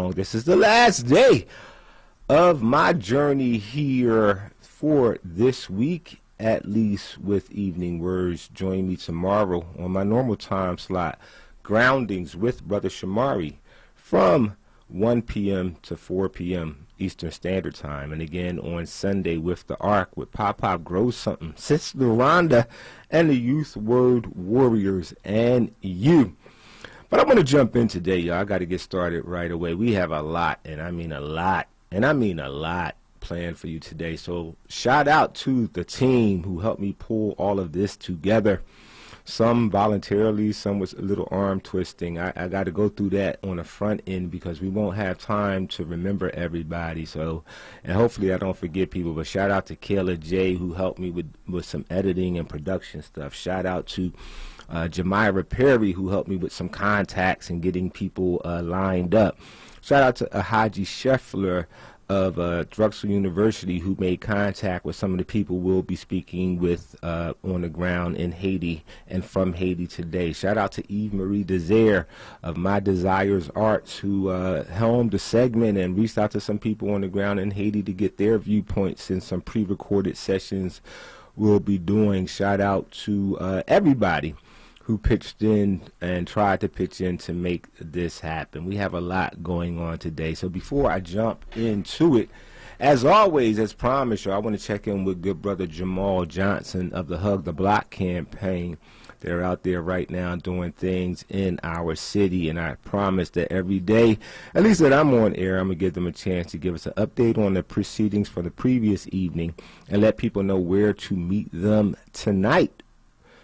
long. This is the last day of my journey here for this week, at least with Evening Words. Join me tomorrow on my normal time slot, Groundings with Brother Shomari, from 1 p.m. to 4 p.m. Eastern Standard Time. And again on Sunday with the Ark with Pop Grow Something, Sister Rhonda, and the Youth Word Warriors and you. But I'm going to jump in today, y'all. I got to get started right away. We have a lot, and I mean a lot, planned for you today. So shout out to the team who helped me pull all of this together. Some voluntarily, some with a little arm twisting. I got to go through that on the front end because we won't have time to remember everybody. So, and hopefully I don't forget people. But shout out to Kayla J, who helped me with some editing and production stuff. Shout out to Jamira Perry, who helped me with some contacts and getting people lined up. Shout out to Haji Scheffler of Drexel University, who made contact with some of the people we'll be speaking with on the ground in Haiti and from Haiti today. Shout out to Eve Marie Desire of My Desires Arts, who helmed the segment and reached out to some people on the ground in Haiti to get their viewpoints in some pre-recorded sessions we'll be doing. Shout out to everybody who pitched in and tried to pitch in to make this happen. We have a lot going on today. So before I jump into it, as always, as promised, I want to check in with good brother Jamal Johnson of the Hug the Block campaign. They're out there right now doing things in our city, and I promise that every day, at least that I'm on air, I'm going to give them a chance to give us an update on the proceedings for the previous evening and let people know where to meet them tonight.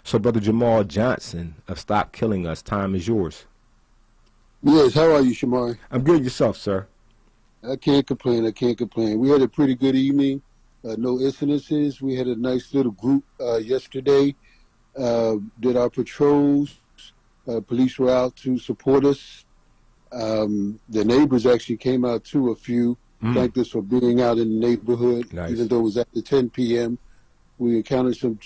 So, Brother Jamal Johnson of Stop Killing Us, time is yours. Yes, how are you, Shomari? I'm good. Yourself, sir? I can't complain. We had a pretty good evening. No incidences. We had a nice little group yesterday. Did our patrols. Police were out to support us. The neighbors actually came out too, a few. Thanked us for being out in the neighborhood, nice. Even though it was after 10 p.m. We encountered some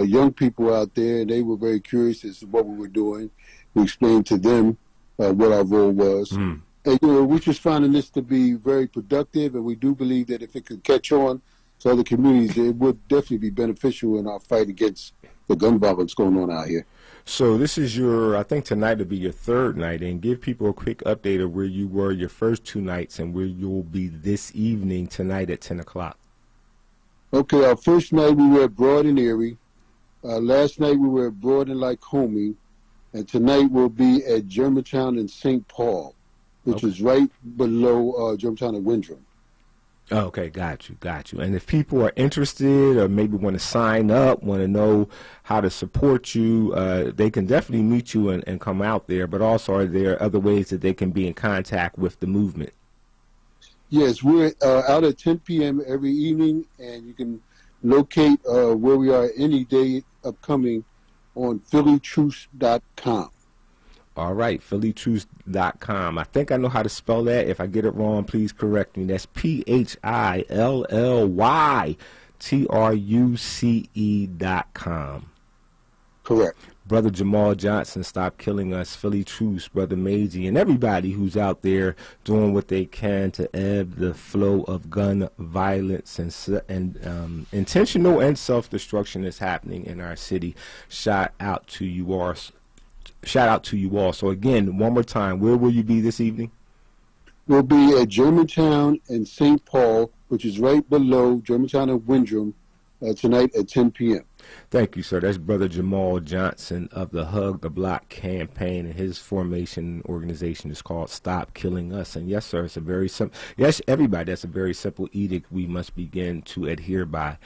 young people out there, and they were very curious as to what we were doing. We explained to them what our role was. And, we're just finding this to be very productive, and we do believe that if it could catch on to other communities, it would definitely be beneficial in our fight against the gun violence going on out here. So this is I think tonight will be your third night, and give people a quick update of where you were your first two nights and where you'll be this evening tonight at 10 o'clock. Okay, our first night we were at Broad and Erie. Last night we were at Broad and Lycoming. And tonight we'll be at Germantown and St. Paul, which is right below Germantown and Windrum. Okay, got you. And if people are interested or maybe want to sign up, want to know how to support you, they can definitely meet you and come out there. But also, are there other ways that they can be in contact with the movement? Yes, we're out at 10 p.m. every evening, and you can locate where we are any day upcoming on PhillyTruth.com. All right, PhillyTruth.com. I think I know how to spell that. If I get it wrong, please correct me. That's PhillyTruce.com. Correct. Brother Jamal Johnson, Stop Killing Us, Philly Truce, Brother Maisie, and everybody who's out there doing what they can to ebb the flow of gun violence and intentional and self-destruction that's happening in our city. Shout out to you all. So again, one more time, where will you be this evening? We'll be at Germantown and St. Paul, which is right below Germantown and Windrum, tonight at 10 p.m. Thank you, sir. That's Brother Jamal Johnson of the Hug the Block campaign, and his formation organization is called Stop Killing Us. And yes, sir, it's a very simple. Yes, everybody, that's a very simple edict we must begin to adhere by.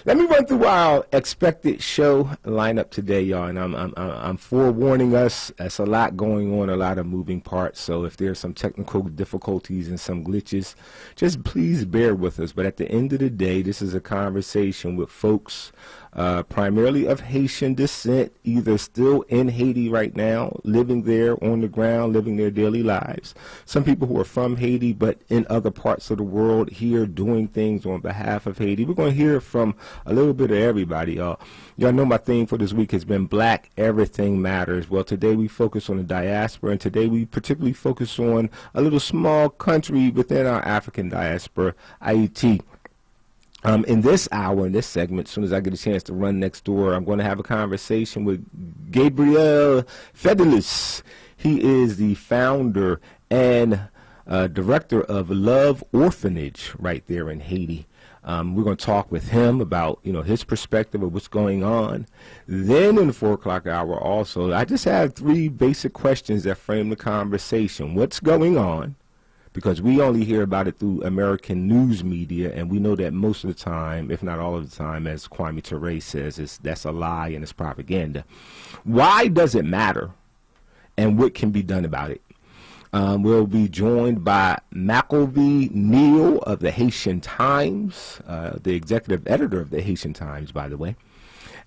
Let me run through our expected show lineup today, y'all, and I'm forewarning us. That's a lot going on, a lot of moving parts. So if there's some technical difficulties and some glitches, just please bear with us. But at the end of the day, this is a conversation with folks primarily of Haitian descent, either still in Haiti right now, living there on the ground, living their daily lives. Some people who are from Haiti, but in other parts of the world here doing things on behalf of Haiti. We're going to hear from a little bit of everybody, y'all. Y'all know my theme for this week has been Black Everything Matters. Well, today we focus on the diaspora, and today we particularly focus on a little small country within our African diaspora, Hayti. In this hour, in this segment, as soon as I get a chance to run next door, I'm going to have a conversation with Gabriel Fedelus. He is the founder and director of Love Orphanage right there in Haiti. We're going to talk with him about, his perspective of what's going on. Then in the 4 o'clock hour also, I just have 3 basic questions that frame the conversation. What's going on? Because we only hear about it through American news media, and we know that most of the time, if not all of the time, as Kwame Ture says, that's a lie and it's propaganda. Why does it matter, and what can be done about it? We'll be joined by Macollvie Neel of the Haitian Times, the executive editor of the Haitian Times, by the way.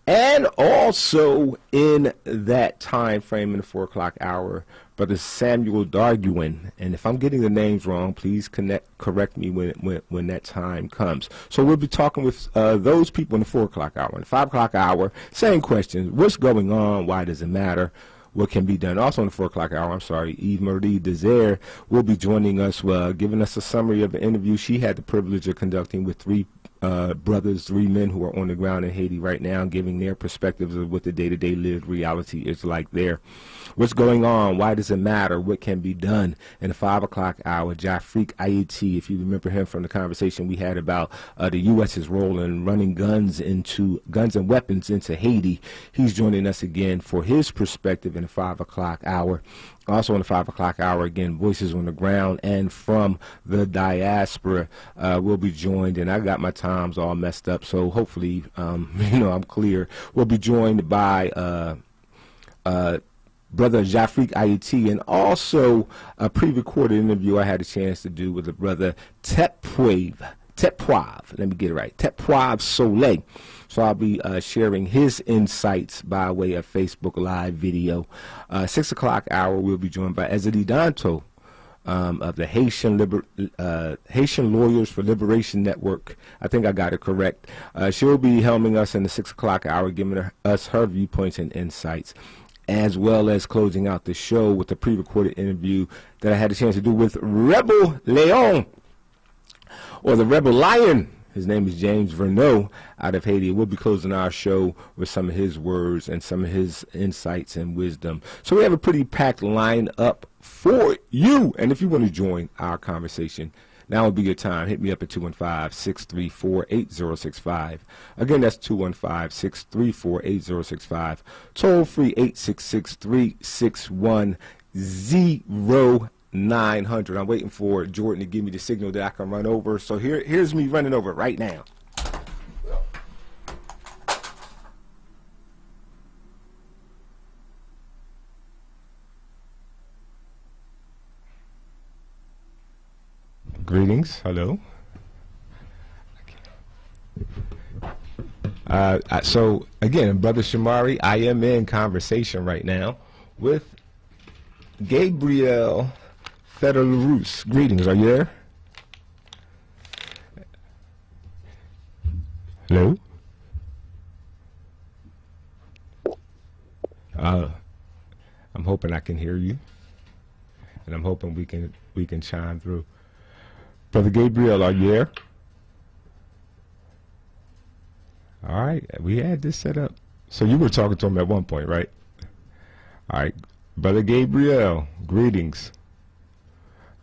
And also in that time frame in the 4 o'clock hour, Brother Samuel Darguin. And if I'm getting the names wrong, please correct me when that time comes. So we'll be talking with those people in the 4 o'clock hour. In the 5 o'clock hour, same questions. What's going on? Why does it matter? What can be done? Also in the 4 o'clock hour, Eve Marie Desire will be joining us, giving us a summary of the interview she had the privilege of conducting with 3 brothers, 3 men who are on the ground in Haiti right now, giving their perspectives of what the day-to-day lived reality is like there. What's going on? Why does it matter? What can be done? In the 5 o'clock hour, JafrikAyiti, if you remember him from the conversation we had about the U.S.'s role in running guns and weapons into Haiti, he's joining us again for his perspective in the 5 o'clock hour. Also in the 5 o'clock hour, again, Voices on the Ground and from the diaspora will be joined. And I got my times all messed up, so hopefully, I'm clear. We'll be joined by Brother JafrikAyiti, and also a pre-recorded interview I had a chance to do with the brother Tetpwav, let me get it right, Tetpwav Soley. So I'll be sharing his insights by way of Facebook Live video. 6 o'clock hour, we'll be joined by Èzili Dantò of the Haitian Lawyers for Liberation Network. I think I got it correct. She'll be helming us in the 6 o'clock hour, giving us her viewpoints and insights, as well as closing out the show with a pre-recorded interview that I had a chance to do with Rebel Layonn, or the Rebel Lion. His name is James Verneau out of Haiti. We'll be closing our show with some of his words and some of his insights and wisdom. So we have a pretty packed lineup for you. And if you want to join our conversation, now would be your time. Hit me up at 215-634-8065. Again, that's 215-634-8065. Toll free 866-361-0900. I'm waiting for Jordan to give me the signal that I can run over. So here's me running over right now. Greetings. Hello. So again, Brother Shomari, I am in conversation right now with Gabriel Fedelus. Greetings. Are you there? Hello. I'm hoping I can hear you, and I'm hoping we can chime through. Brother Gabriel, are you there? All right, we had this set up. So you were talking to him at one point, right? All right, Brother Gabriel, greetings.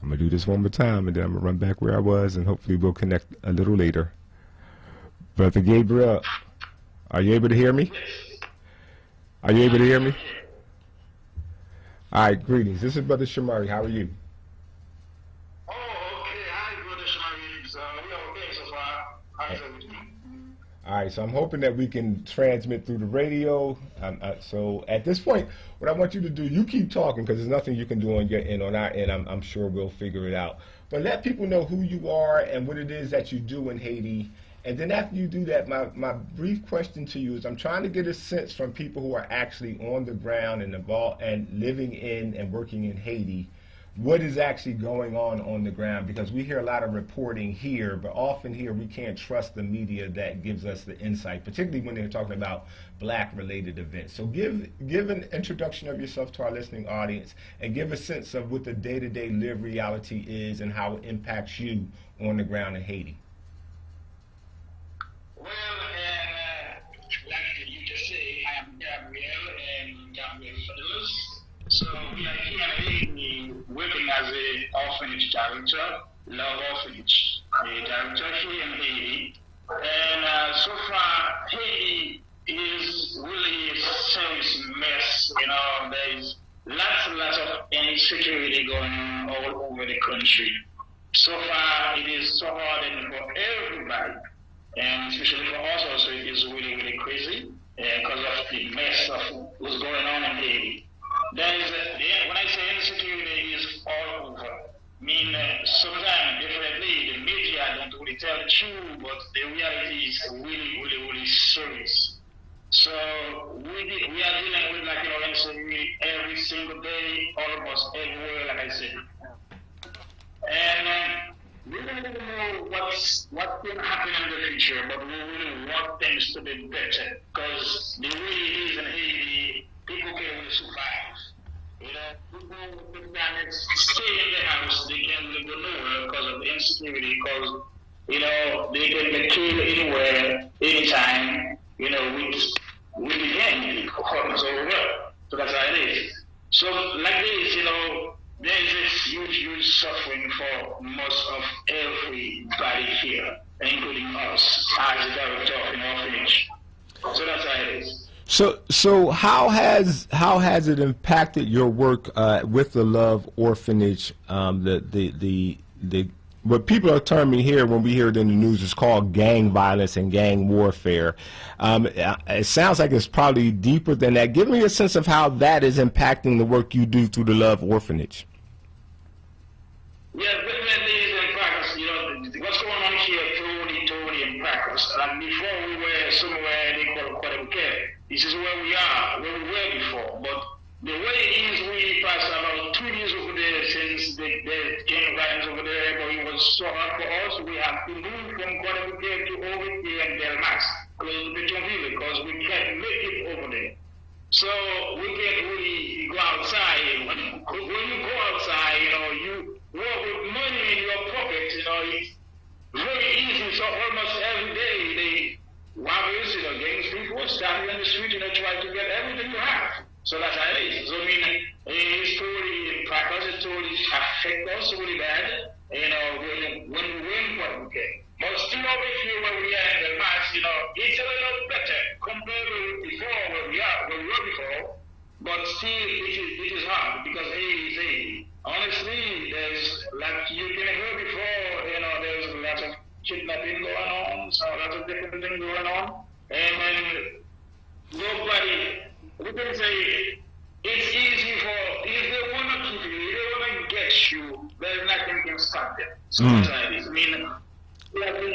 I'm going to do this one more time, and then I'm going to run back where I was, and hopefully we'll connect a little later. Brother Gabriel, are you able to hear me? Are you able to hear me? All right, greetings. This is Brother Shomari. How are you? All right, so I'm hoping that we can transmit through the radio. So at this point, what I want you to do, you keep talking, because there's nothing you can do on your end. On our end, I'm sure we'll figure it out. But let people know who you are and what it is that you do in Haiti, And then after you do that, my brief question to you is, I'm trying to get a sense from people who are actually on the ground and involved and living in and working in Haiti, what is actually going on the ground, because we hear a lot of reporting here, but often here we can't trust the media that gives us the insight, particularly when they're talking about black-related events. So give an introduction of yourself to our listening audience and give a sense of what the day-to-day live reality is and how it impacts you on the ground in Haiti. Well, like you just say, I am Gabriel Fedelus. So we are here in Haiti working as an orphanage director, Love Orphanage, a director here in Haiti. And so far, Haiti is really a serious mess. You know, there is lots of insecurity going on all over the country. So far, it is so hard for everybody, and especially for us also, it is really crazy because of the mess of what's going on in Haiti. There is when I say insecurity, is all over. I mean, sometimes definitely the media don't really tell the truth, but the reality is really serious. So we are dealing with, like, you know, insecurity every single day, almost everywhere, like I said. And we don't know what's going to happen in the future, but we really want things to be better, because the way it is in Haiti, people can't really survive. You know, people can stay in the house, they can't really go nowhere because of the insecurity, because, you know, they can get killed anywhere, anytime, you know, with the gang, so that's how it is. So like this, you know, there is this huge suffering for most of everybody here, including us as a director of an orphanage. So that's how it is. So how has it impacted your work with the Love Orphanage? The what people are terming here, when we hear it in the news, is called gang violence and gang warfare. It sounds like it's probably deeper than that. Give me a sense of how that is impacting the work you do through the Love Orphanage. Yeah, definitely is in practice. You know, what's going on here totally in practice. Before we were somewhere they call Macollvie. This is where we are, where we were before. But the way it is, we passed about 2 years over there since the gang violence over there, but it was so hard for us. We have to move from Macollvie to over here in Delmas, close to Pétionville, because we can't make it over there. So we can't really go outside. When you go outside, you know, you walk with money in your pocket, you know, it's very easy. So almost every day they robbers, you know, gangs, people standing in the street, you know, try to get everything you have. So that's how it is. So I mean, it's totally in practice, it totally affects us really bad, you know, when we win what we get. But still over here where we are in the mass, you know, it's a little better compared to before where we were before. But still it is hard because Haiti is Haiti. Honestly, there's, like you can hear before, you know, there's lots of kidnapping going on, so lots of different things going on. And then nobody, we can say, it's easy for, if they want to keep you, if they want to get you, there's nothing can stop them. Sometimes, I mean, we have to be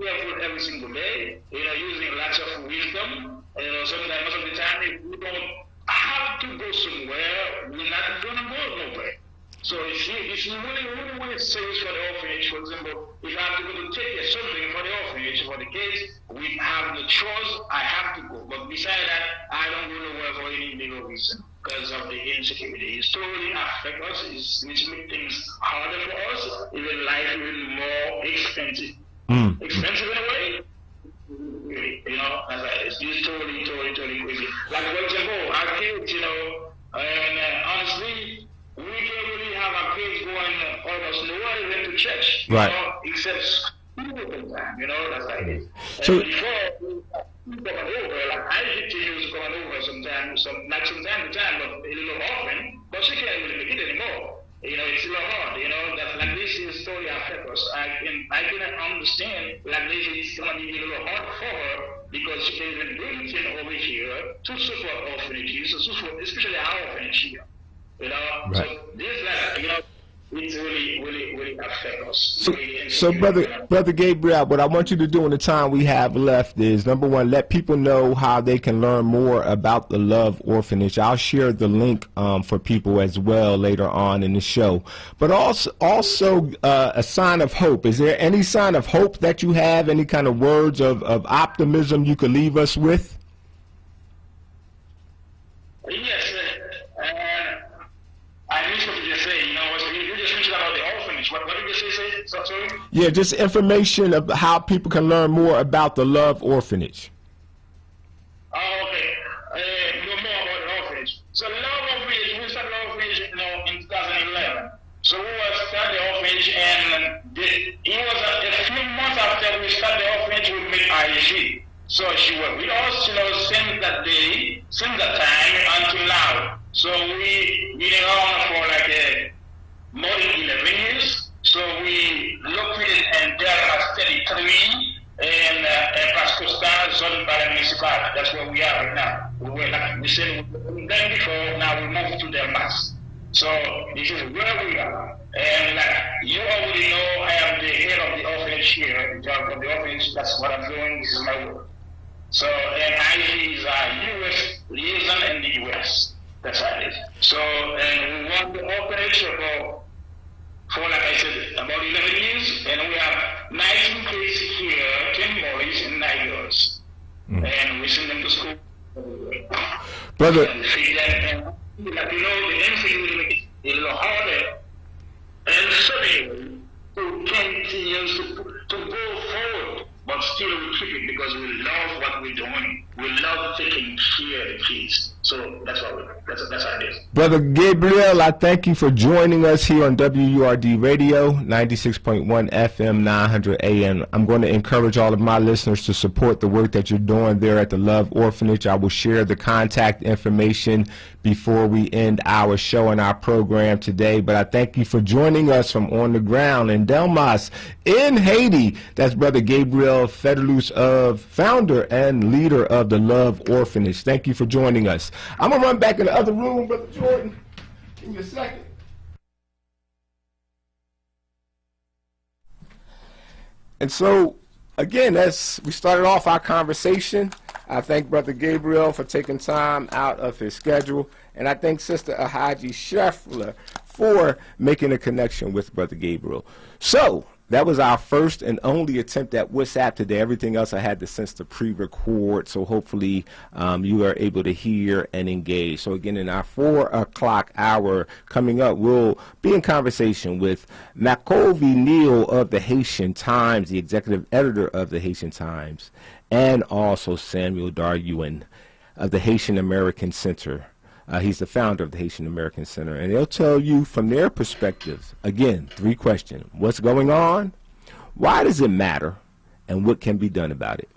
careful every single day, you know, using lots of wisdom. You know, sometimes, most of the time, if we don't have to go somewhere, we're not going to go nowhere. So it's really serious for the orphanage. For example, if I have to go to take something for the orphanage, for the kids, we have no choice, I have to go. But besides that, I don't go nowhere for any legal reason because of the insecurity. It's totally affect us. It's makes things harder for us. Even life even more expensive. Expensive in a way. You know, as it's totally crazy. Like, for example, our kids, you know, and honestly, we can't really have our kids going almost nowhere even to church, you know, except school time, you know, that's like it. So before, we coming over, like I used coming over sometimes, not from time to time, but a little often, but she can't really make it anymore. You know, it's a little hard, you know, that like this is story affect us. I cannot understand, like this is going to be a little hard for her because she can even bring it over here to support orphanages, especially our orphanage here. You know, so this, like, you know, it really affects us. So Brother Gabriel, what I want you to do in the time we have left is, number one, let people know how they can learn more about the Love Orphanage. I'll share the link for people as well later on in the show. But also a sign of hope. Is there any sign of hope that you have? Any kind of words of optimism you could leave us with? Yes. I missed what you just say. You just mentioned about the orphanage. What did you say? Sorry? Yeah, just information of how people can learn more about the Love Orphanage. Oh, okay. Know more about the orphanage. So the Love Orphanage, we started the orphanage, in 2011. So we started the orphanage, and it was a few months after we started the orphanage, we met IG. So she was with us, since that day, since that time until now. So we been around for more than 11 years. So we located in Delmas 33 and Pascosta, zone by the municipality. That's where we are right now. We were, like we said, then before, now we moved to Delmas. So this is where we are. And you already know, I am the head of the orphanage here, in charge of the orphanage. That's what I'm doing. This is my work. So, and I is U.S. liaison in the U.S. That's how it is. So, and we want the orphanage for, like I said, about 11 years, and we have 19 kids here, 10 boys and 9 girls. And we send them to school. Brother. And feed them, and, the insecurity is a little harder. And so to continue to go forward. But still we keep it because we love what we're doing. We love taking care of the kids. So that's how it is. Brother Gabriel, I thank you for joining us here on WURD Radio, 96.1 FM, 900 AM. I'm going to encourage all of my listeners to support the work that you're doing there at the Love Orphanage. I will share the contact information before we end our show and our program today. But I thank you for joining us from on the ground in Delmas, in Haiti. That's Brother Gabriel Fedelus, founder and leader of the Love Orphanage. Thank you for joining us. I'm going to run back in the other room, Brother Jordan. Give me a second. And so, again, as we started off our conversation, I thank Brother Gabriel for taking time out of his schedule, and I thank Sister Ahaji Scheffler for making a connection with Brother Gabriel. So, that was our first and only attempt at WhatsApp today. Everything else I had the sense to pre-record, so hopefully you are able to hear and engage. So again, in our 4 o'clock hour coming up, we'll be in conversation with Macollvie Neel of the Haitian Times, the executive editor of the Haitian Times, and also Samuel Darguin of the Haitian American Center. He's the founder of the Haitian American Center, and they'll tell you from their perspective, again, 3 questions. What's going on? Why does it matter? And what can be done about it?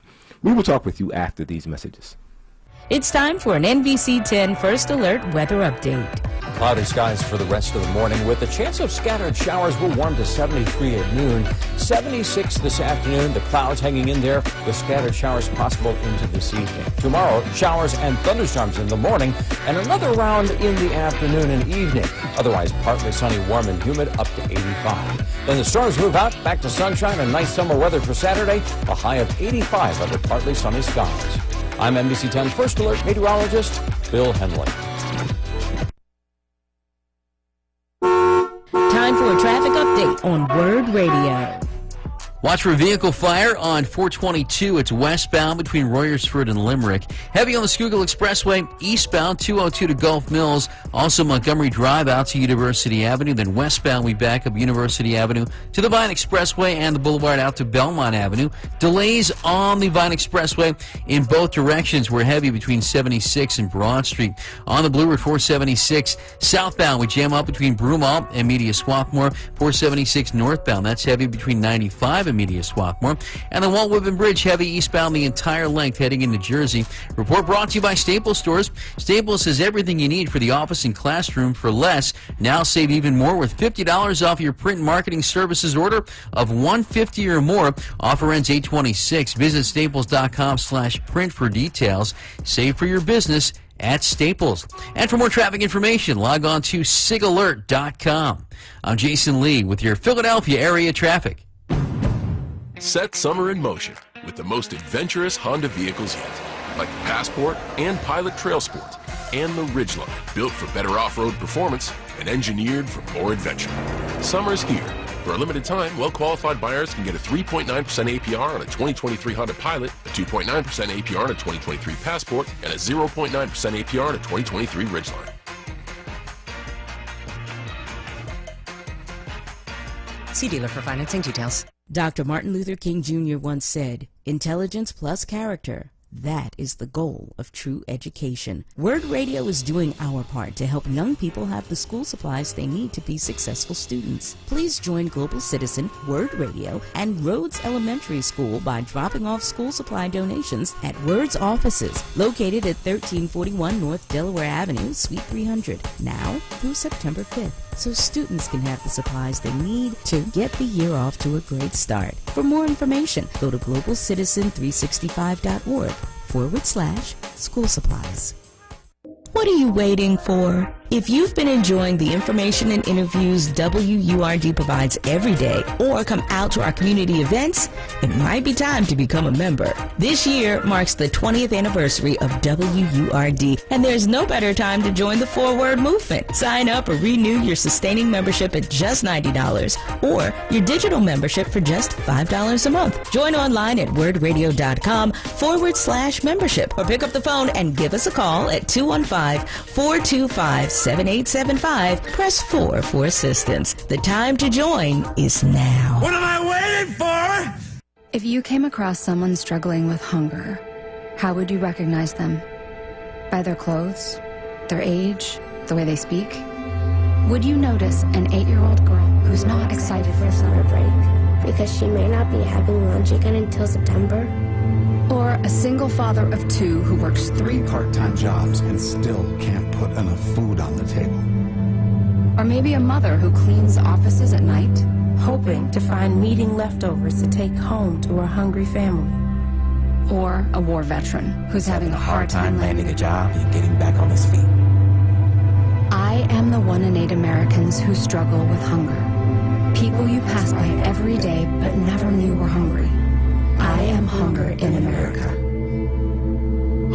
We will talk with you after these messages. It's time for an NBC 10 First Alert weather update. Cloudy skies for the rest of the morning with a chance of scattered showers. Will warm to 73 at noon, 76 this afternoon. The clouds hanging in there with scattered showers possible into this evening. Tomorrow, showers and thunderstorms in the morning and another round in the afternoon and evening. Otherwise, partly sunny, warm and humid up to 85. Then the storms move out, back to sunshine and nice summer weather for Saturday, a high of 85 under partly sunny skies. I'm NBC 10 First Alert meteorologist Bill Henley. Time for a traffic update on Wurd Radio. Watch for vehicle fire on 422. It's westbound between Royersford and Limerick. Heavy on the Schuylkill Expressway, eastbound 202 to Gulf Mills. Also Montgomery Drive out to University Avenue. Then westbound we back up University Avenue to the Vine Expressway and the Boulevard out to Belmont Avenue. Delays on the Vine Expressway in both directions. We're heavy between 76 and Broad Street. On the Blue Route 476 southbound we jam up between Broomall and Media Swarthmore. 476 northbound, that's heavy between 95 and Media Swarthmore. And the Walt Whitman Bridge, heavy eastbound the entire length heading into Jersey. Report brought to you by Staples Stores. Staples has everything you need for the office and classroom for less. Now save even more with $50 off your print marketing services order of $150 or more. Offer ends 8/26. Visit staples.com/print for details. Save for your business at Staples. And for more traffic information, log on to sigalert.com. I'm Jason Lee with your Philadelphia area traffic. Set summer in motion with the most adventurous Honda vehicles yet, like the Passport and Pilot Trail Sport, and the Ridgeline, built for better off-road performance and engineered for more adventure. Summer's here. For a limited time, well-qualified buyers can get a 3.9% APR on a 2023 Honda Pilot, a 2.9% APR on a 2023 Passport, and a 0.9% APR on a 2023 Ridgeline. See dealer for financing details. Dr. Martin Luther King Jr. once said, "Intelligence plus character. That is the goal of true education." Wurd Radio is doing our part to help young people have the school supplies they need to be successful students. Please join Global Citizen, Wurd Radio, and Rhodes Elementary School by dropping off school supply donations at Wurd's offices, located at 1341 North Delaware Avenue, Suite 300, now through September 5th, so students can have the supplies they need to get the year off to a great start. For more information, go to globalcitizen365.org/school supplies. What are you waiting for? If you've been enjoying the information and interviews WURD provides every day, or come out to our community events, it might be time to become a member. This year marks the 20th anniversary of WURD, and there's no better time to join the Forward movement. Sign up or renew your sustaining membership at just $90, or your digital membership for just $5 a month. Join online at wordradio.com/membership, or pick up the phone and give us a call at 215-425-7875. Press 4 for assistance. The time to join is now. What am I waiting for? If you came across someone struggling with hunger, how would you recognize them? By their clothes, their age, the way they speak? Would you notice an 8-year-old girl who's not excited for summer break because she may not be having lunch again until September? Or a single father of 2 who works 3 part-time jobs and still can't put enough food on the table? Or maybe a mother who cleans offices at night, hoping to find meeting leftovers to take home to her hungry family. Or a war veteran who's having a hard time landing a job and getting back on his feet. I am the 1 in 8 Americans who struggle with hunger. People you pass by every day but never knew were hungry. I am hunger in America.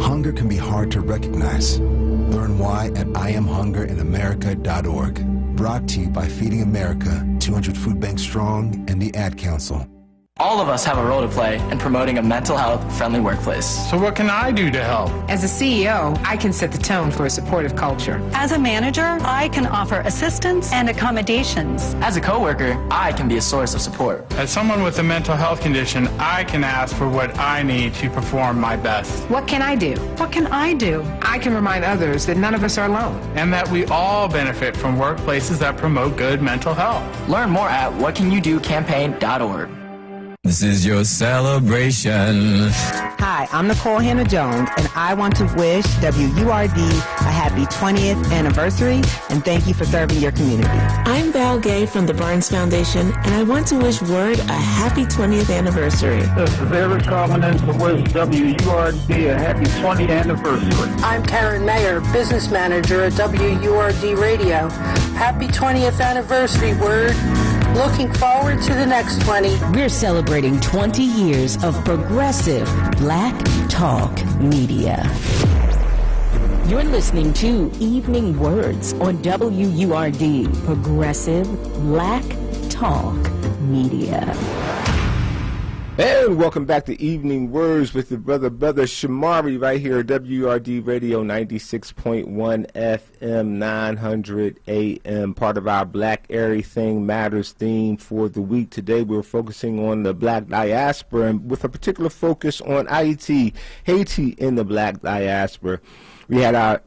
Hunger can be hard to recognize. Learn why at IamHungerInAmerica.org. Brought to you by Feeding America, 200 Food Banks Strong, and the Ad Council. All of us have a role to play in promoting a mental health friendly workplace. So what can I do to help? As a CEO, I can set the tone for a supportive culture. As a manager, I can offer assistance and accommodations. As a coworker, I can be a source of support. As someone with a mental health condition, I can ask for what I need to perform my best. What can I do? What can I do? I can remind others that none of us are alone. And that we all benefit from workplaces that promote good mental health. Learn more at whatcanyoudocampaign.org. This is your celebration. Hi, I'm Nicole Hannah-Jones, and I want to wish WURD a happy 20th anniversary, and thank you for serving your community. I'm Val Gay from the Burns Foundation, and I want to wish Wurd a happy 20th anniversary. This is Eric Covenant to wish WURD a happy 20th anniversary. I'm Karen Mayer, business manager at WURD Radio. Happy 20th anniversary, Wurd. Looking forward to the next 20. We're celebrating 20 years of progressive Black Talk Media. You're listening to Evening Words on WURD, Progressive Black Talk Media. And welcome back to Evening Words with the Brother Shomari right here at WURD Radio 96.1 FM 900 AM, part of our Black Everything Matters theme for the week. Today we're focusing on the Black diaspora, and with a particular focus on Hayti and the Black diaspora. We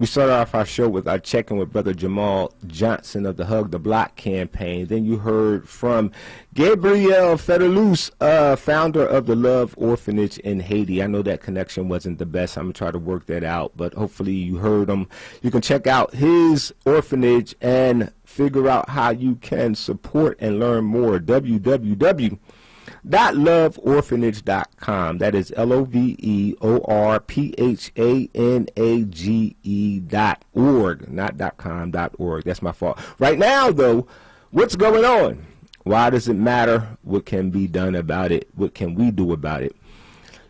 started off our show with our check-in with Brother Jamal Johnson of the Hug the Block campaign. Then you heard from Gabriel Fedelus, founder of the Love Orphanage in Haiti. I know that connection wasn't the best. I'm going to try to work that out, but hopefully you heard him. You can check out his orphanage and figure out how you can support and learn more. www.loveorphanage.com. That is LOVEORPHANAGE.org, not .com.org. That's my fault. Right now, though, what's going on? Why does it matter? What can be done about it? What can we do about it?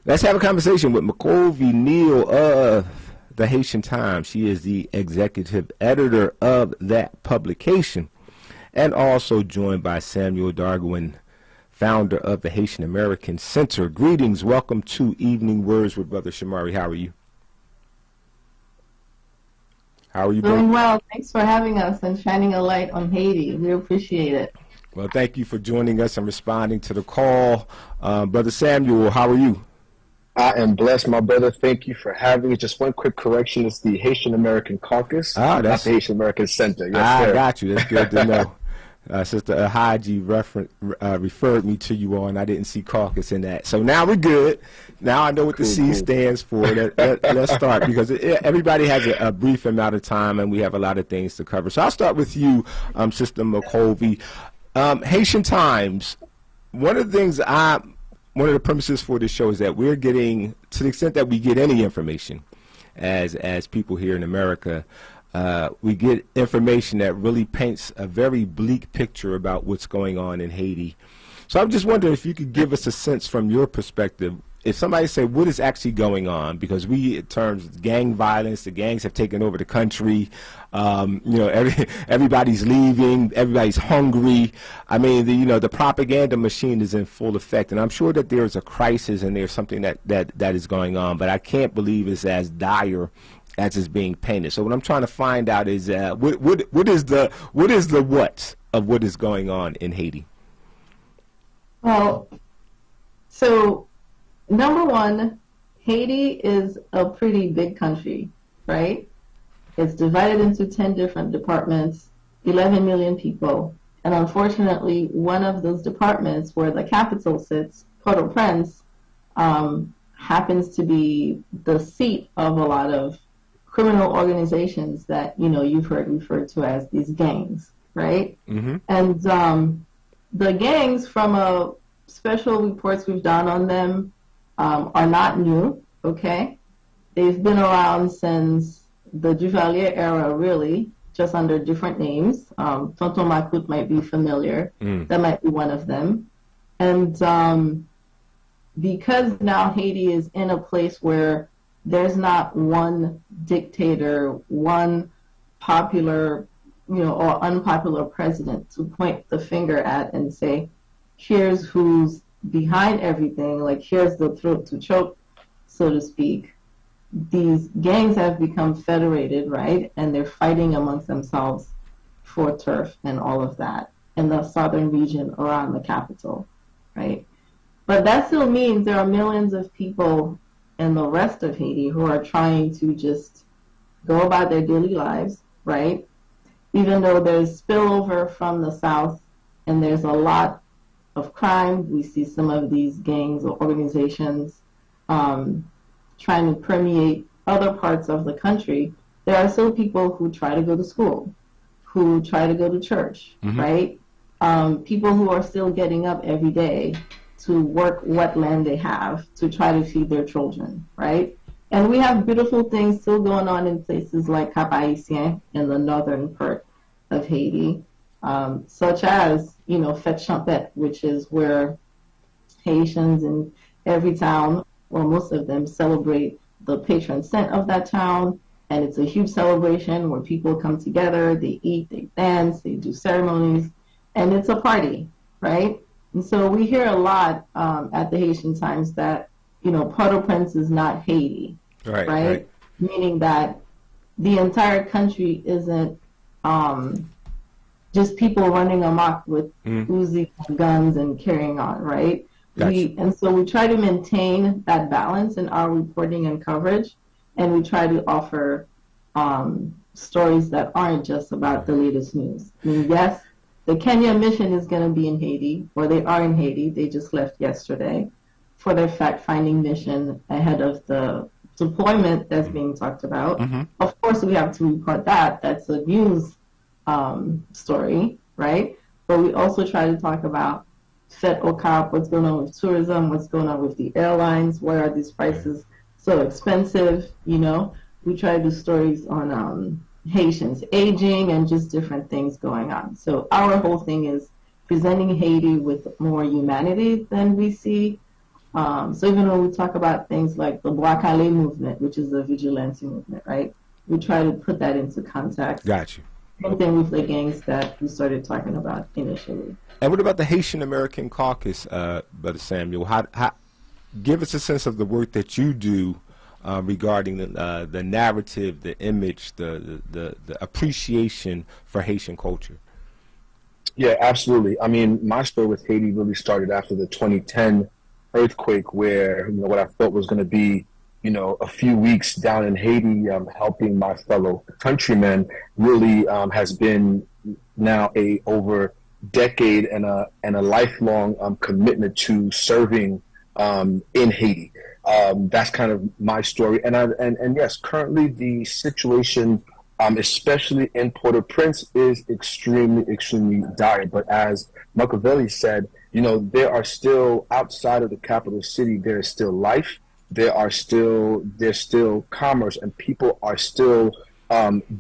Let's have a conversation with Macollvie Neel of the Haitian Times. She is the executive editor of that publication, and also joined by Samuel Darguin, founder of the Haitian American Center. Greetings. Welcome to Evening Words with Brother Shomari. How are you? How are you, doing well. Thanks for having us and shining a light on Haiti. We appreciate it. Well, thank you for joining us and responding to the call. Brother Samuel, how are you? I am blessed, my brother. Thank you for having me. Just one quick correction. It's the Haitian American Caucus, not the Haitian American Center. Yes, I got you. That's good to know. Sister Haji referred me to you all, and I didn't see caucus in that. So now we're good. Now I know what the C stands for. Let's start, because everybody has a brief amount of time, and we have a lot of things to cover. So I'll start with you, Sister Macollvie. Haitian Times, one of the premises for this show is that we're getting, to the extent that we get any information as people here in America, we get information that really paints a very bleak picture about what's going on in Haiti. So I'm just wondering if you could give us a sense from your perspective. If somebody say what is actually going on, because in terms of gang violence, the gangs have taken over the country. Everybody's leaving, everybody's hungry. I mean, the propaganda machine is in full effect, and I'm sure that there's a crisis and there's something that is going on, but I can't believe it's as dire as is being painted. So what I'm trying to find out is what is the what of what is going on in Haiti? Well, so number one, Haiti is a pretty big country, right? It's divided into 10 different departments, 11 million people, and unfortunately, one of those departments where the capital sits, Port-au-Prince, happens to be the seat of a lot of criminal organizations that you've heard referred to as these gangs, right? Mm-hmm. And the gangs, from special reports we've done on them, are not new. Okay, they've been around since the Duvalier era, really, just under different names. Tonton Macoute might be familiar. That might be one of them. And because now Haiti is in a place where there's not one dictator, one popular, or unpopular president to point the finger at and say, here's who's behind everything, like here's the throat to choke, so to speak. These gangs have become federated, right? And they're fighting amongst themselves for turf and all of that in the southern region around the capital, right? But that still means there are millions of people in the rest of Haiti who are trying to just go about their daily lives, right? Even though there's spillover from the south and there's a lot of crime, we see some of these gangs or organizations trying to permeate other parts of the country. There are still people who try to go to school, who try to go to church, right? People who are still getting up every day to work what land they have to try to feed their children, right? And we have beautiful things still going on in places like Cap-Haïtien in the northern part of Haiti, such as, Fête Champêtre, which is where Haitians in every town, or most of them, celebrate the patron saint of that town. And it's a huge celebration where people come together, they eat, they dance, they do ceremonies, and it's a party, right? And so we hear a lot at the Haitian Times that, Port-au-Prince is not Haiti, right? Meaning that the entire country isn't just people running amok with Uzi guns and carrying on, right? Gotcha. And so we try to maintain that balance in our reporting and coverage, and we try to offer stories that aren't just about the latest news. I mean, yes, the Kenya mission is going to be in Haiti, or they are in Haiti. They just left yesterday for their fact-finding mission ahead of the deployment that's being talked about. Of course, we have to report that. That's a news story, right? But we also try to talk about Fet Okap, what's going on with tourism, what's going on with the airlines, why are these prices so expensive, you know? We try to do stories on Haitians aging and just different things going on. So our whole thing is presenting Haiti with more humanity than we see. So even when we talk about things like the Boakale movement, which is the vigilante movement, right? We try to put that into context. Got you. Same thing with the gangs that we started talking about initially. And what about the Haitian American Caucus, Brother Samuel? How, give us a sense of the work that you do regarding the narrative, the image, the appreciation for Haitian culture. Yeah, absolutely. I mean, my story with Haiti really started after the 2010 earthquake, where, you know, what I thought was going to be, you know, a few weeks down in Haiti, helping my fellow countrymen, really has been now a over decade and a lifelong commitment to serving in Haiti. That's kind of my story. And yes, currently the situation, especially in Port-au-Prince, is extremely dire. But as Macollvie said, you know, there are still, outside of the capital city, there is still life. There's still commerce, and people are still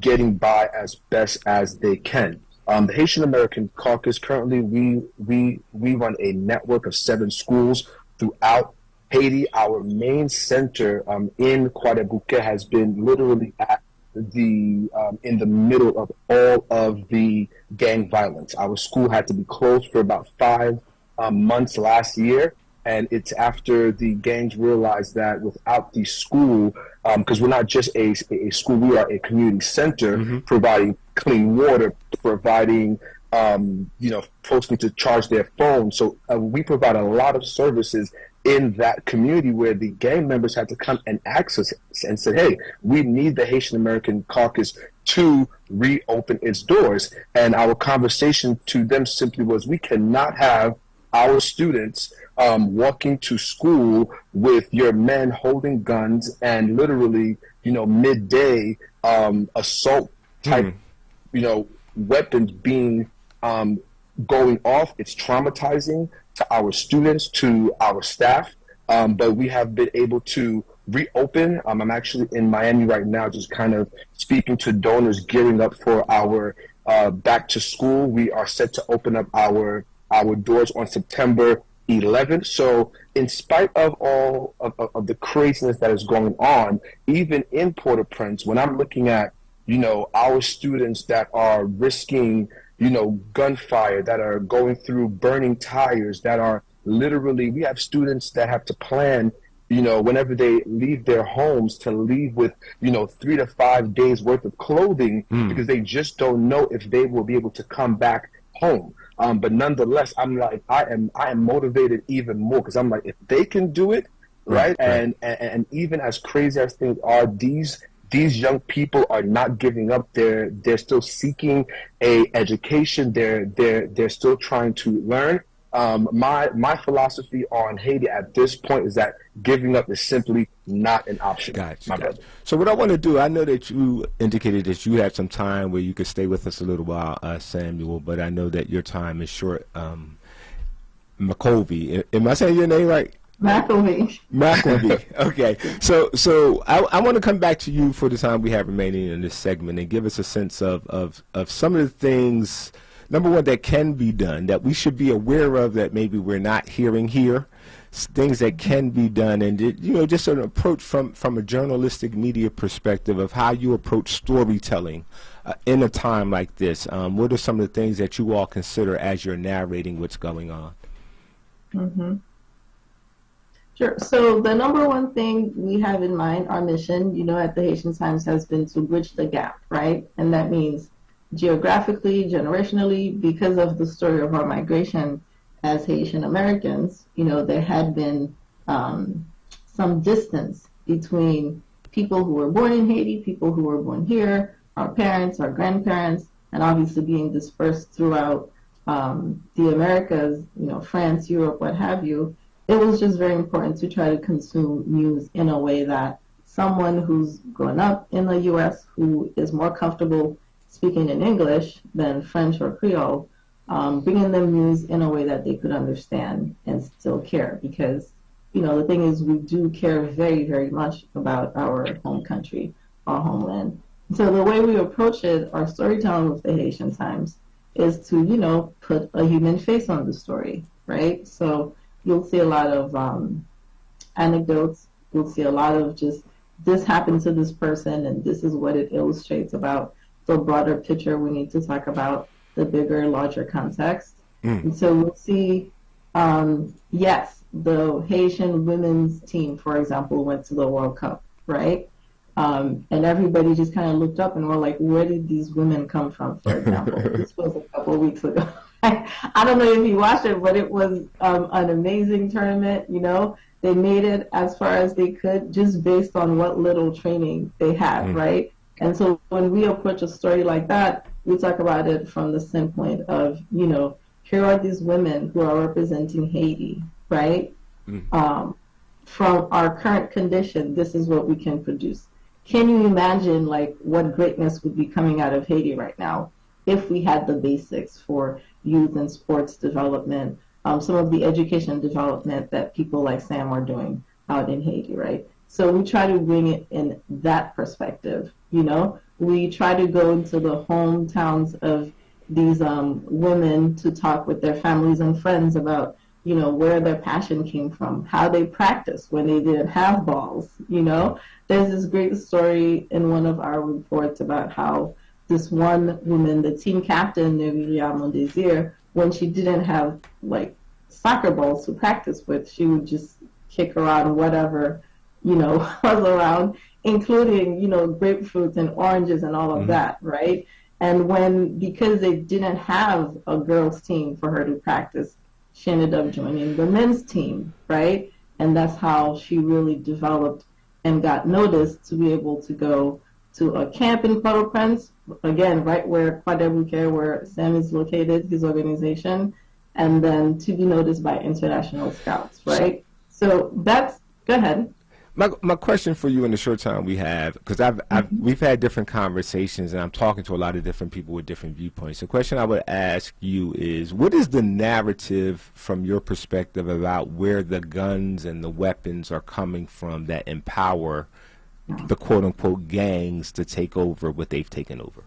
getting by as best as they can. The Haitian American Caucus, currently we run a network of 7 schools throughout Haiti. Our main center in Croix-des-Bouquets has been literally at in the middle of all of the gang violence. Our school had to be closed for about 5 months last year, and it's after the gangs realized that without the school, because we're not just a school, we are a community center, providing clean water, providing you know, folks need to charge their phones. So we provide a lot of services in that community, where the gang members had to come and access and said, hey, we need the Haitian American Caucus to reopen its doors. And our conversation to them simply was, we cannot have our students walking to school with your men holding guns and literally, you know, midday assault type, you know, weapons being going off. It's traumatizing to our students, to our staff, but we have been able to reopen. I'm actually in Miami right now, just kind of speaking to donors, gearing up for our back to school. We are set to open up our doors on September 11th. So in spite of all of the craziness that is going on, even in Port-au-Prince, when I'm looking at, you know, our students that are risking, you know, gunfire, that are going through burning tires, that are literally, we have students that have to plan, you know, whenever they leave their homes, to leave with, you know, 3 to 5 days worth of clothing, because they just don't know if they will be able to come back home. But nonetheless, I'm like, I am motivated even more, because I'm like, if they can do it, right? And even as crazy as things are, these young people are not giving up. They're still seeking a education. They're still trying to learn. My philosophy on Haiti at this point is that giving up is simply not an option. Gotcha. So what I want to do, I know that you indicated that you had some time where you could stay with us a little while, Samuel, but I know that your time is short. Macollvie, am I saying your name right? Macollvie. Okay. So I want to come back to you for the time we have remaining in this segment, and give us a sense of some of the things, number one, that can be done, that we should be aware of, that maybe we're not hearing here, things that can be done, and, you know, just an approach from a journalistic media perspective of how you approach storytelling in a time like this. What are some of the things that you all consider as you're narrating what's going on? Sure. So the number one thing we have in mind, our mission, you know, at the Haitian Times, has been to bridge the gap, right? And that means geographically, generationally, because of the story of our migration as Haitian Americans, you know, there had been some distance between people who were born in Haiti, people who were born here, our parents, our grandparents, and obviously being dispersed throughout the Americas, France, Europe, what have you. It was just very important to try to consume news in a way that someone who's grown up in the U.S., who is more comfortable speaking in English than French or Creole, bringing them news in a way that they could understand and still care. Because, the thing is, we do care very, very much about our home country, our homeland. So the way we approach it, our storytelling with the Haitian Times, is to, put a human face on the story, right? So you'll see a lot of anecdotes. You'll see a lot of just, this happened to this person, and this is what it illustrates about the broader picture we need to talk about, the bigger, larger context. And so we'll see, yes, the Haitian women's team, for example, went to the World Cup, right? And everybody just kind of looked up and were like, where did these women come from, for example? This was a couple of weeks ago. I don't know if you watched it, but it was an amazing tournament, They made it as far as they could just based on what little training they had, right? And so when we approach a story like that, we talk about it from the standpoint of, here are these women who are representing Haiti, right? From our current condition, this is what we can produce. Can you imagine, what greatness would be coming out of Haiti right now if we had the basics for youth and sports development, some of the education development that people like Sam are doing out in Haiti, right? So we try to bring it in that perspective, We try to go into the hometowns of these women to talk with their families and friends about, where their passion came from, how they practiced when they didn't have balls, There's this great story in one of our reports about how this one woman, the team captain, Neel, when she didn't have, soccer balls to practice with, she would just kick around whatever, was around, including, grapefruits and oranges and all of that, right? And because they didn't have a girls' team for her to practice, she ended up joining the men's team, right? And that's how she really developed and got noticed to be able to go to a camp in Port-au-Prince, again, right where Quadruple, where Sam is located, his organization, and then to be noticed by international scouts, right? So that's, go ahead. My question for you in the short time we have, because we've had different conversations and I'm talking to a lot of different people with different viewpoints. The question I would ask you is, what is the narrative from your perspective about where the guns and the weapons are coming from that empower the quote-unquote gangs to take over what they've taken over?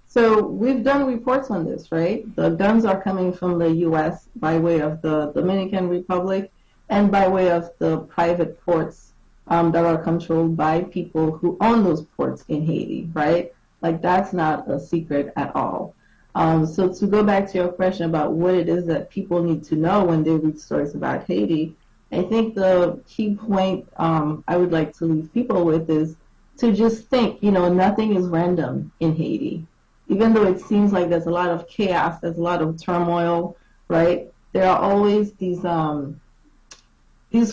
So we've done reports on this, right? The guns are coming from the U.S. by way of the Dominican Republic and by way of the private ports that are controlled by people who own those ports in Haiti, right? That's not a secret at all. So to go back to your question about what it is that people need to know when they read stories about Haiti, I think the key point I would like to leave people with is to just think, nothing is random in Haiti. Even though it seems like there's a lot of chaos, there's a lot of turmoil, right? There are always these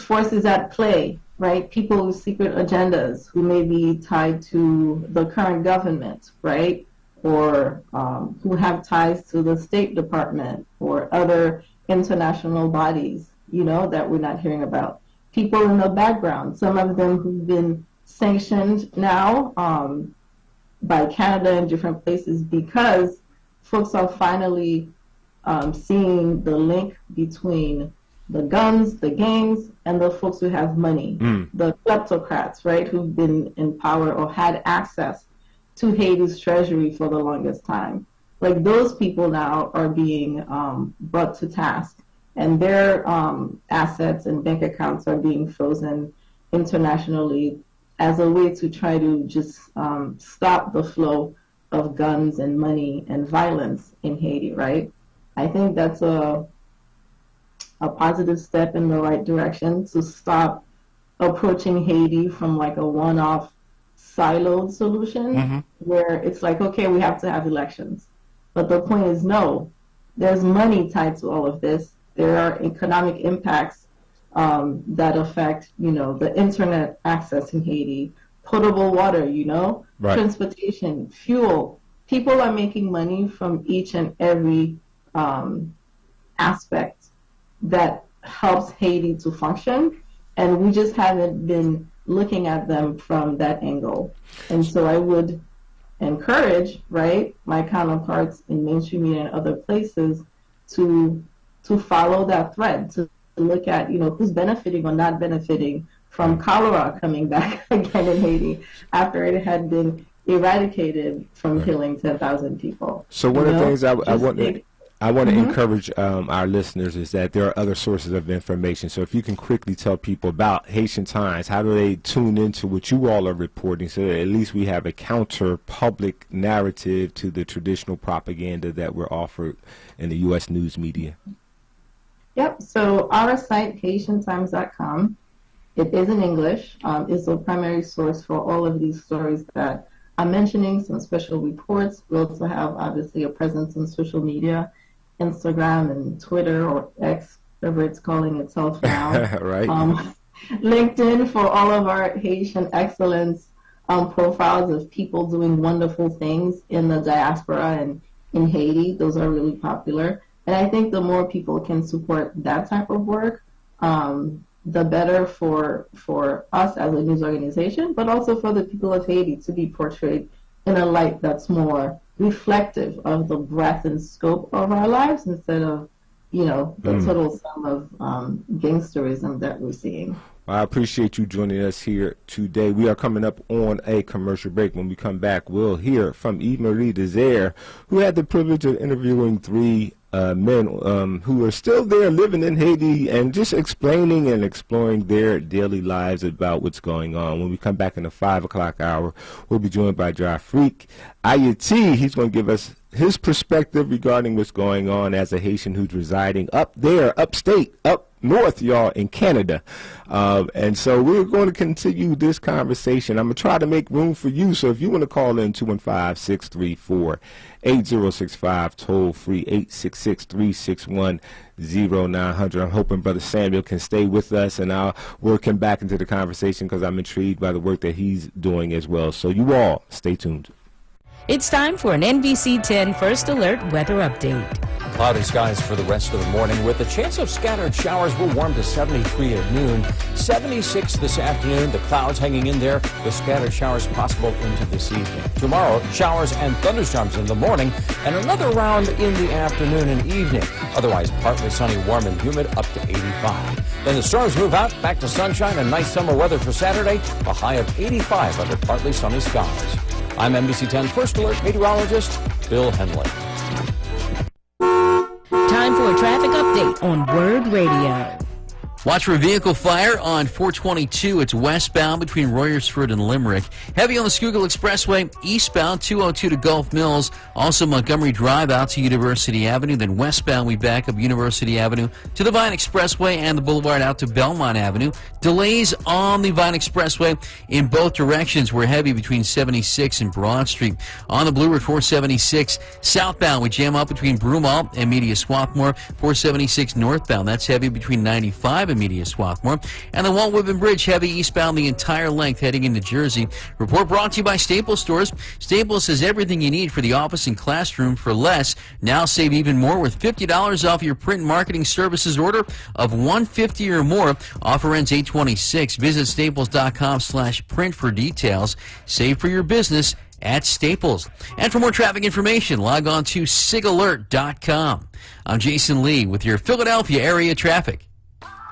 forces at play, right? People with secret agendas who may be tied to the current government, right? Or who have ties to the State Department or other international bodies, that we're not hearing about. People in the background, some of them who've been sanctioned now by Canada and different places because folks are finally seeing the link between the guns, the gangs, and the folks who have money, the kleptocrats, right, who've been in power or had access to Haiti's treasury for the longest time. Those people now are being brought to task, and their assets and bank accounts are being frozen internationally as a way to try to just stop the flow of guns and money and violence in Haiti, right? I think that's a positive step in the right direction to stop approaching Haiti from a one-off siloed solution where it's okay, we have to have elections. But the point is, no, there's money tied to all of this. There are economic impacts that affect, the internet access in Haiti, potable water, right. Transportation, fuel. People are making money from each and every aspect that helps Haiti to function, and we just haven't been looking at them from that angle. And so I would encourage, right, my counterparts in mainstream media and other places to follow that thread, to look at, who's benefiting or not benefiting from cholera coming back again in Haiti after it had been eradicated from killing 10,000 people. So one of the things I want to encourage our listeners is that there are other sources of information. So if you can quickly tell people about Haitian Times, how do they tune into what you all are reporting so that at least we have a counter public narrative to the traditional propaganda that we're offered in the U.S. news media? Yep. So our site, HaitianTimes.com, it is in English. It's a primary source for all of these stories that I'm mentioning, some special reports. We also have, obviously, a presence on social media, Instagram and Twitter, or X, whatever it's calling itself now. Right. LinkedIn for all of our Haitian excellence profiles of people doing wonderful things in the diaspora and in Haiti. Those are really popular. And I think the more people can support that type of work, the better for us as a news organization, but also for the people of Haiti to be portrayed in a light that's more reflective of the breadth and scope of our lives instead of, the total sum of gangsterism that we're seeing. I appreciate you joining us here today. We are coming up on a commercial break. When we come back, we'll hear from Yves-Marie Desire, who had the privilege of interviewing three men who are still there living in Haiti and just explaining and exploring their daily lives about what's going on. When we come back in the 5 o'clock hour, we'll be joined by JafrikAyiti. He's going to give us his perspective regarding what's going on as a Haitian who's residing up there, upstate, up north, y'all, in Canada. And so we're going to continue this conversation. I'm going to try to make room for you. So if you want to call in, 215-634-8065, toll free 866-361-0900. I'm hoping Brother Samuel can stay with us, and I'll work him back into the conversation because I'm intrigued by the work that he's doing as well. So you all stay tuned. It's time for an NBC 10 First Alert weather update. Cloudy skies for the rest of the morning with a chance of scattered showers. Will warm to 73 at noon, 76 this afternoon. The clouds hanging in there with scattered showers possible into this evening. Tomorrow, showers and thunderstorms in the morning and another round in the afternoon and evening. Otherwise, partly sunny, warm and humid up to 85. Then the storms move out, back to sunshine and nice summer weather for Saturday, a high of 85 under partly sunny skies. I'm NBC 10 First Alert meteorologist Bill Henley. Time for a traffic update on Wurd Radio. Watch for vehicle fire on 422. It's westbound between Royersford and Limerick. Heavy on the Schuylkill Expressway, eastbound 202 to Gulf Mills. Also Montgomery Drive out to University Avenue. Then westbound, we back up University Avenue to the Vine Expressway and the Boulevard out to Belmont Avenue. Delays on the Vine Expressway in both directions. We're heavy between 76 and Broad Street. On the Blue Route 476 southbound, we jam up between Broomall and Media Swarthmore. 476 northbound, that's heavy between 95 and Media Swarthmore. And the Walt Whitman Bridge, heavy eastbound the entire length heading into Jersey. Report brought to you by Staples Stores. Staples has everything you need for the office and classroom for less. Now save even more with $50 off your print and marketing services order of $150 or more. Offer ends 8/26. Visit staples.com/print for details. Save for your business at Staples. And for more traffic information, log on to sigalert.com. I'm Jason Lee with your Philadelphia area traffic.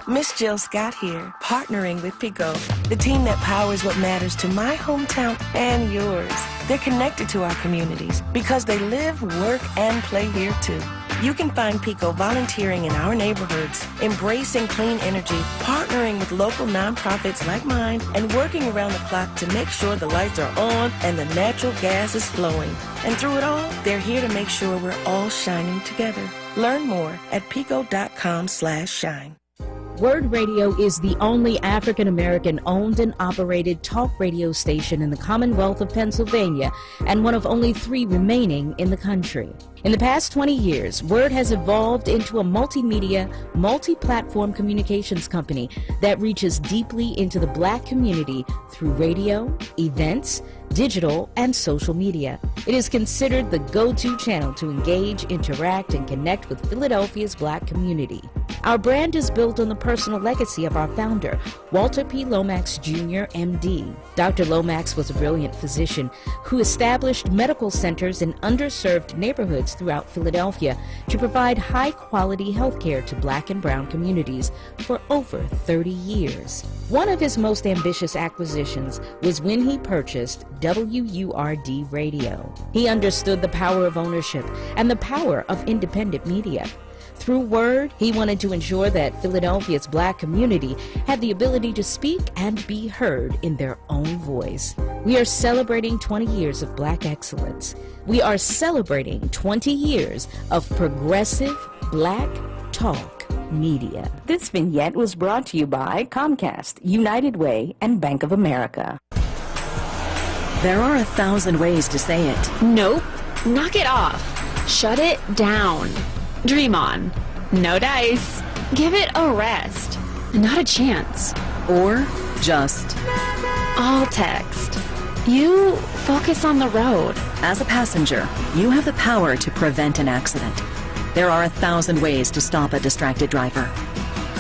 Miss Jill Scott here, partnering with PICO, the team that powers what matters to my hometown and yours. They're connected to our communities because they live, work, and play here too. You can find PICO volunteering in our neighborhoods, embracing clean energy, partnering with local nonprofits like mine, and working around the clock to make sure the lights are on and the natural gas is flowing. And through it all, they're here to make sure we're all shining together. Learn more at pico.com/shine. Wurd Radio is the only African-American owned and operated talk radio station in the Commonwealth of Pennsylvania and one of only 3 remaining in the country. In the past 20 years, Wurd has evolved into a multimedia, multi-platform communications company that reaches deeply into the Black community through radio, events, digital, and social media. It is considered the go-to channel to engage, interact, and connect with Philadelphia's Black community. Our brand is built on the personal legacy of our founder, Walter P. Lomax, Jr., M.D. Dr. Lomax was a brilliant physician who established medical centers in underserved neighborhoods throughout Philadelphia to provide high-quality health care to Black and brown communities for over 30 years. One of his most ambitious acquisitions was when he purchased WURD Radio. He understood the power of ownership and the power of independent media. Through Wurd, he wanted to ensure that Philadelphia's Black community had the ability to speak and be heard in their own voice. We are celebrating 20 years of Black excellence. We are celebrating 20 years of progressive Black talk media. This vignette was brought to you by Comcast, United Way, and Bank of America. There are 1,000 ways to say it. Nope. Knock it off. Shut it down. Dream on. No dice. Give it a rest. Not a chance. Or just all text. You focus on the road. As a passenger, you have the power to prevent an accident. There are 1,000 ways to stop a distracted driver.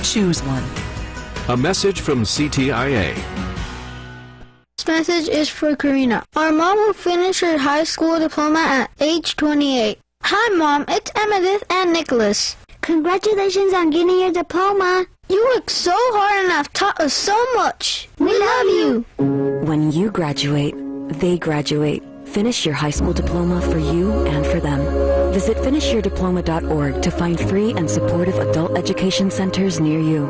Choose one. A message from CTIA. This message is for Karina. Our mom will finish her high school diploma at age 28. Hi, Mom. It's Emmettith and Nicholas. Congratulations on getting your diploma. You worked so hard and have taught us so much. We love you. When you graduate, they graduate. Finish your high school diploma for you and for them. Visit finishyourdiploma.org to find free and supportive adult education centers near you.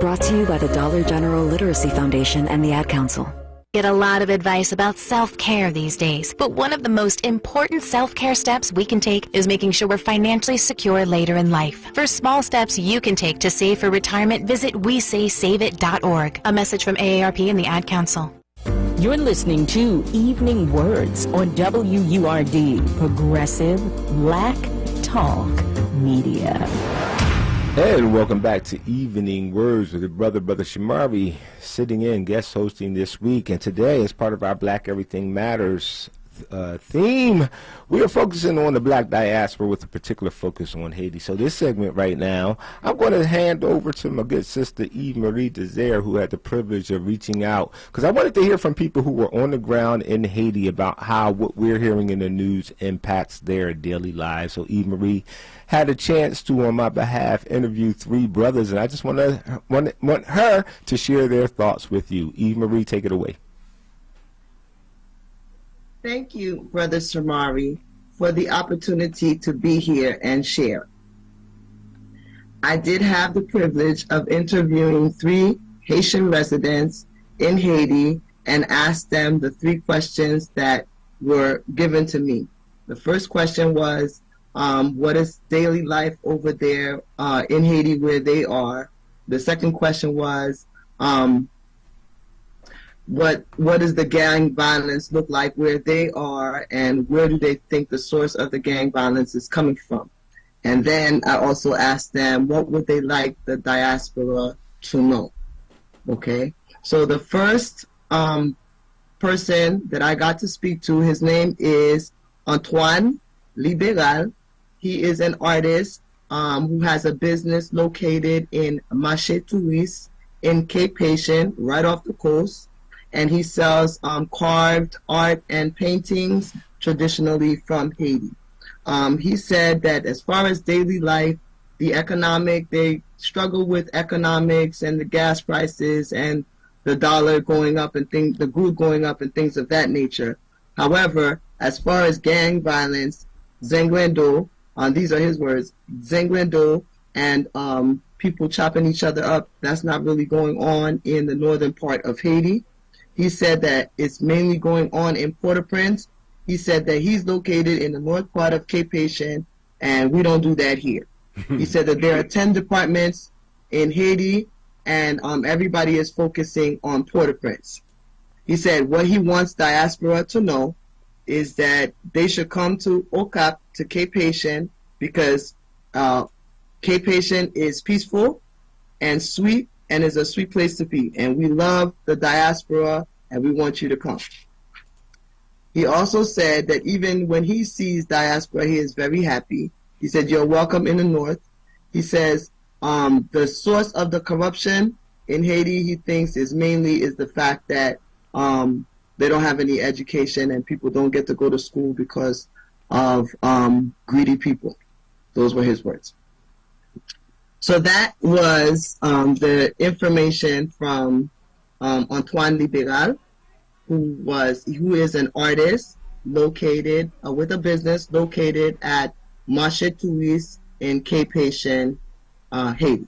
Brought to you by the Dollar General Literacy Foundation and the Ad Council. Get a lot of advice about self-care these days, but one of the most important self-care steps we can take is making sure we're financially secure later in life. For small steps you can take to save for retirement, visit WeSaySaveIt.org. A message from AARP and the Ad Council. You're listening to Evening Words on WURD, Progressive Black Talk Media. And welcome back to Evening Words with Brother Shomari, sitting in, guest hosting this week. And today, as part of our Black Everything Matters theme, we are focusing on the Black diaspora with a particular focus on Haiti. So this segment right now, I'm going to hand over to my good sister Eve Marie Desire, who had the privilege of reaching out, because I wanted to hear from people who were on the ground in Haiti about how what we're hearing in the news impacts their daily lives. So Eve Marie had a chance to, on my behalf, interview 3 brothers, and I just want her to share their thoughts with you. Eve Marie, take it away. Thank you, Brother Shomari, for the opportunity to be here and share. I did have the privilege of interviewing 3 Haitian residents in Haiti and asked them the 3 questions that were given to me. The first question was, what is daily life over there in Haiti where they are? The second question was, what does the gang violence look like where they are, and where do they think the source of the gang violence is coming from? And then I also asked them, what would they like the diaspora to know? Okay, so the first person that I got to speak to, his name is Antoine Liberal. He is an artist who has a business located in Marché Touriste in Cape Haitian, right off the coast. And he sells carved art and paintings traditionally from Haiti. He said that as far as daily life, they struggle with economics and the gas prices and the dollar going up and the gold going up and things of that nature. However, as far as gang violence, Zengwendo, these are his words, Zengwendo and people chopping each other up, that's not really going on in the northern part of Haiti. He said that it's mainly going on in Port-au-Prince. He said that he's located in the north part of Cape Haitian, and we don't do that here. He said that there are 10 departments in Haiti, and everybody is focusing on Port-au-Prince. He said what he wants diaspora to know is that they should come to OCAP, to Cape Haitian, because Cape Haitian is peaceful and sweet and is a sweet place to be. And we love the diaspora and we want you to come. He also said that even when he sees diaspora, he is very happy. He said, you're welcome in the North. He says the source of the corruption in Haiti, he thinks, is the fact that they don't have any education and people don't get to go to school because of greedy people. Those were his words. So that was the information from Antoine Liberal, who is an artist located with a business located at Marché Touris in Cape Haitian, Haiti.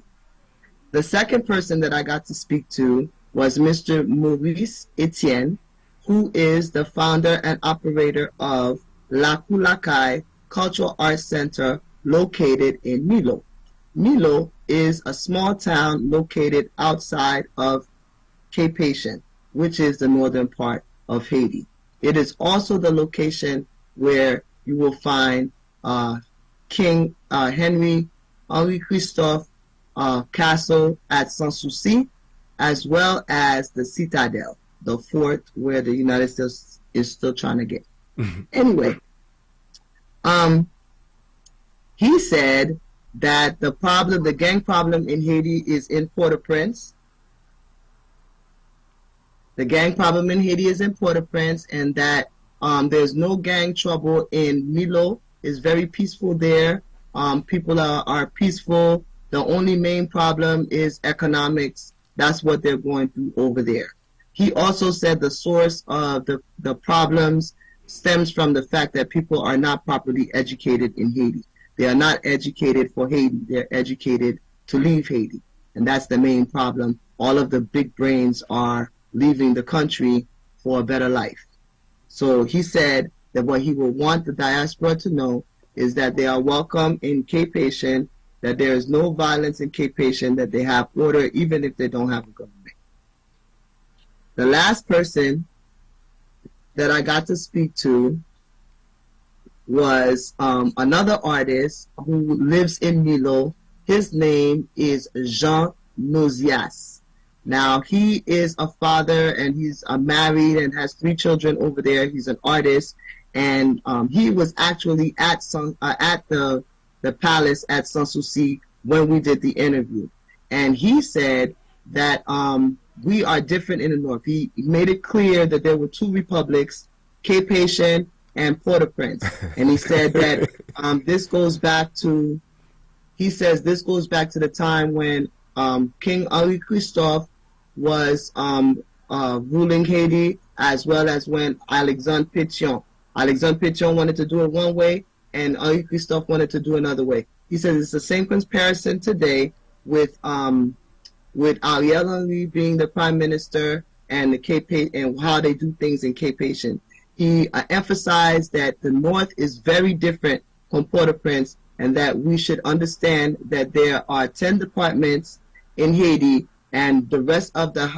The second person that I got to speak to was Mr. Maurice Etienne, who is the founder and operator of La Kulakai Cultural Arts Center located in Milo. Milo is a small town located outside of Cape Haitian, which is the northern part of Haiti. It is also the location where you will find King Henry Christophe Castle at Sans-Souci, as well as the Citadel, the fort where the United States is still trying to get. Anyway, he said that the gang problem in Haiti is in Port-au-Prince. The gang problem in Haiti is in Port-au-Prince, and that there's no gang trouble in Milo. It's very peaceful there. People are peaceful. The only main problem is economics. That's what they're going through over there. He also said the source of the problems stems from the fact that people are not properly educated in Haiti. They are not educated for Haiti. They're educated to leave Haiti. And that's the main problem. All of the big brains are leaving the country for a better life. So he said that what he would want the diaspora to know is that they are welcome in Cape Haitian, that there is no violence in Cape Haitian, that they have order even if they don't have a government. The last person that I got to speak to was another artist who lives in Milo. His name is Jean Nozias. Now, he is a father and he's married and has 3 children over there. He's an artist, and he was actually at the palace at Sans-Souci when we did the interview. And he said that we are different in the North. He made it clear that there were 2 republics, Cape Haitian and Port-au-Prince. And he said that this goes back to the time when King Henri Christophe was ruling Haiti, as well as when Alexandre Pétion wanted to do it one way and Henri Christophe wanted to do another way. He says it's the same comparison today with Ariel Henry being the prime minister and the Cape and how they do things in Cape Haitian. He emphasized that the North is very different from Port-au-Prince, and that we should understand that there are 10 departments in Haiti, and the rest of the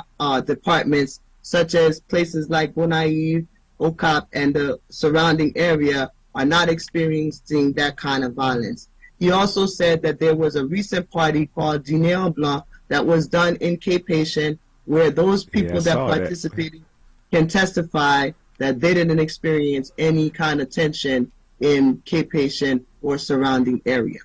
departments, such as places like Bonaire, Okap, and the surrounding area, are not experiencing that kind of violence. He also said that there was a recent party called Dîner en Blanc that was done in Cape Haitian, where those people that participated can testify that they didn't experience any kind of tension in Cape Haitian or surrounding area.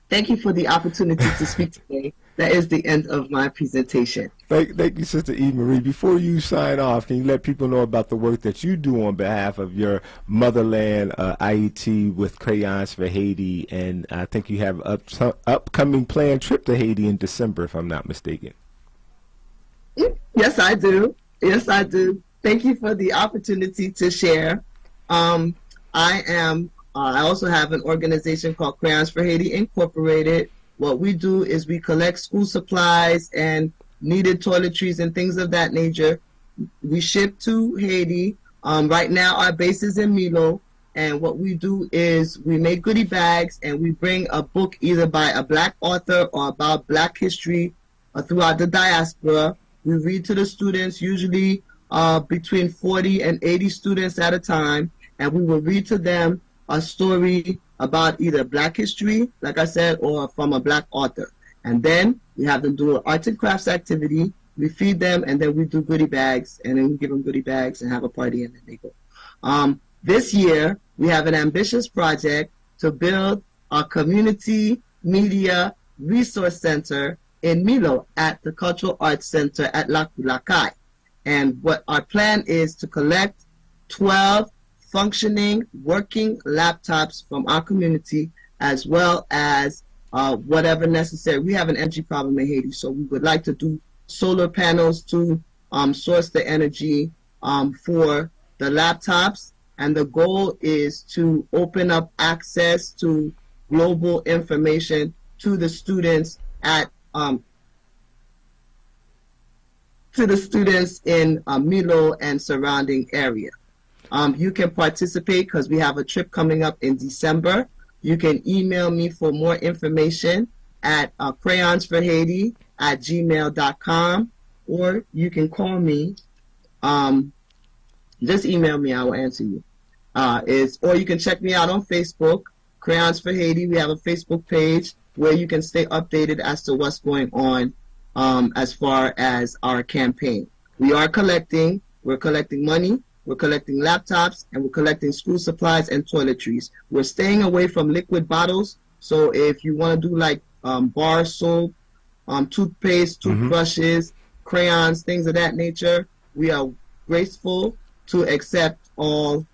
Thank you for the opportunity to speak today. That is the end of my presentation. Thank you, Sister Eve Marie. Before you sign off, can you let people know about the work that you do on behalf of your motherland, Hayti, with Crayons for Haiti? And I think you have an upcoming planned trip to Haiti in December, if I'm not mistaken. Yes, I do. Yes, I do. Thank you for the opportunity to share. I also have an organization called Crayons for Haiti Incorporated. What we do is we collect school supplies and needed toiletries and things of that nature. We ship to Haiti. Right now our base is in Milo, and what we do is we make goodie bags and we bring a book either by a Black author or about Black history throughout the diaspora. We read to the students, usually between 40 and 80 students at a time, and we will read to them a story about either Black history, like I said, or from a Black author. And then we have them do an arts and crafts activity. We feed them, and then we do goodie bags, and then we give them goodie bags and have a party, and then they go. This year, we have an ambitious project to build a community media resource center in Milo at the Cultural Arts Center at Lakulakai. And what our plan is to collect 12 functioning, working laptops from our community, as well as whatever necessary. We have an energy problem in Haiti, so we would like to do solar panels to source the energy for the laptops. And the goal is to open up access to global information to the students at in Milo and surrounding area. You can participate because we have a trip coming up in December. You can email me for more information at crayonsforhaiti@gmail.com, or you can call me. Just email me, I will answer you. Or you can check me out on Facebook, Crayons for Haiti. We have a Facebook page where you can stay updated as to what's going on as far as our campaign. We are collecting. We're collecting money. We're collecting laptops, and we're collecting school supplies and toiletries. We're staying away from liquid bottles. So if you want to do like bar soap, toothpaste, toothbrushes, crayons, things of that nature, we are graceful to accept all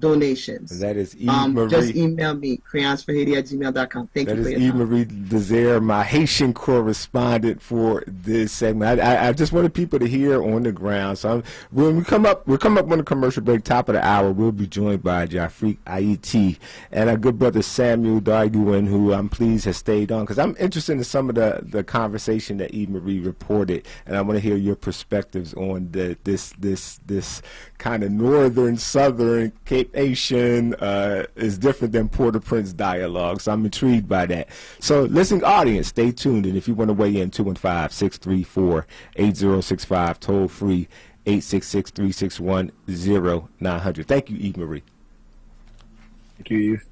donations. That is Marie. Just email me, crayonsforhaiti@gmail.com. Thank you for your time. That is Marie Desire, my Haitian correspondent for this segment. I just wanted people to hear on the ground. So when we come up on the commercial break, top of the hour, we'll be joined by JafrikAyiti and our good brother Samuel Darguin, who I'm pleased has stayed on, because I'm interested in some of the conversation that Marie reported, and I want to hear your perspectives on this kind of northern, southern, Cape Haitian is different than Port-au-Prince dialogue, so I'm intrigued by that. So listening audience, stay tuned, and if you want to weigh in, 215-634-8065, toll free 866-361-0900. Thank you, Eve Marie. Thank you, Eve.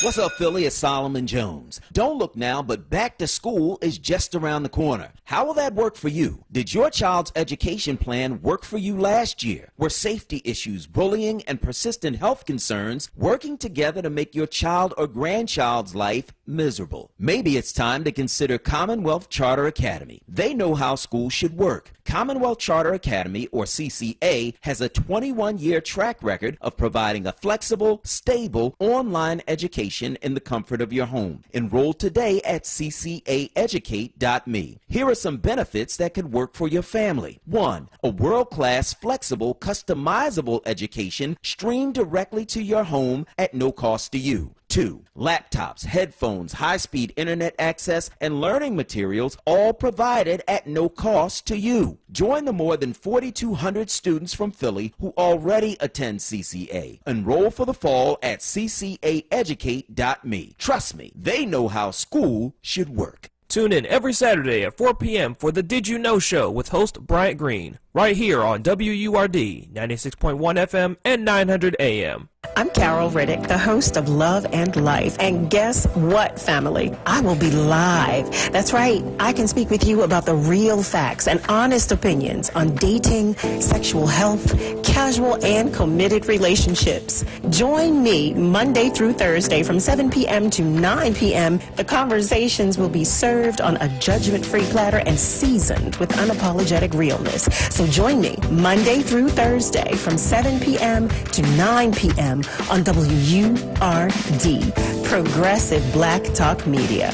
What's up, Philly? It's Solomon Jones. Don't look now, but back to school is just around the corner. How will that work for you? Did your child's education plan work for you last year? Were safety issues, bullying, and persistent health concerns working together to make your child or grandchild's life miserable? Maybe it's time to consider Commonwealth Charter Academy. They know how school should work. Commonwealth Charter Academy, or CCA, has a 21-year track record of providing a flexible, stable, online education in the comfort of your home. Enroll today at ccaeducate.me. Here are some benefits that could work for your family. 1. A world-class, flexible, customizable education streamed directly to your home at no cost to you. 2. Laptops, headphones, high-speed internet access, and learning materials all provided at no cost to you. Join the more than 4,200 students from Philly who already attend CCA. Enroll for the fall at ccaeducate.me. Trust me, they know how school should work. Tune in every Saturday at 4 p.m. for the Did You Know Show with host Bryant Green, right here on WURD 96.1 FM and 900 AM. I'm Carol Riddick, the host of Love and Life. And guess what, family? I will be live. That's right. I can speak with you about the real facts and honest opinions on dating, sexual health, casual and committed relationships. Join me Monday through Thursday from 7 p.m. to 9 p.m. The conversations will be served on a judgment-free platter and seasoned with unapologetic realness. So join me Monday through Thursday from 7 p.m. to 9 p.m. on WURD, Progressive Black Talk Media.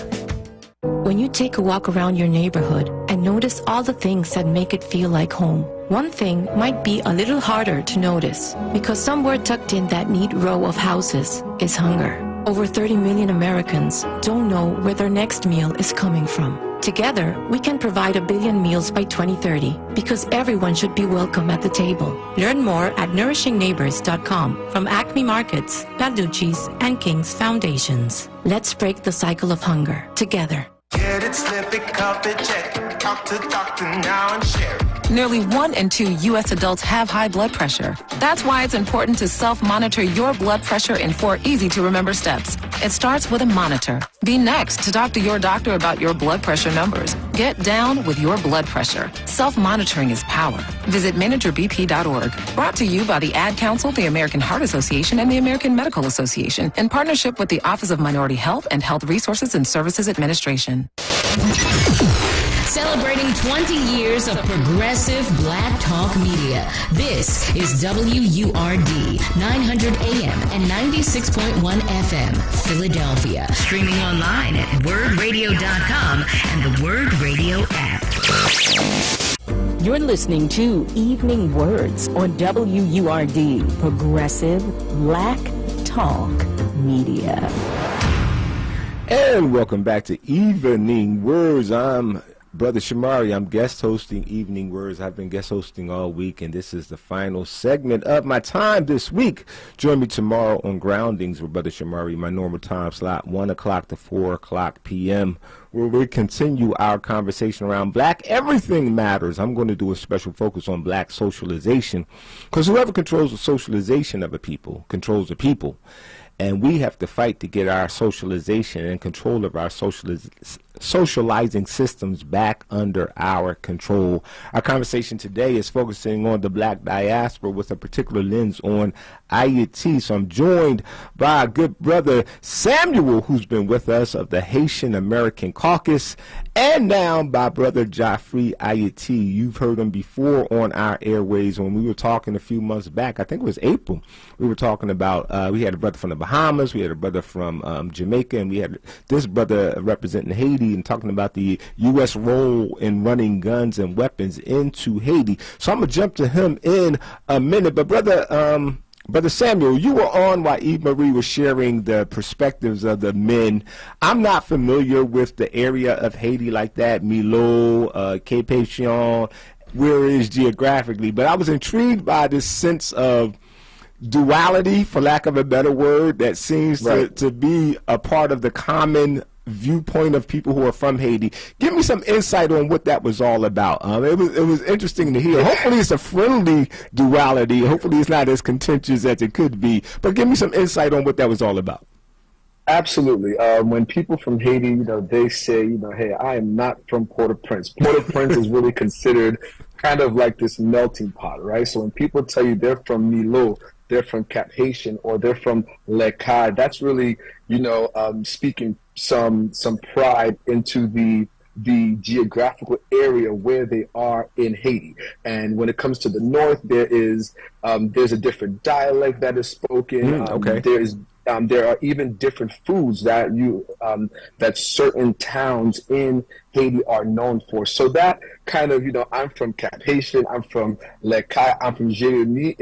When you take a walk around your neighborhood and notice all the things that make it feel like home, one thing might be a little harder to notice because somewhere tucked in that neat row of houses is hunger. Over 30 million Americans don't know where their next meal is coming from. Together, we can provide 1 billion meals by 2030 because everyone should be welcome at the table. Learn more at nourishingneighbors.com from Acme Markets, Balducci's, and King's Foundations. Let's break the cycle of hunger together. Get it, slip it, cup it, check it. Talk to doctor now and share it. Nearly 1 in 2 U.S. adults have high blood pressure. That's why it's important to self-monitor your blood pressure in 4 easy-to-remember steps. It starts with a monitor. Be next to talk to your doctor about your blood pressure numbers. Get down with your blood pressure. Self-monitoring is power. Visit managerbp.org. Brought to you by the Ad Council, the American Heart Association, and the American Medical Association in partnership with the Office of Minority Health and Health Resources and Services Administration. Celebrating 20 years of progressive black talk media. This is WURD 900 AM and 96.1 FM, Philadelphia. Streaming online at WordRadio.com and the Word Radio app. You're listening to Evening Words on WURD, progressive black talk media. And welcome back to Evening Words. I'm Brother Shomari. I'm guest hosting Evening Words. I've been guest hosting all week, and this is the final segment of my time this week. Join me tomorrow on Groundings with Brother Shomari, my normal time slot, 1 o'clock to 4 o'clock p.m., where we continue our conversation around Black Everything Matters. I'm going to do a special focus on Black socialization, because whoever controls the socialization of a people controls the people. And we have to fight to get our socialization and control of our socializing systems back under our control. Our conversation today is focusing on the Black diaspora with a particular lens on Hayti. So I'm joined by our good brother Samuel, who's been with us, of the Haitian American Caucus, and now by Brother JafrikAyiti. You've heard him before on our airways when we were talking a few months back. I think it was April. We were talking about, we had a brother from the Bahamas, we had a brother from Jamaica, and we had this brother representing Haiti and talking about the U.S. role in running guns and weapons into Haiti. So I'm going to jump to him in a minute. But Brother Samuel, you were on while Eve Marie was sharing the perspectives of the men. I'm not familiar with the area of Haiti like that, Milo, Cape Haitian, where it is geographically, but I was intrigued by this sense of duality, for lack of a better word, that seems to be a part of the common viewpoint of people who are from Haiti. Give me some insight on what that was all about. It was interesting to hear. Hopefully it's a friendly duality. Hopefully it's not as contentious as it could be. But give me some insight on what that was all about. Absolutely. When people from Haiti, they say, hey, I am not from Port-au-Prince. Port-au-Prince is really considered kind of like this melting pot, right? So when people tell you they're from Milo, they're from Cap Haitian, or they're from Le Cad, that's really, speaking some pride into the geographical area where they are in Haiti. And when it comes to the north, there's a different dialect that is spoken. There are even different foods that that certain towns in Haiti are known for. So that kind of, I'm from Cap Haitian, I'm from Le Cai, I'm from Jérémy.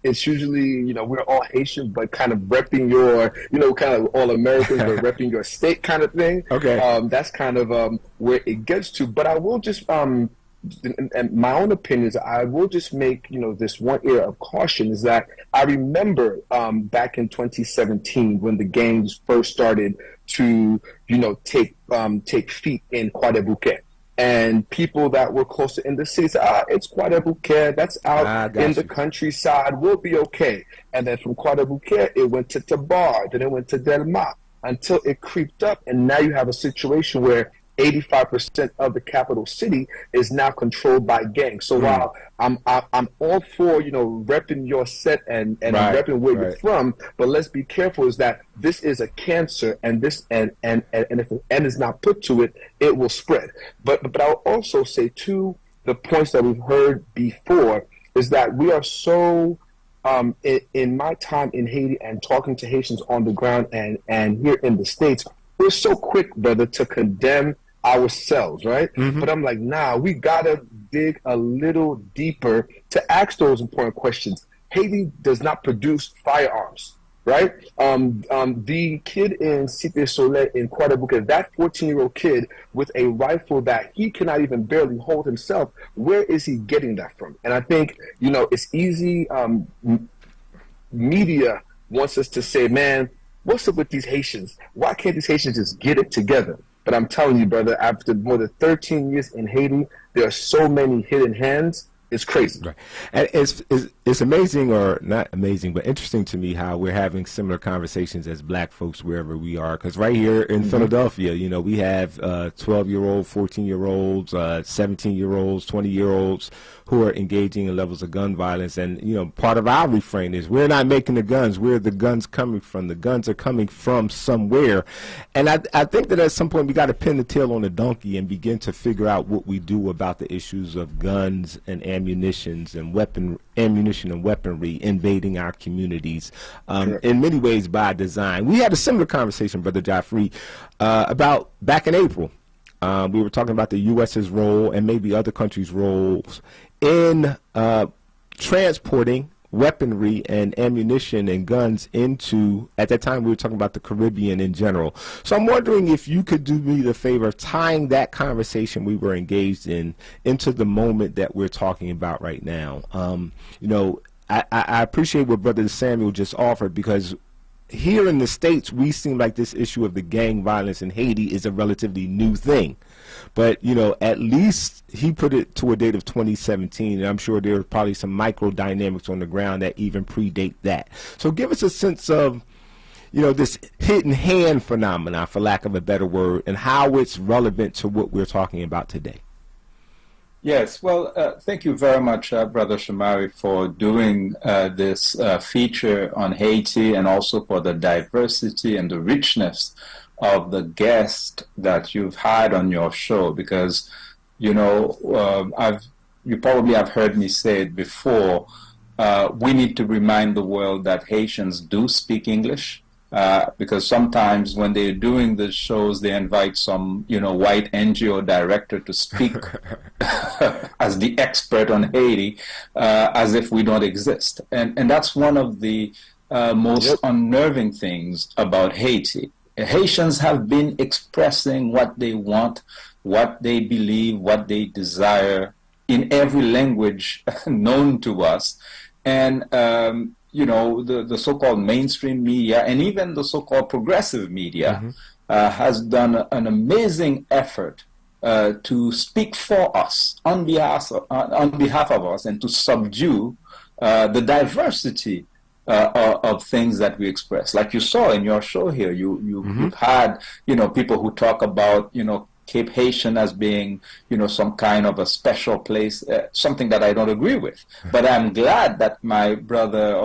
It's usually, we're all Haitian, but kind of repping your, kind of all Americans, but repping your state kind of thing. Okay. That's kind of where it gets to. But I will just, in my own opinions, I will just make, this one area of caution is that I remember back in 2017 when the gangs first started to, take feet in Croix-des-Bouquets. And people that were closer in the city said, it's Croix-des-Bouquets, that's out in the countryside, we'll be okay. And then from Croix-des-Bouquets, it went to Tabar, then it went to Delma, until it creeped up. And now you have a situation where 85% of the capital city is now controlled by gangs. So while I'm all for, repping your set and repping where you're from, but let's be careful is that this is a cancer, and this and if an end is not put to it, it will spread. But I'll also say too, the points that we've heard before is that we are so in my time in Haiti and talking to Haitians on the ground and here in the States, we're so quick, brother, to condemn ourselves, right? But I'm like, nah, we gotta dig a little deeper to ask those important questions. Haiti does not produce firearms. right? The kid in Tetpwav Soley in Quadabuka, that 14-year-old kid with a rifle that he cannot even barely hold himself, where is he getting that from? And I think, it's easy. Media wants us to say, man, what's up with these Haitians? Why can't these Haitians just get it together? But I'm telling you, brother, after more than 13 years in Haiti, there are so many hidden hands. It's crazy. Right. And it's amazing, or not amazing, but interesting to me how we're having similar conversations as black folks wherever we are. Because right here in Philadelphia, we have 12-year-olds, 14-year-olds, 17-year-olds, 20-year-olds who are engaging in levels of gun violence. And, part of our refrain is we're not making the guns. Where are the guns coming from? The guns are coming from somewhere. And I think that at some point we got to pin the tail on the donkey and begin to figure out what we do about the issues of guns and ammunition and weaponry invading our communities, in many ways by design. We had a similar conversation, Brother Jafri, about back in April. We were talking about the U.S.'s role and maybe other countries' roles in transporting weaponry and ammunition and guns into, at that time we were talking about the Caribbean in general. So I'm wondering if you could do me the favor of tying that conversation we were engaged in into the moment that we're talking about right now. I appreciate what Brother Samuel just offered, because here in the States, we seem like this issue of the gang violence in Haiti is a relatively new thing. But, at least he put it to a date of 2017, and I'm sure there are probably some micro dynamics on the ground that even predate that. So give us a sense of, this hidden hand phenomena, for lack of a better word, and how it's relevant to what we're talking about today. Yes, well, thank you very much, Brother Shomari, for doing this feature on Haiti, and also for the diversity and the richness of the guest that you've had on your show. Because, you probably have heard me say it before, we need to remind the world that Haitians do speak English. Because sometimes when they're doing the shows, they invite some, white NGO director to speak as the expert on Haiti, as if we don't exist. And that's one of the most unnerving things about Haiti. Haitians have been expressing what they want, what they believe, what they desire in every language known to us. And the so-called mainstream media and even the so-called progressive media has done an amazing effort to speak for us on behalf of us, and to subdue the diversity of things that we express. Like you saw in your show here, you've had people who talk about Cape Haitian as being, some kind of a special place, something that I don't agree with. But I'm glad that my brother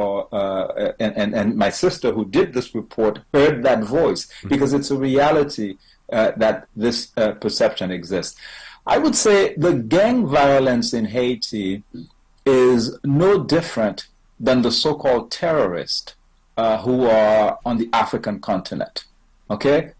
and my sister who did this report heard that voice, because it's a reality that this perception exists. I would say the gang violence in Haiti is no different than the so-called terrorists who are on the African continent. Okay?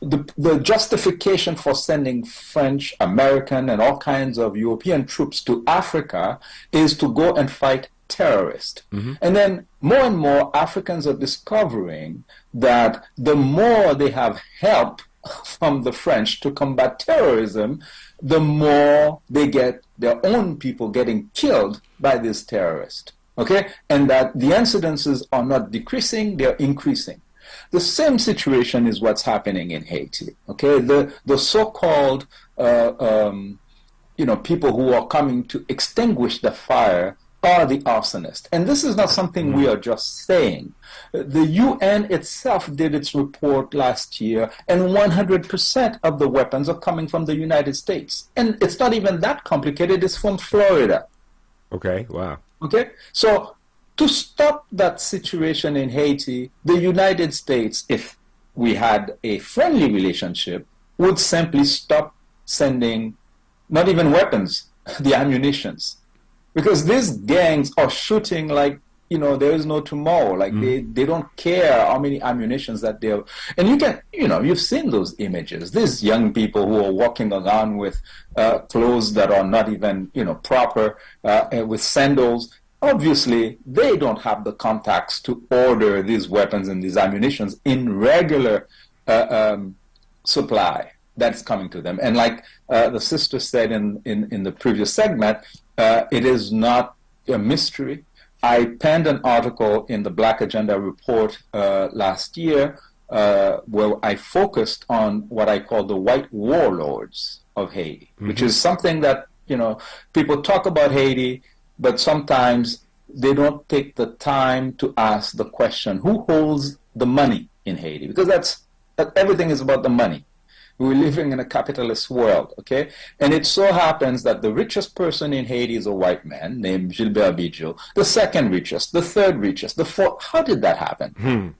The justification for sending French, American, and all kinds of European troops to Africa is to go and fight terrorists. And then more and more Africans are discovering that the more they have help from the French to combat terrorism, the more they get their own people getting killed by these terrorists. Okay? And that the incidences are not decreasing, they're increasing. The same situation is what's happening in Haiti. Okay, the so-called people who are coming to extinguish the fire are the arsonists, and this is not something we are just saying. The UN itself did its report last year, and 100% of the weapons are coming from the United States, and it's not even that complicated. It's from Florida. Okay. Wow. Okay, so to stop that situation in Haiti, the United States, if we had a friendly relationship, would simply stop sending not even weapons, the ammunitions. Because these gangs are shooting like, there is no tomorrow. Like they don't care how many ammunitions that they have. And you can, you've seen those images. These young people who are walking around with clothes that are not even, proper, with sandals. Obviously, they don't have the contacts to order these weapons and these ammunitions in regular supply that's coming to them. And like the sister said in the previous segment, it is not a mystery. I penned an article in the Black Agenda Report last year where I focused on what I call the white warlords of Haiti, which is something that, people talk about Haiti, but sometimes they don't take the time to ask the question, who holds the money in Haiti? Because everything is about the money. We're living in a capitalist world, okay? And it so happens that the richest person in Haiti is a white man named Gilbert Bidjo, the second richest, the third richest, the fourth. How did that happen?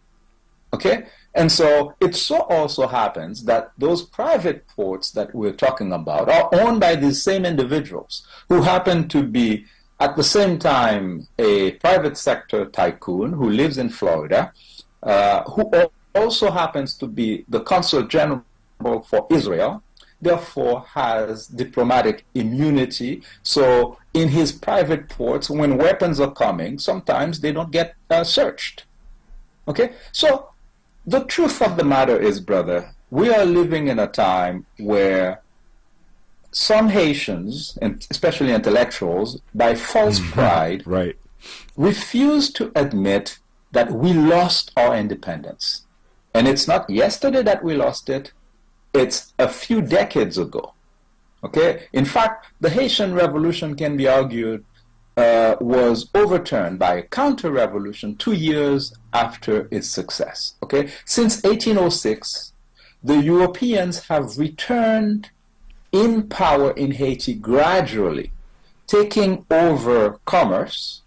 Okay? And so it so also happens that those private ports that we're talking about are owned by these same individuals who happen to be at the same time a private sector tycoon who lives in Florida, who also happens to be the consul general for Israel, therefore has diplomatic immunity. So in his private ports, when weapons are coming, sometimes they don't get searched. Okay? So the truth of the matter is, brother, we are living in a time where some Haitians, and especially intellectuals, by false pride, refuse to admit that we lost our independence. And it's not yesterday that we lost it, it's a few decades ago. Okay? In fact, the Haitian Revolution can be argued was overturned by a counter-revolution 2 years after its success. Okay? Since 1806, the Europeans have returned in power in Haiti gradually, taking over commerce,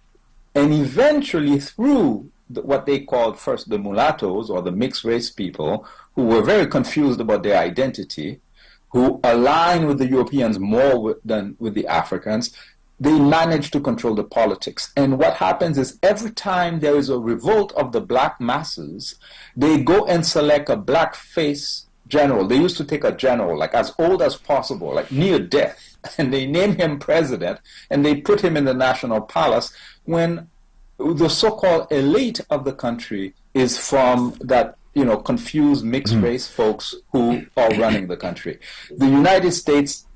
and eventually through what they called first the mulattoes, or the mixed race people, who were very confused about their identity, who aligned with the Europeans more than with the Africans, they managed to control the politics. And what happens is every time there is a revolt of the black masses, they go and select a black face general. They used to take a general, like as old as possible, like near death, and they name him president, and they put him in the national palace, when the so-called elite of the country is from that, confused mixed race folks who are running the country. The United States,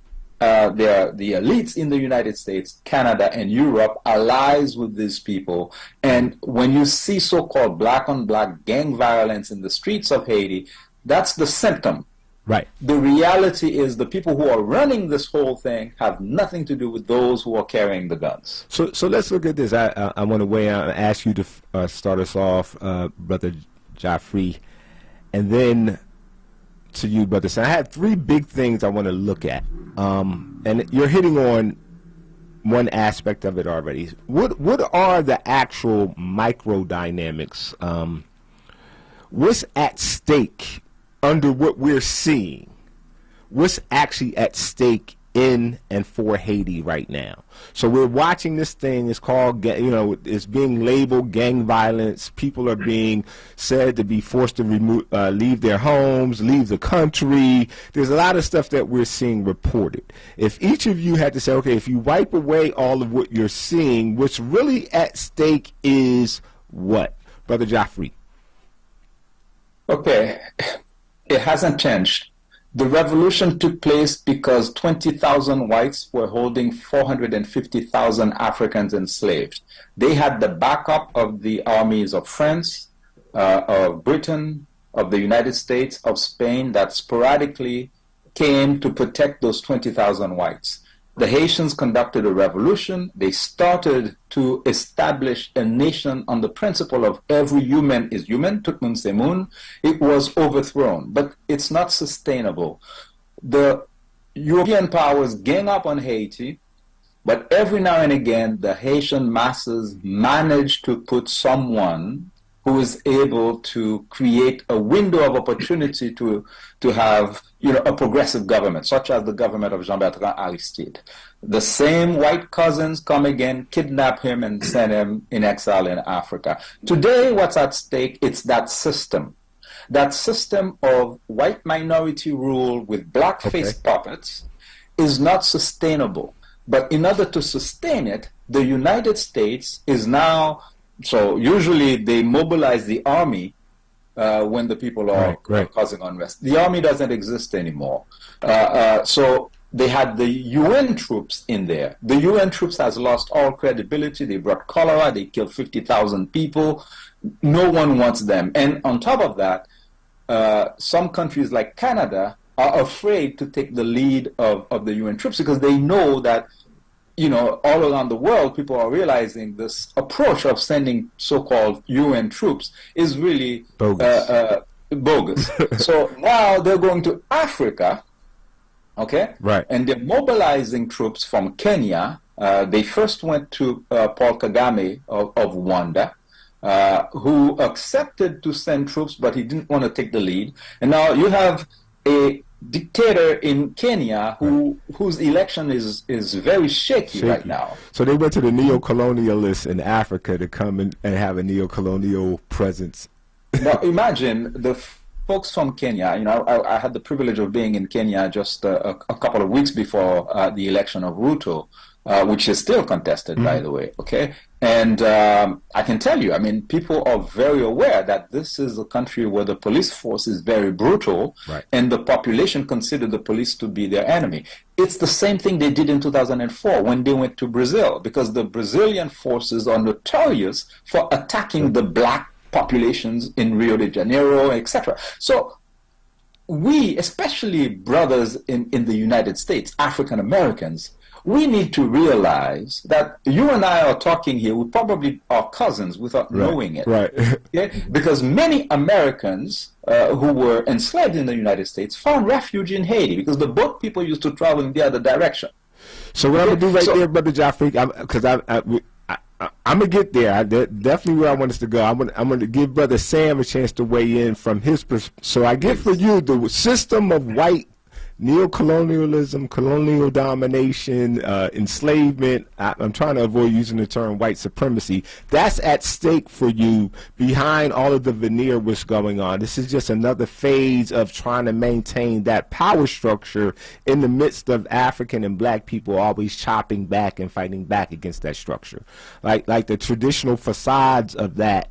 the elites in the United States, Canada, and Europe allies with these people. And when you see so-called black-on-black gang violence in the streets of Haiti, that's the symptom. Right. The reality is the people who are running this whole thing have nothing to do with those who are carrying the guns. So let's look at this. I want to weigh out and ask you to start us off, Brother Jafri, and then to you, Brother Sam. I had three big things I want to look at, and you're hitting on one aspect of it already. What are the actual micro dynamics? What's at stake under what we're seeing? What's actually at stake in and for Haiti right now? So we're watching this thing. It's called, it's being labeled gang violence. People are being said to be forced to leave their homes, leave the country. There's a lot of stuff that we're seeing reported. If each of you had to say, okay, if you wipe away all of what you're seeing, what's really at stake is what? Brother Jafri. Okay, it hasn't changed. The revolution took place because 20,000 whites were holding 450,000 Africans enslaved. They had the backup of the armies of France, of Britain, of the United States, of Spain, that sporadically came to protect those 20,000 whites. The Haitians conducted a revolution. They started to establish a nation on the principle of every human is human, tout moun c'est moun. It was overthrown, but it's not sustainable. The European powers gang up on Haiti, but every now and again, the Haitian masses manage to put someone who is able to create a window of opportunity to have a progressive government, such as the government of Jean-Bertrand Aristide. The same white cousins come again, kidnap him, and send him in exile in Africa. Today, what's at stake, it's that system. That system of white minority rule with black-faced puppets is not sustainable. But in order to sustain it, the United States is now, so usually they mobilize the army when the people are causing unrest. The army doesn't exist anymore. So they had the UN troops in there. The UN troops has lost all credibility. They brought cholera. They killed 50,000 people. No one wants them. And on top of that, some countries like Canada are afraid to take the lead of the UN troops because they know that, you know, all around the world, people are realizing this approach of sending so-called UN troops is really bogus. So now they're going to Africa, okay? Right. And they're mobilizing troops from Kenya. They first went to Paul Kagame of Rwanda, who accepted to send troops, but he didn't want to take the lead. And now you have a dictator in Kenya whose election is very shaky right now. So they went to the neocolonialists in Africa to come and have a neocolonial presence. Now imagine the folks from Kenya. You know, I had the privilege of being in Kenya just a couple of weeks before the election of Ruto, which is still contested, by the way, okay? And I can tell you, I mean, people are very aware that this is a country where the police force is very brutal, and the population consider the police to be their enemy. It's the same thing they did in 2004 when they went to Brazil, because the Brazilian forces are notorious for attacking the black populations in Rio de Janeiro, etc. So we, especially brothers in the United States, African Americans, we need to realize that you and I are talking here, we probably are cousins without knowing it. Right. Okay? Because many Americans who were enslaved in the United States found refuge in Haiti because the boat people used to travel in the other direction. So what I'm going to do right there, Brother Jafrik, because I'm going to get there. Definitely where I want us to go. I'm going to give Brother Sam a chance to weigh in from his perspective. So I get for you the system of white neocolonialism, colonial domination, enslavement. I'm trying to avoid using the term white supremacy. That's at stake for you behind all of the veneer what's going on. This is just another phase of trying to maintain that power structure in the midst of African and black people always chopping back and fighting back against that structure. Like the traditional facades of that,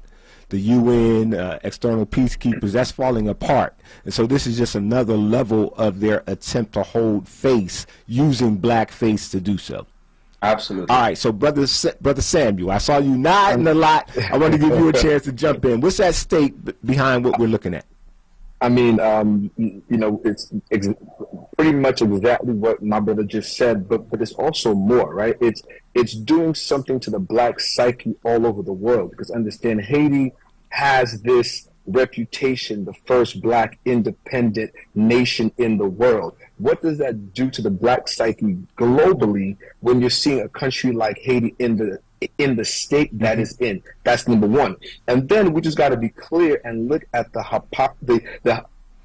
the UN, external peacekeepers, that's falling apart. And so this is just another level of their attempt to hold face using blackface to do so. Absolutely. All right, so Brother Samuel, I saw you nodding a lot. I want to give you a chance to jump in. What's at stake behind what we're looking at? I mean, you know, it's pretty much exactly what my brother just said, but it's also more, right? It's doing something to the black psyche all over the world, because understand, Haiti has this reputation, the first black independent nation in the world. What does that do to the black psyche globally when you're seeing a country like Haiti in the state that is in? That's number one. And then we just got to be clear and look at the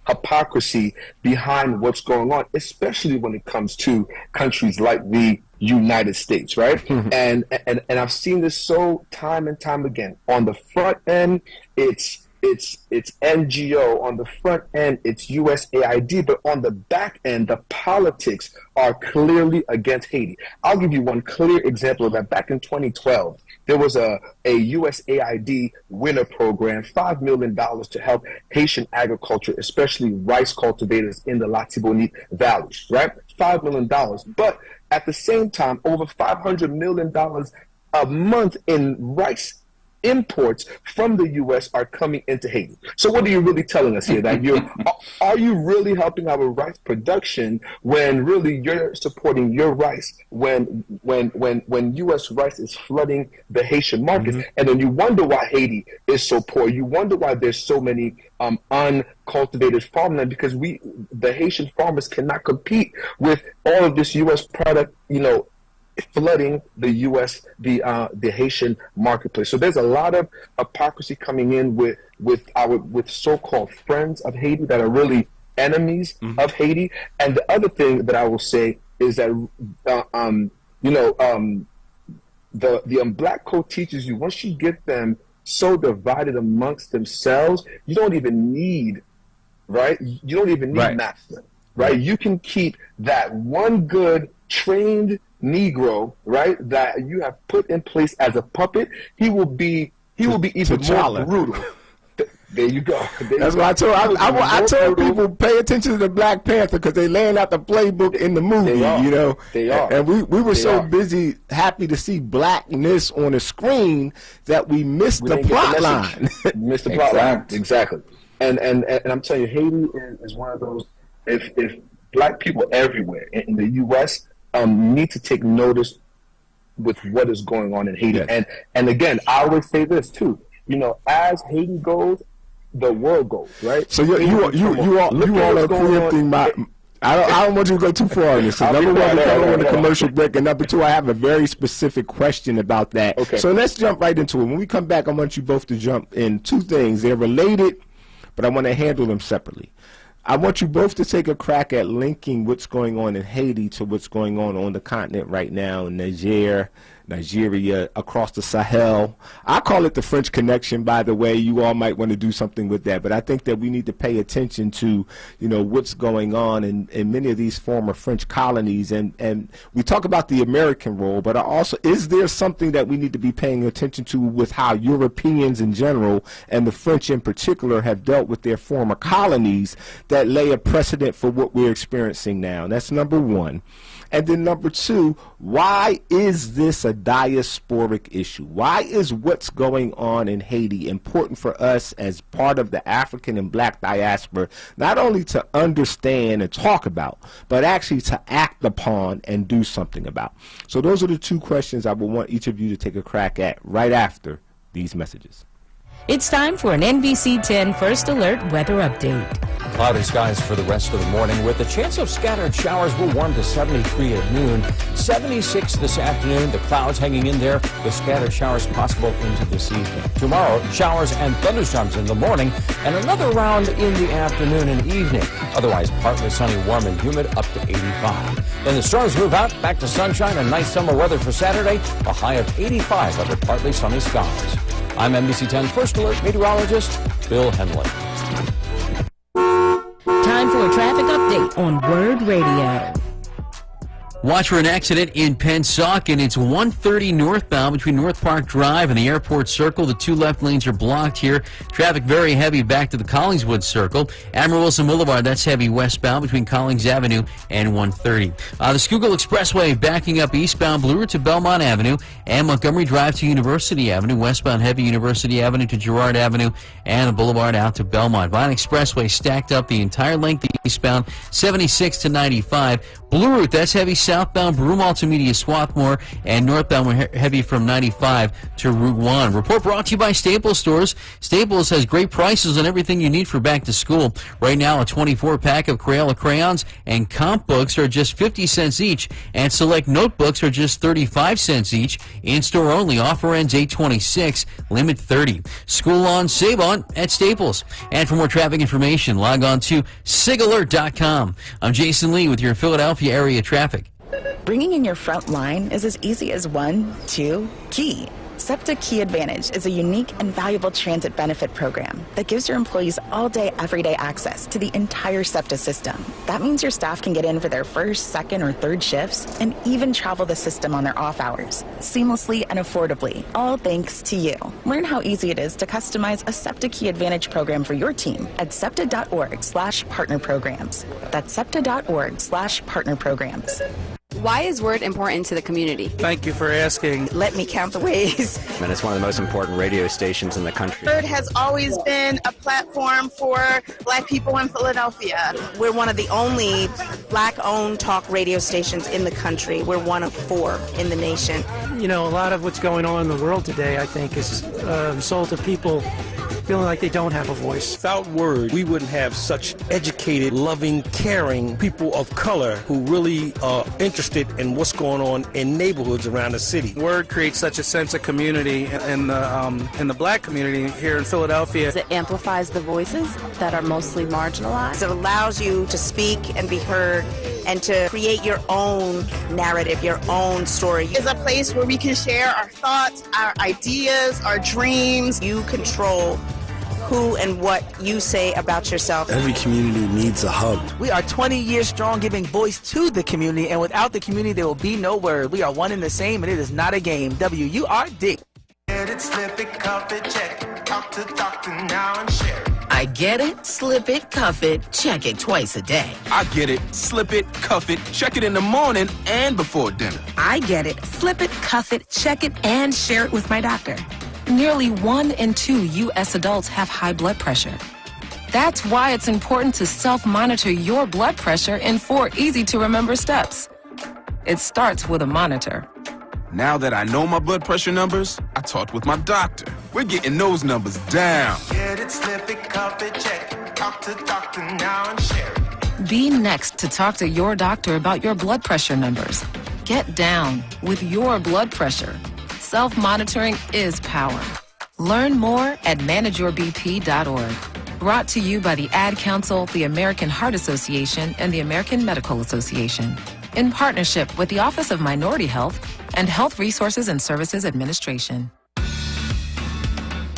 hypocrisy behind what's going on, especially when it comes to countries like the United States, right? And I've seen this so time and time again. On the front end, it's NGO. On the front end, it's USAID. But on the back end, the politics are clearly against Haiti. I'll give you one clear example of that. Back in 2012, there was a USAID winter program, $5 million to help Haitian agriculture, especially rice cultivators in the Latibonite Valley, right? $5 million. But at the same time, over $500 million a month in rice imports from the U.S. are coming into Haiti. So what are you really telling us here? That are you really helping our rice production when really you're supporting your rice when U.S. rice is flooding the Haitian markets? And then you wonder why Haiti is so poor. You wonder why there's so many uncultivated farmland, because the Haitian farmers cannot compete with all of this U.S. product, you know, flooding the U.S. the Haitian marketplace. So there's a lot of hypocrisy coming in with so-called friends of Haiti that are really enemies of Haiti. And the other thing that I will say is that the black code teaches you, once you get them so divided amongst themselves, you don't even need, right? You don't even need master. right? You can keep that one good trained Negro, right, that you have put in place as a puppet. He will be even more brutal. There you go. That's why I told people, pay attention to the Black Panther, because they laying out the playbook in the movie, you know. They are. And we were so busy, happy to see blackness on the screen that we missed the plot line. Missed the plot line. Exactly. And I'm telling you, Haiti is one of those, if black people everywhere in the U.S. Need to take notice with what is going on in Haiti. Yes. And again, I always say this too, you know, as Haiti goes, the world goes, right? So you all are preempting my. I don't want you to go too far on this. So number one, we're coming on the commercial break, and number two, I have a very specific question about that. Okay. So let's jump right into it. When we come back, I want you both to jump in two things. They're related, but I want to handle them separately. I want you both to take a crack at linking what's going on in Haiti to what's going on the continent right now in Nigeria, across the Sahel. I call it the French Connection, by the way. You all might want to do something with that. But I think that we need to pay attention to, you know, what's going on in many of these former French colonies. And we talk about the American role, but also, is there something that we need to be paying attention to with how Europeans in general and the French in particular have dealt with their former colonies that lay a precedent for what we're experiencing now? And that's number one. And then number two, why is this a diasporic issue? Why is what's going on in Haiti important for us as part of the African and black diaspora, not only to understand and talk about, but actually to act upon and do something about? So those are the two questions I would want each of you to take a crack at right after these messages. It's time for an NBC 10 First Alert weather update. Cloudy skies for the rest of the morning with a chance of scattered showers. Will warm to 73 at noon, 76 this afternoon. The clouds hanging in there with scattered showers possible into this evening. Tomorrow, showers and thunderstorms in the morning and another round in the afternoon and evening. Otherwise, partly sunny, warm and humid up to 85. Then the storms move out, back to sunshine and nice summer weather for Saturday, a high of 85 under partly sunny skies. I'm NBC 10 First Alert meteorologist Bill Henley. Time for a traffic update on Wurd Radio. Watch for an accident in Pennsauken. It's 130 northbound between North Park Drive and the Airport Circle. The two left lanes are blocked here. Traffic very heavy back to the Collingswood Circle. Admiral Wilson Boulevard, that's heavy westbound between Collings Avenue and 130. The Schuylkill Expressway backing up eastbound Blue Route to Belmont Avenue and Montgomery Drive to University Avenue. Westbound heavy University Avenue to Girard Avenue and the Boulevard out to Belmont. Vine Expressway stacked up the entire length eastbound 76 to 95. Blue Route, that's heavy southbound Broome Multimedia Swarthmore and northbound heavy from 95 to Route 1. Report brought to you by Staples Stores. Staples has great prices on everything you need for back to school. Right now, a 24-pack of Crayola crayons and comp books are just 50 cents each, and select notebooks are just 35 cents each. In-store only. Offer ends 8/26, limit 30. School on, save on at Staples. And for more traffic information, log on to sigalert.com. I'm Jason Lee with your Philadelphia area traffic. Bringing in your front line is as easy as 1, 2, key. SEPTA Key Advantage is a unique and valuable transit benefit program that gives your employees all-day, everyday access to the entire SEPTA system. That means your staff can get in for their first, second, or third shifts and even travel the system on their off hours, seamlessly and affordably, all thanks to you. Learn how easy it is to customize a SEPTA Key Advantage program for your team at SEPTA.org/partner programs. That's SEPTA.org/partner programs. Why is Wurd important to the community? Thank you for asking. Let me count the ways. And it's one of the most important radio stations in the country. Wurd has always been a platform for black people in Philadelphia. We're one of the only black-owned talk radio stations in the country. We're one of 4 in the nation. You know, a lot of what's going on in the world today, I think, is a result of people feeling like they don't have a voice. Without Wurd, we wouldn't have such educated, loving, caring people of color who really are interested in what's going on in neighborhoods around the city. Wurd creates such a sense of community in the black community here in Philadelphia. It amplifies the voices that are mostly marginalized. It allows you to speak and be heard and to create your own narrative, your own story. It's a place where we can share our thoughts, our ideas, our dreams. You control who and what you say about yourself. Every community needs a hub. We are 20 years strong, giving voice to the community, and without the community, there will be no Word. We are one and the same, and it is not a game. WURD. Get it, slip it, cuff it, check it. Talk to doctor now and share it. I get it, slip it, cuff it, check it twice a day. I get it, slip it, cuff it, check it in the morning and before dinner. I get it, slip it, cuff it, check it, and share it with my doctor. Nearly 1 in 2 U.S. adults have high blood pressure. That's why it's important to self-monitor your blood pressure in 4 easy-to-remember steps. It starts with a monitor. Now that I know my blood pressure numbers, I talked with my doctor. We're getting those numbers down. Get it, slip it, cuff it, check it. Talk to doctor now and share it. Be next to talk to your doctor about your blood pressure numbers. Get down with your blood pressure. Self-monitoring is power. Learn more at manageyourbp.org. Brought to you by the Ad Council, the American Heart Association, and the American Medical Association, in partnership with the Office of Minority Health and Health Resources and Services Administration.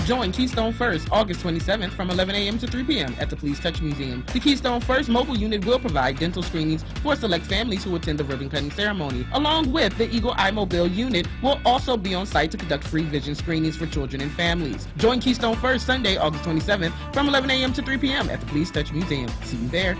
Join Keystone First August 27th from 11 a.m. to 3 p.m. at the Please Touch Museum. The Keystone First mobile unit will provide dental screenings for select families who attend the ribbon cutting ceremony. Along with the Eagle Eye Mobile unit will also be on site to conduct free vision screenings for children and families. Join Keystone First Sunday, August 27th from 11 a.m. to 3 p.m. at the Please Touch Museum. See you there.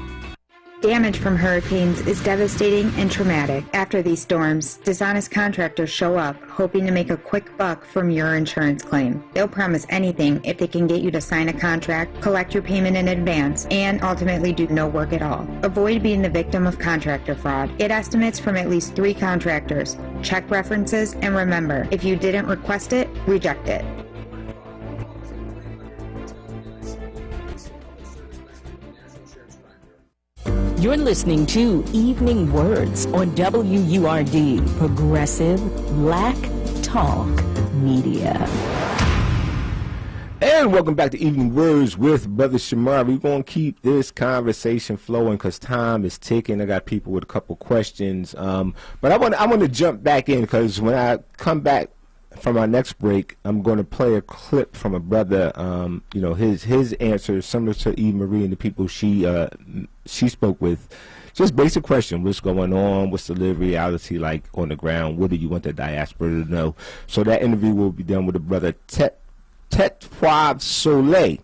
Damage from hurricanes is devastating and traumatic. After these storms, dishonest contractors show up, hoping to make a quick buck from your insurance claim. They'll promise anything if they can get you to sign a contract, collect your payment in advance, and ultimately do no work at all. Avoid being the victim of contractor fraud. Get estimates from at least 3 contractors. Check references, and remember, if you didn't request it, reject it. You're listening to Evening Words on WURD, Progressive Black Talk Media. And welcome back to Evening Words with Brother Shomari. We're going to keep this conversation flowing because time is ticking. I got people with a couple questions. But I want to jump back in because when I come back from our next break, I'm going to play a clip from a brother. His answer is similar to Eve Marie and the people she spoke with. Just basic question: what's going on? What's the reality like on the ground? What do you want the diaspora to know? So that interview will be done with the brother Tetpwav Soley.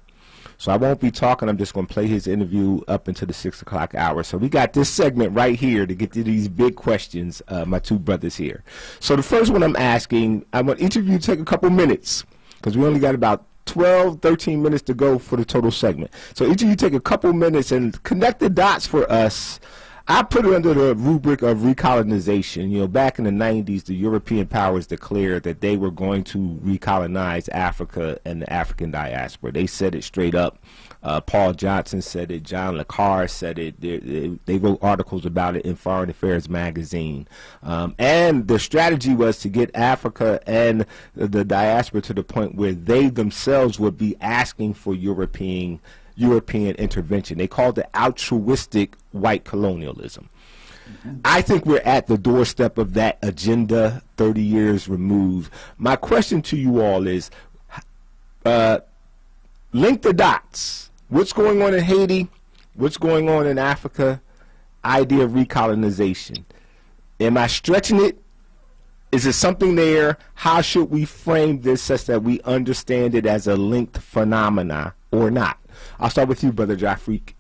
So I won't be talking. I'm just going to play his interview up into the 6 o'clock hour. So we got this segment right here to get to these big questions, my two brothers here. So the first one I'm asking, I want each of you to take a couple minutes because we only got about 12, 13 minutes to go for the total segment. So each of you take a couple minutes and connect the dots for us. I put it under the rubric of recolonization. Back in the 90s, the European powers declared that they were going to recolonize Africa and the African diaspora. They said it straight up. Paul Johnson said it. John Le Carre said it. They wrote articles about it in Foreign Affairs magazine. And the strategy was to get Africa and the diaspora to the point where they themselves would be asking for European intervention. They called it altruistic white colonialism. I think we're at the doorstep of that agenda 30 years removed. My question to you all is, link the dots. What's going on in Haiti? What's going on in Africa? Idea of recolonization. Am I stretching it? Is it something there? How should we frame this such that we understand it as a linked phenomena or not? I'll start with you, Brother Jafrik.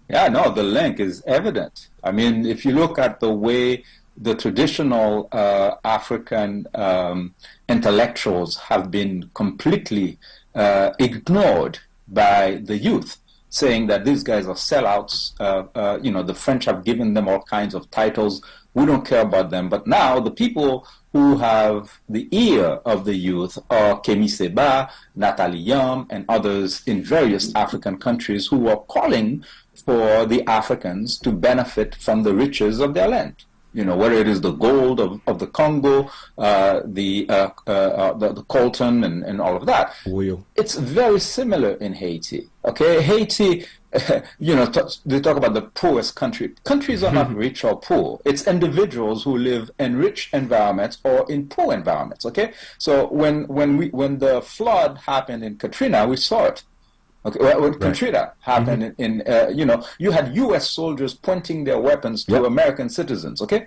Yeah, no, the link is evident. I mean, if you look at the way the traditional African intellectuals have been completely ignored by the youth, saying that these guys are sellouts. The French have given them all kinds of titles. We don't care about them. But now the people who have the ear of the youth are Kemi Seba, Layonn, and others in various African countries who are calling for the Africans to benefit from the riches of their land. Whether it is the gold of the Congo, the coltan, and all of that. Oil. It's very similar in Haiti. Okay, Haiti, they talk about the poorest country. Countries are not rich or poor. It's individuals who live in rich environments or in poor environments. Okay, so when the flood happened in Katrina, we saw it. Okay, well, when Katrina happened in you had U.S. soldiers pointing their weapons to American citizens. Okay,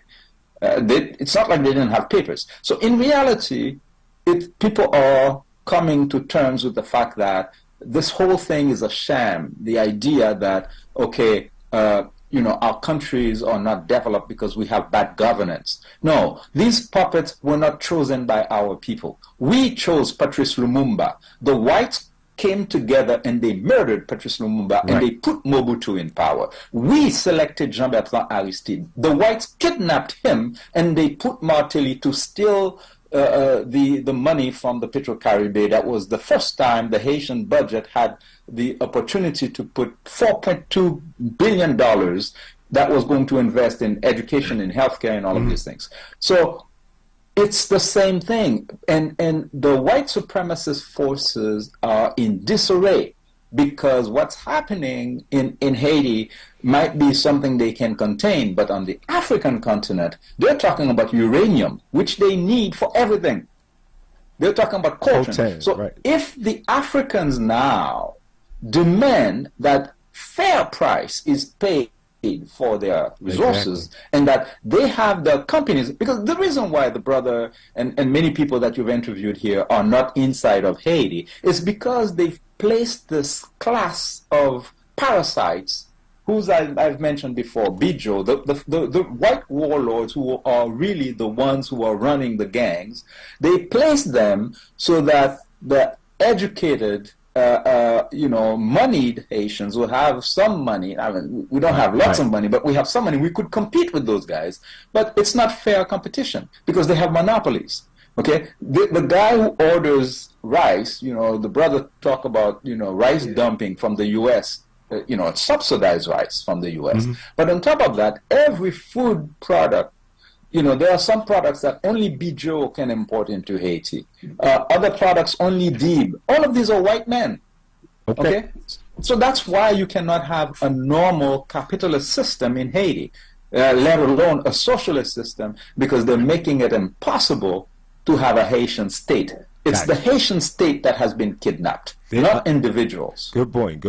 it's not like they didn't have papers. So in reality, people are coming to terms with the fact that this whole thing is a sham. The idea that our countries are not developed because we have bad governance. No, these puppets were not chosen by our people. We chose Patrice Lumumba. The whites came together and they murdered Patrice Lumumba and they put Mobutu in power. We selected Jean-Bertrand Aristide. The whites kidnapped him and they put Martelly to steal the money from the Petro-Caribe. That was the first time the Haitian budget had the opportunity to put $4.2 billion that was going to invest in education and healthcare and all of these things. So it's the same thing. And the white supremacist forces are in disarray because what's happening in Haiti might be something they can contain, but on the African continent, they're talking about uranium, which they need for everything. They're talking about coltan. So if the Africans now demand that fair price is paid for their resources and that they have the companies, because the reason why the brother and many people that you've interviewed here are not inside of Haiti is because they've placed this class of parasites whose I've mentioned before, Bijo, the white warlords who are really the ones who are running the gangs. They place them so that the educated moneyed Haitians will have some money. I mean, we don't have lots of money, but we have some money. We could compete with those guys, but it's not fair competition because they have monopolies. Okay, the guy who orders rice, the brother talk about, rice dumping from the U.S., subsidized rice from the U.S. But on top of that, every food product, there are some products that only Bijo can import into Haiti. Other products only Deeb. All of these are white men. Okay? So that's why you cannot have a normal capitalist system in Haiti, let alone a socialist system, because they're making it impossible to have a Haitian state. It's the Haitian state that has been kidnapped, not individuals. Good point.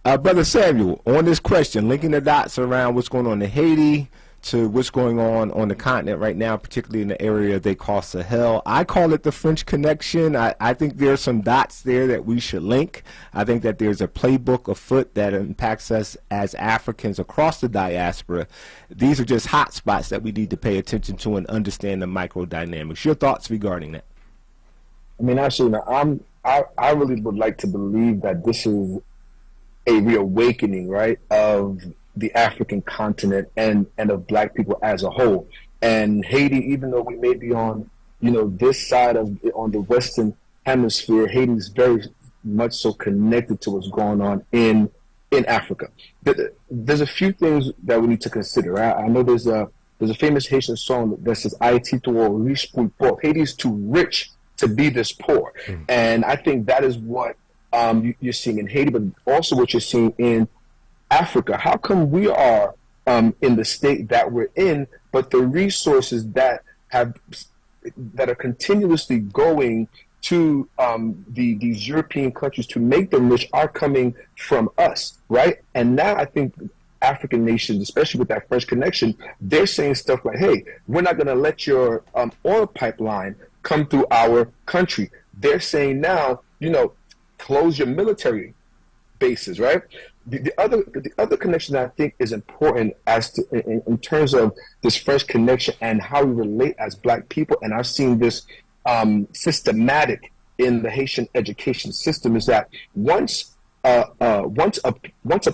Brother Samuel, on this question, linking the dots around what's going on in Haiti to what's going on the continent right now, particularly in the area they call Sahel. I call it the French connection. I think there's some dots there that we should link. I think that there's a playbook afoot that impacts us as Africans across the diaspora. These are just hot spots that we need to pay attention to and understand the microdynamics. Your thoughts regarding that? I mean, actually, I really would like to believe that this is a reawakening, right, of the African continent and of black people as a whole. And Haiti, even though we may be on, this side on the Western hemisphere, Haiti is very much so connected to what's going on in Africa. There's a few things that we need to consider. I know there's a famous Haitian song that says, Haiti trop riche pour pauvre. Haiti is too rich to be this poor. And I think that is what you're seeing in Haiti, but also what you're seeing in Africa. How come we are in the state that we're in, but the resources that are continuously going to these European countries to make them rich are coming from us, right? And now I think African nations, especially with that French connection, they're saying stuff like, hey, we're not going to let your oil pipeline come through our country. They're saying now, close your military bases, right? The other connection that I think is important as to in terms of this French connection and how we relate as black people, and I've seen this systematic in the Haitian education system, is that once a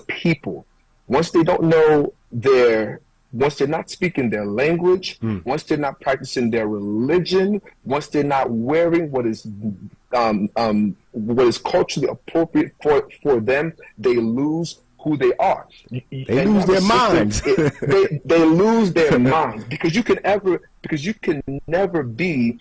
people, once they don't know once they're not speaking their language, once they're not practicing their religion, once they're not wearing what is culturally appropriate for them, they lose who they are. They lose their minds. They lose their minds because you can never be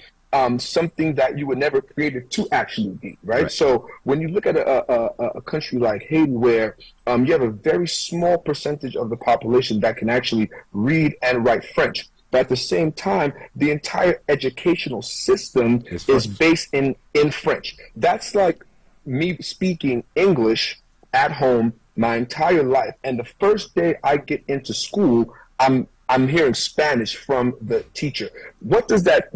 something that you were never created to actually be, right? So when you look at a country like Haiti, where you have a very small percentage of the population that can actually read and write French, but at the same time, the entire educational system is based in French. That's like me speaking English at home my entire life, and the first day I get into school, I'm hearing Spanish from the teacher. What does that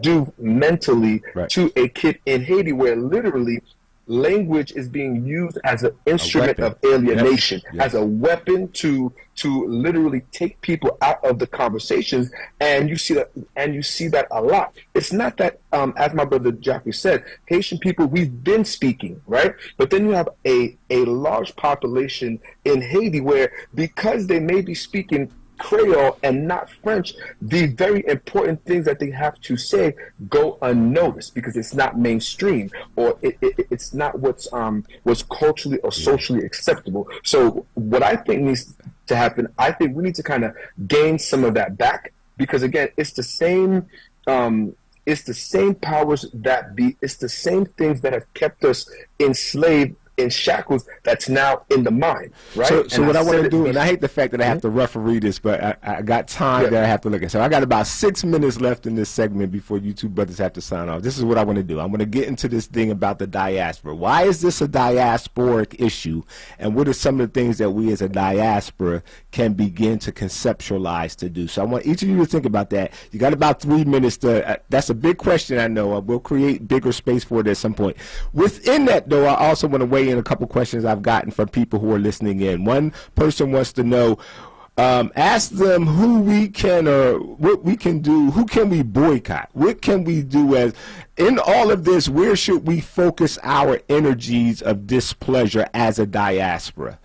do mentally to a kid in Haiti, where literally language is being used as an instrument of alienation, as a weapon to literally take people out of the conversations? And you see that a lot. It's not that, as my brother Jaffrey said, Haitian people, we've been speaking, right? But then you have a large population in Haiti where, because they may be speaking Creole and not French, the very important things that they have to say go unnoticed because it's not mainstream, or it's not what's culturally or socially acceptable. So what I think needs to happen, I think we need to kind of gain some of that back, because again, it's the same powers that be, it's the same things that have kept us enslaved in shackles that's now in the mind, right? So what I want to do, and I hate the fact that I have to referee this, but I got time that I have to look at. So I got about 6 minutes left in this segment before you two brothers have to sign off. This is what I want to do. I'm going to get into this thing about the diaspora. Why is this a diasporic issue, and what are some of the things that we as a diaspora can begin to conceptualize to do? So I want each of you to think about that. You got about 3 minutes to, that's a big question, I know. We'll create bigger space for it at some point. Within that, though, I also want to weigh in a couple questions I've gotten from people who are listening in. One person wants to know, ask them who we can, or what we can do, who can we boycott? What can we do as, in all of this, where should we focus our energies of displeasure as a diaspora?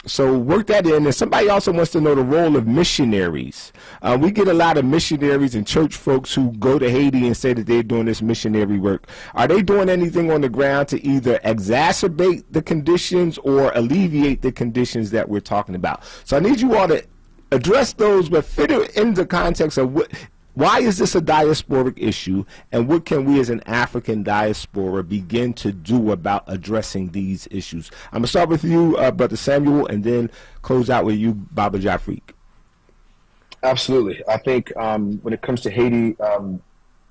So work that in. And somebody also wants to know the role of missionaries. We get a lot of missionaries and church folks who go to Haiti and say that they're doing this missionary work. Are they doing anything on the ground to either exacerbate the conditions or alleviate the conditions that we're talking about? So I need you all to address those, but fit it in the context of why is this a diasporic issue, and what can we as an African diaspora begin to do about addressing these issues? I'm going to start with you, Brother Samuel, and then close out with you, Baba Jafrik. Absolutely. I think when it comes to Haiti,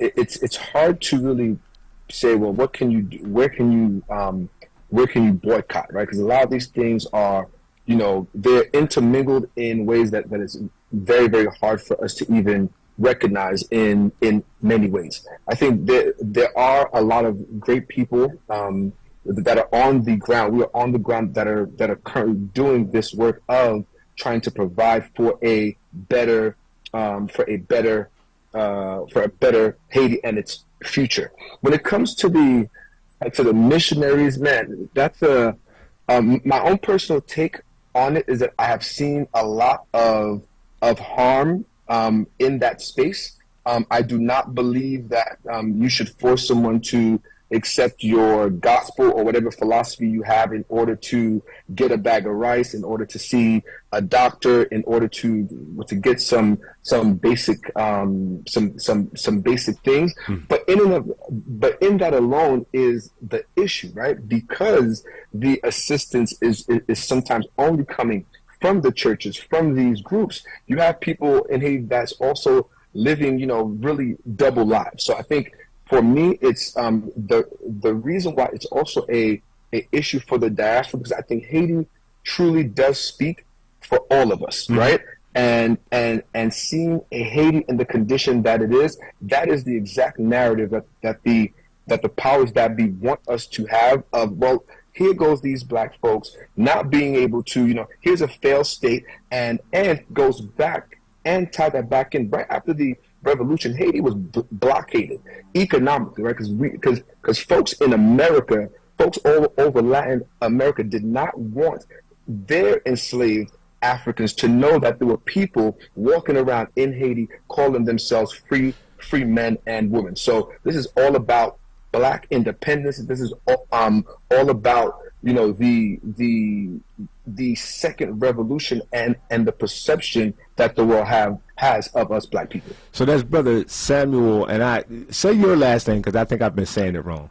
it's hard to really say, well, what can you do? Where can you boycott, right? Because a lot of these things are, they're intermingled in ways that is very, very hard for us to even recognize in many ways. I think there are a lot of great people that are on the ground. We are on the ground that are currently doing this work of trying to provide for a better Haiti and its future. When it comes to the missionaries, man, that's my own personal take on it is that I have seen a lot of harm in that space. I do not believe that you should force someone to accept your gospel or whatever philosophy you have in order to get a bag of rice, in order to see a doctor, in order to get some basic some basic things. But in that alone is the issue, right? Because the assistance is sometimes only coming from the churches, from these groups. You have people in Haiti that's also living, really double lives. So I think for me, it's the reason why it's also a issue for the diaspora, because I think Haiti truly does speak for all of us, right? And seeing a Haiti in the condition that it is, that is the exact narrative that the powers that be want us to have of, well, here goes these black folks not being able to, here's a failed state, and goes back and tie that back in. Right after the revolution, Haiti was blockaded economically, right? Because folks in America, folks all over Latin America did not want their enslaved Africans to know that there were people walking around in Haiti calling themselves free men and women. So this is all about Black independence. This is all about the second revolution and the perception that the world has of us Black people. So that's Brother Samuel, and I say your last name because I think I've been saying it wrong.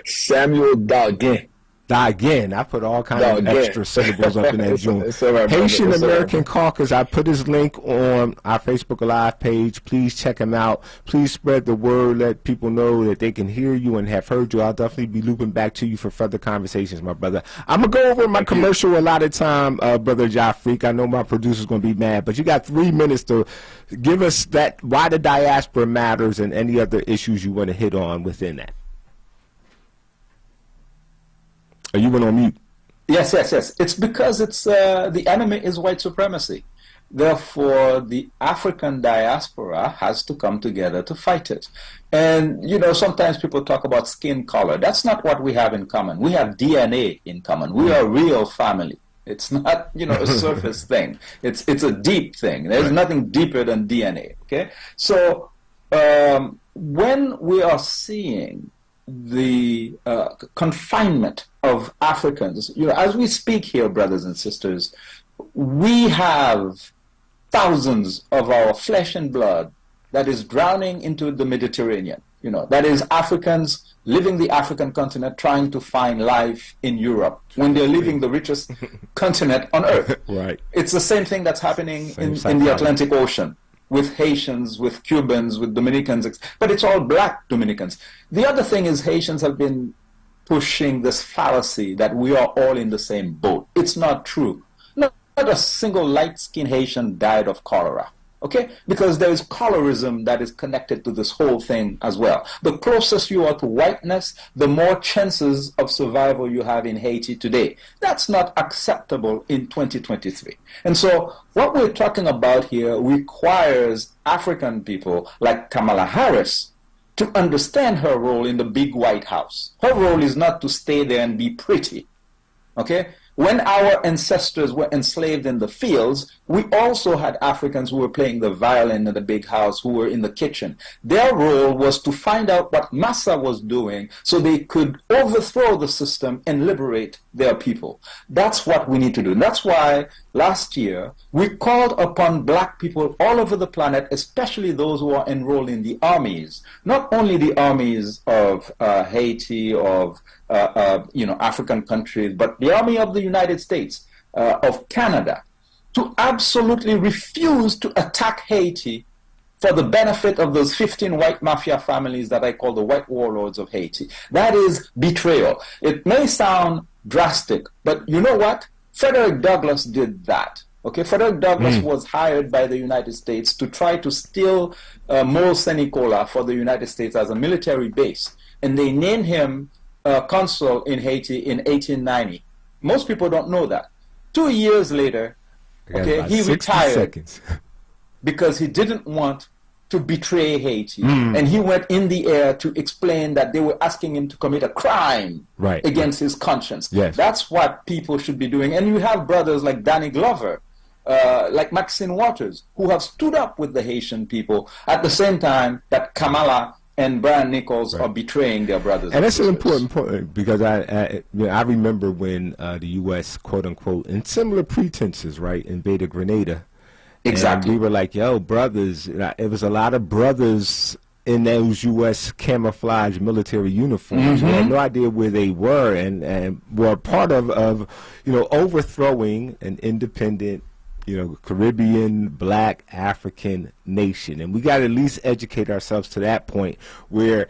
Samuel Darguin. Darguin. I put all kinds of extra syllables up in that joint. Right, Haitian American Caucus. I put his link on our Facebook Live page. Please check him out. Please spread the word. Let people know that they can hear you and have heard you. I'll definitely be looping back to you for further conversations, my brother. I'm going to go over my commercial a lot of time, Brother Jafrik. I know my producer's going to be mad, but you got 3 minutes to give us that, why the diaspora matters and any other issues you want to hit on within that. Are you on mute? Yes. It's because it's the enemy is white supremacy. Therefore, the African diaspora has to come together to fight it. And, you know, sometimes people talk about skin color. That's not what we have in common. We have DNA in common. We are real family. It's not, you know, a surface thing. It's a deep thing. There's nothing deeper than DNA, okay? So when we are seeing the confinement of Africans, you know, as we speak here, brothers and sisters, we have thousands of our flesh and blood that is drowning into the Mediterranean. You know, that is Africans living the African continent trying to find life in Europe when they're leaving the richest continent on earth. Right. It's the same thing that's happening in the Atlantic Ocean with Haitians, with Cubans, with Dominicans, but it's all black Dominicans. The other thing is Haitians have been pushing this fallacy that we are all in the same boat. It's not true. Not a single light-skinned Haitian died of cholera. Okay? Because there is colorism that is connected to this whole thing as well. The closer you are to whiteness, the more chances of survival you have in Haiti today. That's not acceptable in 2023. And so what we're talking about here requires African people like Kamala Harris to understand her role in the big White House. Her role is not to stay there and be pretty. Okay? When our ancestors were enslaved in the fields, we also had Africans who were playing the violin in the big house, who were in the kitchen. Their role was to find out what Massa was doing so they could overthrow the system and liberate their people. That's what we need to do. And that's why last year we called upon black people all over the planet, especially those who are enrolled in the armies, not only the armies of Haiti, of African countries, but the army of the United States, of Canada, to absolutely refuse to attack Haiti for the benefit of those 15 white mafia families that I call the white warlords of Haiti. That is betrayal. It may sound drastic, but you know what? Frederick Douglass did that. Okay, Frederick Douglass was hired by the United States to try to steal Mole Senicola for the United States as a military base, and they named him consul in Haiti in 1890. Most people don't know that. 2 years later, okay, he retired because he didn't want to betray Haiti. And he went in the air to explain that they were asking him to commit a crime against his conscience. Yes. That's what people should be doing. And you have brothers like Danny Glover, like Maxine Waters, who have stood up with the Haitian people at the same time that Kamala and Brian Nichols are betraying their brothers. And that's an important point, because I remember when the U.S., quote unquote, in similar pretenses, invaded Grenada. Exactly. And we were like, yo, brothers. It was a lot of brothers in those U.S. camouflage military uniforms. We had no idea where they were, and were part of overthrowing an independent, Caribbean, black, African nation. And we got to at least educate ourselves to that point where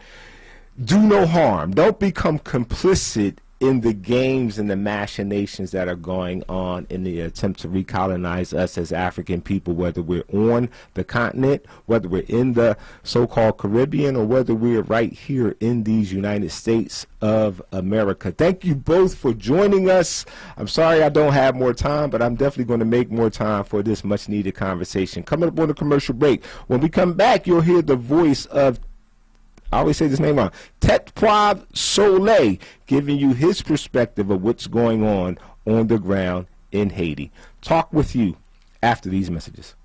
do no harm. Don't become complicit in the games and the machinations that are going on in the attempt to recolonize us as African people, whether we're on the continent, whether we're in the so-called Caribbean, or whether we're right here in these United States of America. Thank you both for joining us. I'm sorry I don't have more time, but I'm definitely going to make more time for this much-needed conversation. Coming up on a commercial break. When we come back, you'll hear the voice of, I always say this name wrong, Tetpwav Soley, giving you his perspective of what's going on the ground in Haiti. Talk with you after these messages.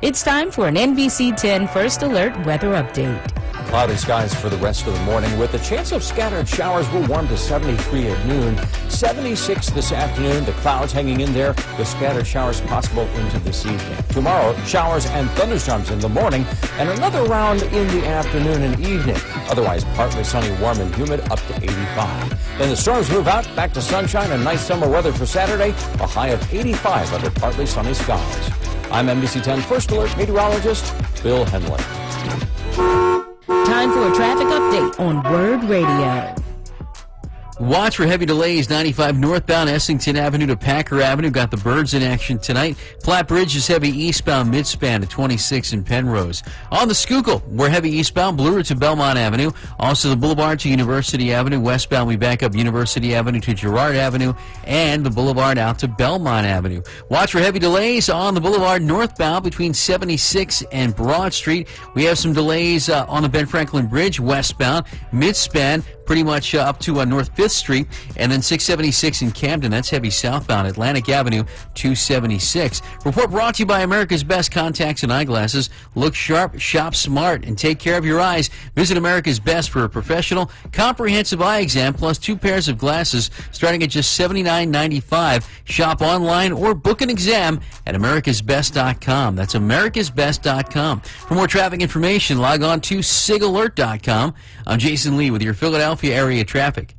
It's time for an NBC 10 First Alert weather update. Cloudy skies for the rest of the morning with a chance of scattered showers. Will warm to 73 at noon, 76 this afternoon. The clouds hanging in there with scattered showers possible into this evening. Tomorrow, showers and thunderstorms in the morning and another round in the afternoon and evening. Otherwise, partly sunny, warm and humid up to 85. Then the storms move out, back to sunshine and nice summer weather for Saturday, a high of 85 under partly sunny skies. I'm NBC 10 First Alert meteorologist Bill Henley. Time for a traffic update on Wurd Radio. Watch for heavy delays, 95 northbound Essington Avenue to Packer Avenue. Got the birds in action tonight. Platte Bridge is heavy eastbound midspan to 26 in Penrose. On the Schuylkill, we're heavy eastbound Blue Ridge to Belmont Avenue. Also the Boulevard to University Avenue. Westbound, we back up University Avenue to Girard Avenue and the Boulevard out to Belmont Avenue. Watch for heavy delays on the Boulevard northbound between 76 and Broad Street. We have some delays on the Ben Franklin Bridge westbound, midspan, pretty much up to North 5th Street, and then 676 in Camden. That's heavy southbound, Atlantic Avenue, 276. Report brought to you by America's Best Contacts and Eyeglasses. Look sharp, shop smart, and take care of your eyes. Visit America's Best for a professional, comprehensive eye exam, plus 2 pairs of glasses, starting at just $79.95. Shop online or book an exam at americasbest.com. That's americasbest.com. For more traffic information, log on to sigalert.com. I'm Jason Lee with your Philadelphia area traffic.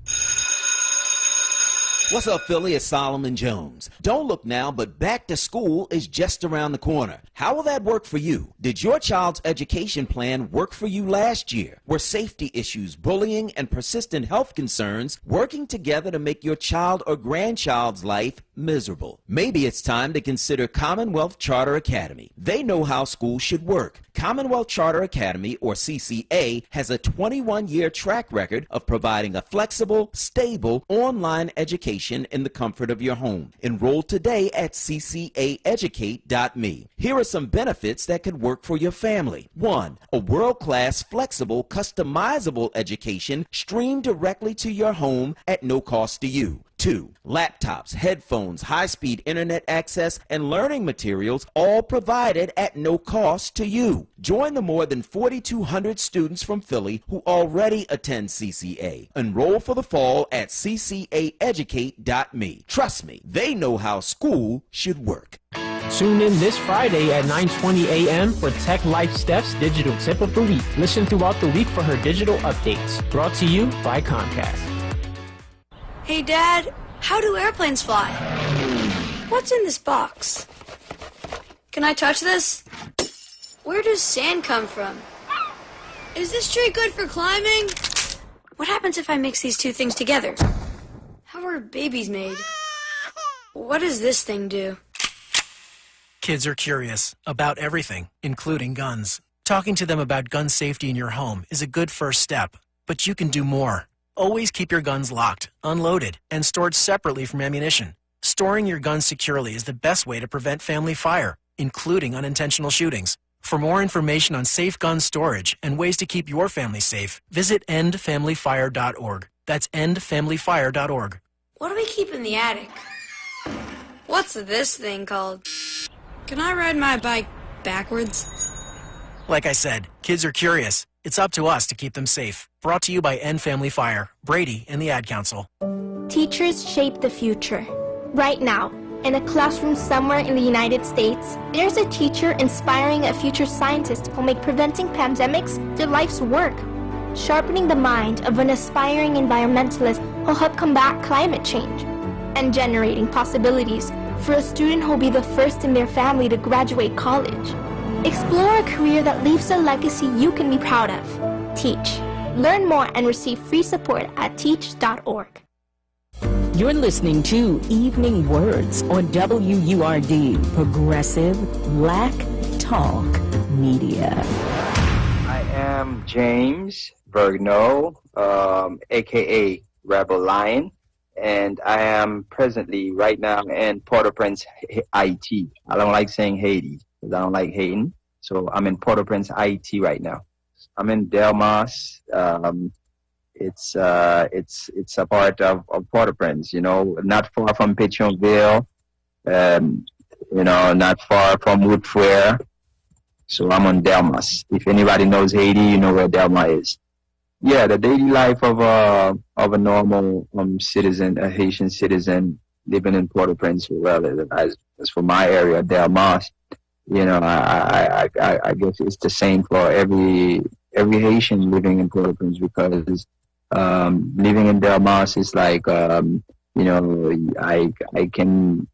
What's up, Philly? It's Solomon Jones. Don't look now, but back to school is just around the corner. How will that work for you? Did your child's education plan work for you last year? Were safety issues, bullying, and persistent health concerns working together to make your child or grandchild's life miserable? Maybe it's time to consider Commonwealth Charter Academy. They know how school should work. Commonwealth Charter Academy, or CCA, has a 21-year track record of providing a flexible, stable, online education in the comfort of your home. Enroll today at ccaeducate.me. Here are some benefits that could work for your family. 1. A world-class, flexible, customizable education streamed directly to your home at no cost to you. 2. Laptops, headphones, high-speed internet access, and learning materials all provided at no cost to you. Join the more than 4,200 students from Philly who already attend CCA. Enroll for the fall at ccaeducate.me. Trust me, they know how school should work. Tune in this Friday at 9:20 a.m. for Tech Life Steph's Digital Tip of the Week. Listen throughout the week for her digital updates. Brought to you by Comcast. Hey, Dad, how do airplanes fly? What's in this box? Can I touch this? Where does sand come from? Is this tree good for climbing? What happens if I mix these two things together? How are babies made? What does this thing do? Kids are curious about everything, including guns. Talking to them about gun safety in your home is a good first step, but you can do more. Always keep your guns locked, unloaded, and stored separately from ammunition. Storing your guns securely is the best way to prevent family fire, including unintentional shootings. For more information on safe gun storage and ways to keep your family safe, visit endfamilyfire.org. That's endfamilyfire.org. What do we keep in the attic? What's this thing called? Can I ride my bike backwards? Like I said, kids are curious. It's up to us to keep them safe. Brought to you by End Family Fire, Brady, and the Ad Council. Teachers shape the future. Right now, in a classroom somewhere in the United States, there's a teacher inspiring a future scientist who'll make preventing pandemics their life's work. Sharpening the mind of an aspiring environmentalist who'll help combat climate change. And generating possibilities for a student who'll be the first in their family to graduate college. Explore a career that leaves a legacy you can be proud of. Teach. Learn more and receive free support at teach.org. You're listening to Evening Words on WURD, Progressive Black Talk Media. I am James Bergno, a.k.a. Rebel Lion, and I am presently right now in Port-au-Prince, Hayti. I don't like saying Haiti because I don't like hating, so I'm in Port-au-Prince, Hayti right now. I'm in Delmas. It's a part of Port-au-Prince, you know, not far from Pétionville, you know, not far from Woodfair. So I'm on Delmas. If anybody knows Haiti, you know where Delmas is. Yeah, the daily life of a normal citizen, a Haitian citizen living in Port-au-Prince. Well, as for my area, Delmas, you know, I guess it's the same for every Haitian living in Port-au-Prince, because living in Delmas is like, you know, I can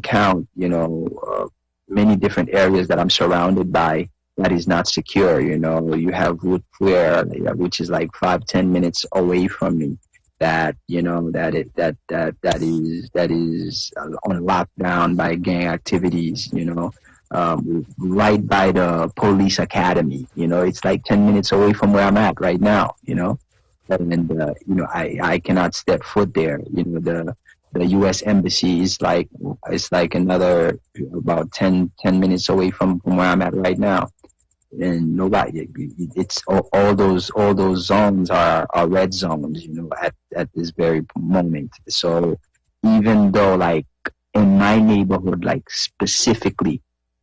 count, you know, many different areas that I'm surrounded by that is not secure. You know, you have Wurd, which is like 5-10 minutes away from me, that, you know, that is on lockdown by gang activities, you know, right by the police academy. You know, it's like 10 minutes away from where I'm at right now, you know, and you know, I cannot step foot there. You know, the U.S. embassy is like, it's like another about 10 minutes away from where I'm at right now. And nobody, it's all those zones are red zones, you know, at this very moment. So even though, like, in my neighborhood, like, specifically,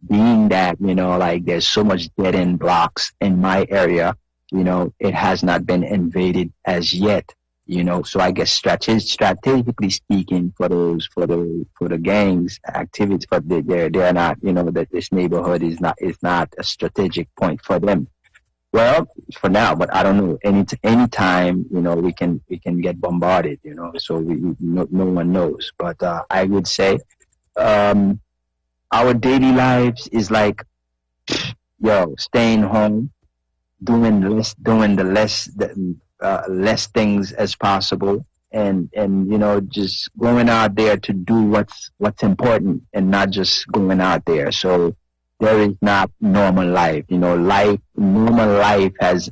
being that, you know, like, there's so much dead end blocks in my area, you know, it has not been invaded as yet, you know. So I guess strategically speaking, for the gangs activities, but they're not, you know, that this neighborhood is not a strategic point for them. Well, for now, but I don't know. Any time, you know, we can get bombarded, you know. So no one knows. But I would say, our daily lives is like, staying home, doing the less things as possible, and you know, just going out there to do what's important, and not just going out there. So there is not normal life, you know. Normal life has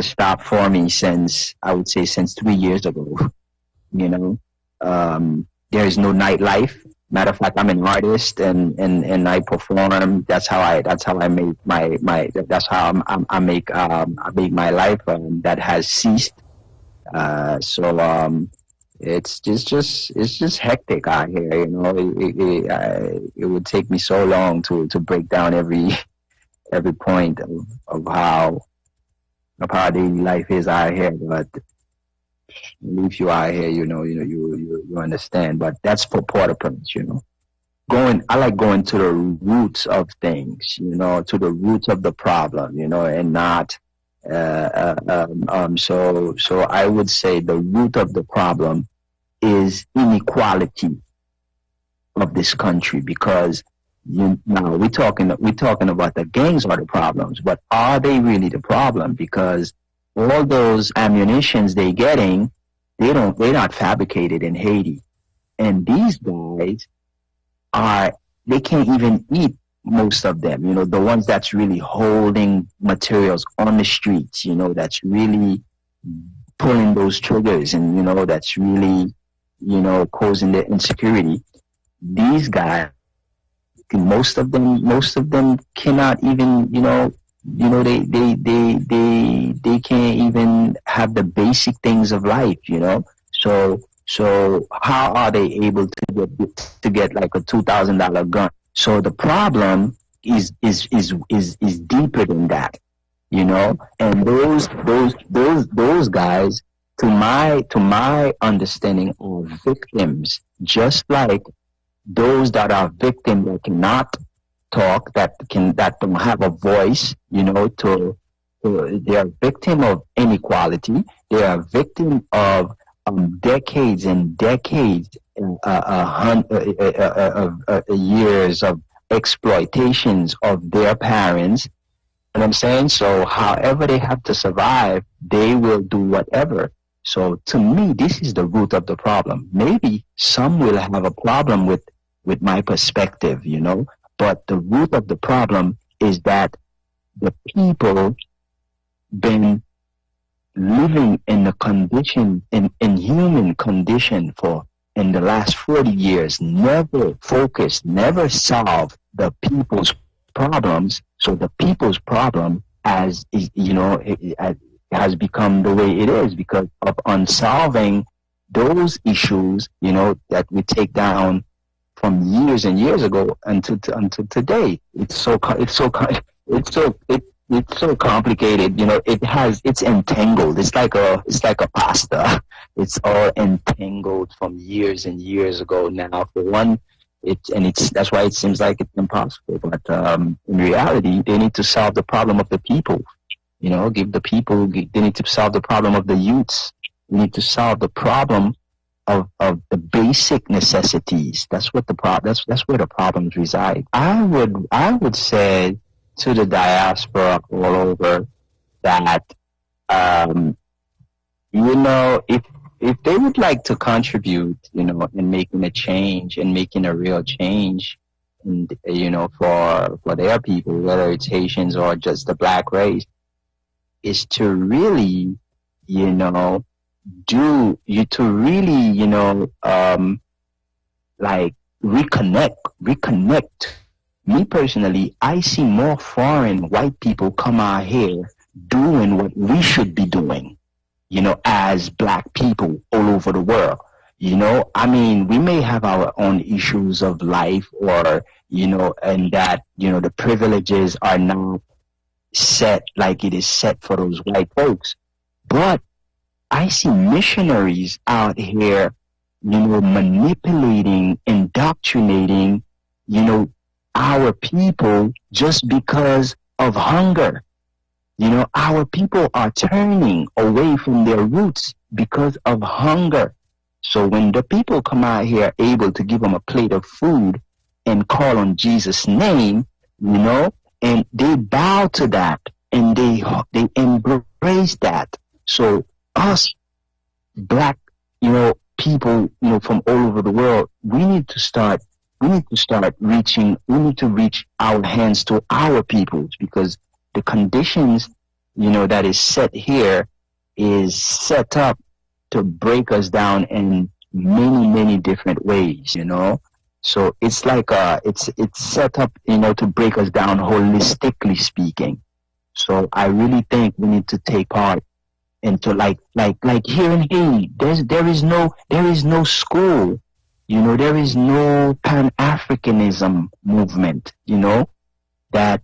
stopped for me since 3 years ago, you know. There is no nightlife. Matter of fact, I'm an artist, and I perform. That's how I make I make my life. That has ceased. So it's just hectic out here. You know, it would take me so long to break down every point of how daily life is out here, but if you are here, you understand. But that's for Port-au-Prince, you know. I like going to the roots of things, you know, to the roots of the problem, you know, and not. So I would say the root of the problem is inequality of this country, because now we're talking about the gangs are the problems, but are they really the problem? Because all those ammunitions they're getting, they're not fabricated in Haiti. And these guys they can't even eat, most of them, you know, the ones that's really holding materials on the streets, you know, that's really pulling those triggers, and, you know, that's really, you know, causing the insecurity. These guys, most of them cannot even, they can't even have the basic things of life, you know. So how are they able to get like a $2,000 gun? So the problem is deeper than that, you know. And those guys, to my understanding, are victims, just like those that are victims that cannot talk, that don't have a voice, you know. They are victim of inequality. They are victim of decades and decades, years of exploitations of their parents. You know what I'm saying? So however they have to survive, they will do whatever. So to me, this is the root of the problem. Maybe some will have a problem with my perspective, you know, but the root of the problem is that the people been living in the condition, in human condition, in the last 40 years, never focused, never solved the people's problems. So the people's problem has become the way it is because of unsolving those issues, you know, that we take down from years and years ago until today. It's so complicated. You know, it's entangled. It's like a pasta. It's all entangled from years and years ago now. For one, that's why it seems like it's impossible. But in reality, they need to solve the problem of the people. You know, they need to solve the problem of the youths. They need to solve the problem of the basic necessities. That's what that's where the problems reside. I would say to the diaspora all over that you know, if they would like to contribute, you know, in making a change and making a real change, and you know, for their people, whether it's Haitians or just the black race, is to really, you know, like reconnect. Me personally, I see more foreign white people come out here doing what we should be doing, you know, as black people all over the world. You know, I mean, we may have our own issues of life, or, you know, and that, you know, the privileges are not set like it is set for those white folks. But I see missionaries out here, you know, manipulating, indoctrinating, you know, our people just because of hunger. You know, our people are turning away from their roots because of hunger. So when the people come out here able to give them a plate of food and call on Jesus' name, you know, and they bow to that and they embrace that. So us black, you know, people, you know, from all over the world, we need to reach our hands to our peoples, because the conditions, you know, that is set here is set up to break us down in many, many different ways, you know. So it's like it's set up, you know, to break us down holistically speaking. So I really think we need to take part into like here in Haiti, there is no school, you know, there is no Pan-Africanism movement, you know, that,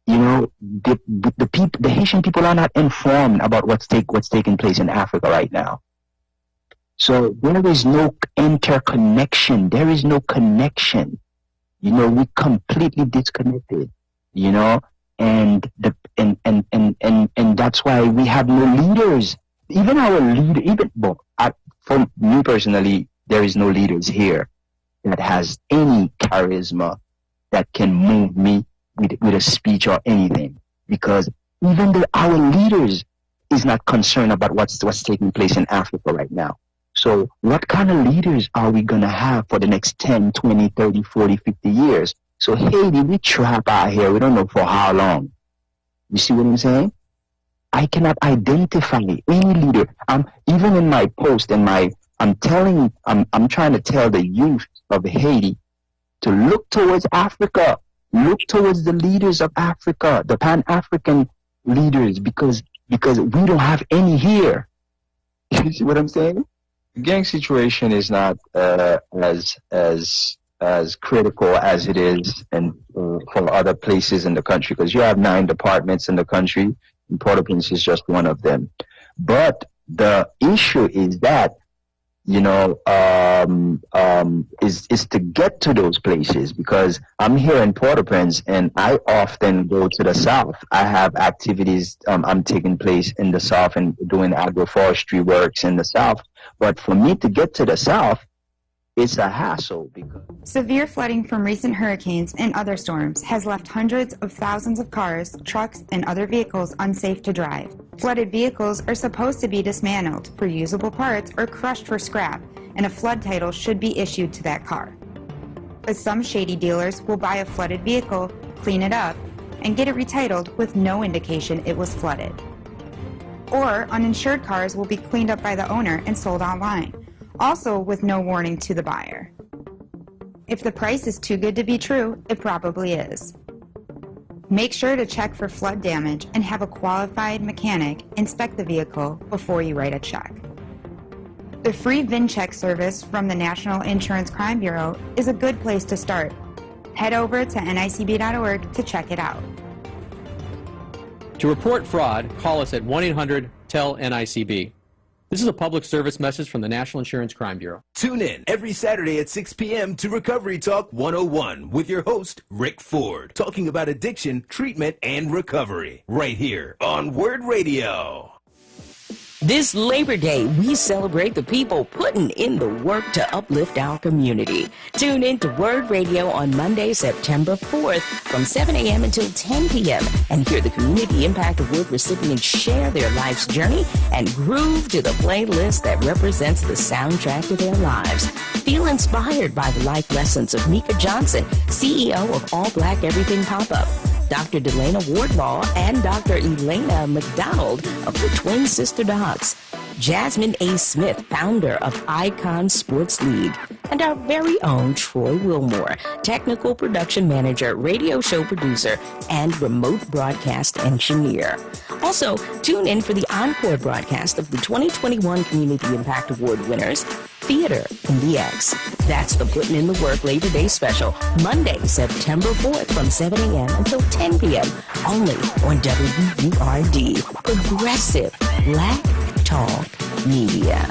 you know, the Haitian people are not informed about what's taking place in Africa right now. So there is no interconnection. There is no connection. You know, we completely disconnected. You know, and that's why we have no leaders. Even our leader, for me personally, there is no leaders here that has any charisma that can move me with a speech or anything, because even our leaders is not concerned about what's taking place in Africa right now. So what kind of leaders are we going to have for the next 10, 20, 30, 40, 50 years? So Haiti, we trap out here. We don't know for how long. You see what I'm saying? I cannot identify any leader. Even in my post, I'm trying to tell the youth of Haiti to look towards Africa. Look towards the leaders of Africa, the Pan-African leaders, because we don't have any here. You see what I'm saying? The gang situation is not as critical as it is from other places in the country, because you have 9 departments in the country, and Port-au-Prince is just one of them. But the issue is that, you know, is to get to those places, because I'm here in Port-au-Prince and I often go to the South. I have activities I'm taking place in the South and doing agroforestry works in the South. But for me to get to the South, it's a hassle. Because severe flooding from recent hurricanes and other storms has left hundreds of thousands of cars, trucks, and other vehicles unsafe to drive. Flooded vehicles are supposed to be dismantled for usable parts or crushed for scrap, and a flood title should be issued to that car. But some shady dealers will buy a flooded vehicle, clean it up, and get it retitled with no indication it was flooded. Or uninsured cars will be cleaned up by the owner and sold online, also with no warning to the buyer. If the price is too good to be true, it probably is. Make sure to check for flood damage and have a qualified mechanic inspect the vehicle before you write a check. The free VIN check service from the National Insurance Crime Bureau is a good place to start. Head over to nicb.org to check it out. To report fraud, call us at 1-800-TEL-NICB. This is a public service message from the National Insurance Crime Bureau. Tune in every Saturday at 6 p.m. to Recovery Talk 101 with your host, Rick Ford, talking about addiction, treatment, and recovery, right here on Wurd Radio. This Labor Day, we celebrate the people putting in the work to uplift our community. Tune in to Wurd Radio on Monday, September 4th from 7 a.m. until 10 p.m. and hear the Community Impact Award recipients share their life's journey and groove to the playlist that represents the soundtrack to their lives. Feel inspired by the life lessons of Mika Johnson, CEO of All Black Everything Pop-Up, Dr. Delana Wardlaw, and Dr. Elena McDonald of the Twin Sister Docs, Jasmine A. Smith, founder of Icon Sports League, and our very own Troy Wilmore, technical production manager, radio show producer, and remote broadcast engineer. Also, tune in for the encore broadcast of the 2021 Community Impact Award winners, Theater in the X. That's the Putting in the Work Labor Day special, Monday, September 4th from 7 a.m. until 10 p.m. only on WURD, Progressive Black Talk Media.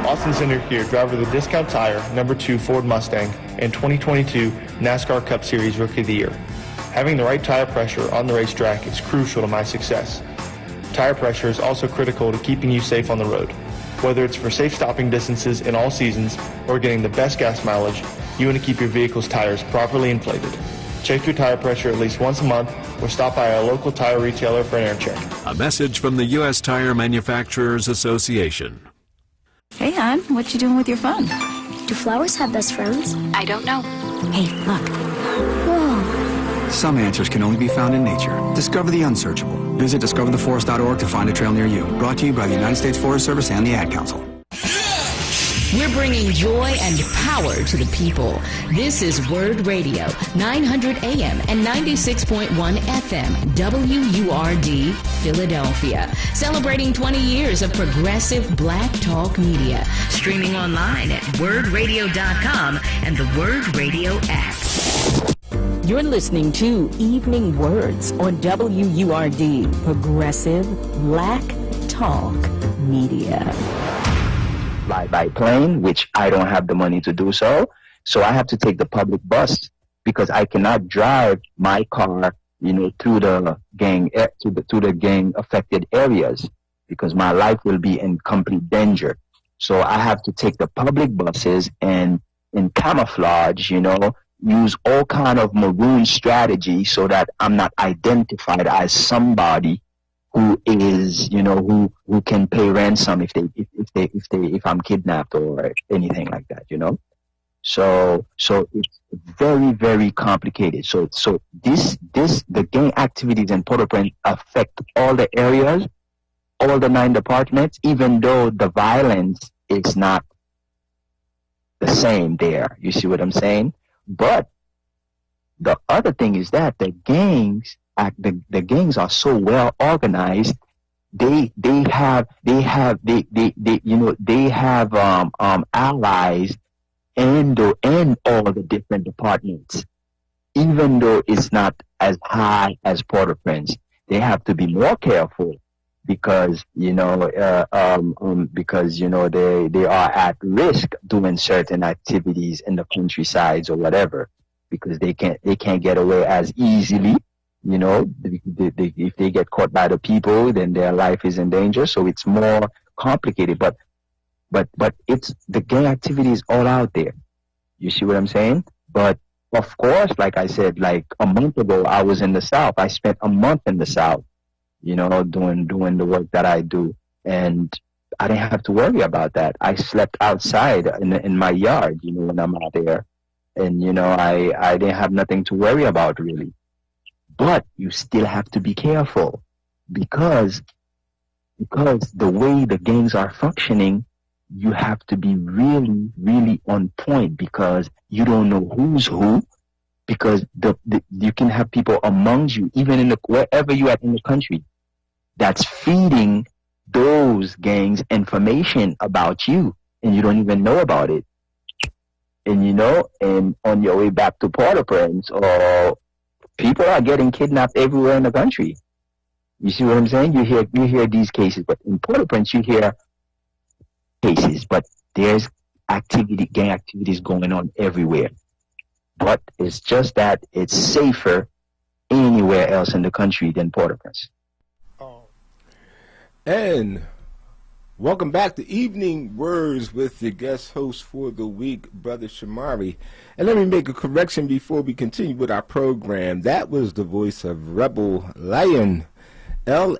Austin Center here, driver of the Discount Tire, number 2 Ford Mustang, and 2022 NASCAR Cup Series Rookie of the Year. Having the right tire pressure on the racetrack is crucial to my success. Tire pressure is also critical to keeping you safe on the road. Whether it's for safe stopping distances in all seasons or getting the best gas mileage, you want to keep your vehicle's tires properly inflated. Check your tire pressure at least once a month or stop by a local tire retailer for an air check. A message from the U.S. Tire Manufacturers Association. Hey, hon, what you doing with your phone? Do flowers have best friends? I don't know. Hey, look. Whoa. Some answers can only be found in nature. Discover the unsearchable. Visit discovertheforest.org to find a trail near you. Brought to you by the United States Forest Service and the Ad Council. We're bringing joy and power to the people. This is Wurd Radio, 900 AM and 96.1 FM, WURD, Philadelphia. Celebrating 20 years of progressive black talk media. Streaming online at WURDradio.com and the Wurd Radio app. You're listening to Evening Words on WURD, Progressive Black Talk Media. Fly by plane, which I don't have the money to do so. So I have to take the public bus because I cannot drive my car, through the gang to the gang affected areas because my life will be in complete danger. So I have to take the public buses and in camouflage, use all kind of maroon strategy so that I'm not identified as somebody who is, who can pay ransom if I'm kidnapped or anything like that, So it's very, very complicated. So the gang activities in Port-au-Prince affect all the areas, all the 9 departments, even though the violence is not the same there. You see what I'm saying? But the other thing is that the gangs are so well organized. They have allies in all the different departments. Even though it's not as high as Port-au-Prince, they have to be more careful because they are at risk doing certain activities in the countrysides or whatever because they can't get away as easily. If they get caught by the people, then their life is in danger. So it's more complicated. But it's the gang activity is all out there. You see what I'm saying? But of course, like I said, like a month ago, I was in the South. I spent a month in the South, doing the work that I do, and I didn't have to worry about that. I slept outside in my yard, when I'm out there, and I didn't have nothing to worry about really. But you still have to be careful because the way the gangs are functioning, you have to be really, really on point because you don't know who's who. Because you can have people among you, even wherever you are in the country, that's feeding those gangs information about you, and you don't even know about it. And you know, and on your way back to Port-au-Prince, or people are getting kidnapped everywhere in the country. You see what I'm saying? You hear these cases, but in Port-au-Prince you hear cases, but there's gang activities going on everywhere. But it's just that it's safer anywhere else in the country than Port-au-Prince. And welcome back to Evening Words with the guest host for the week, Brother Shomari. And let me make a correction before we continue with our program. That was the voice of Rebel Layonn, Layonn.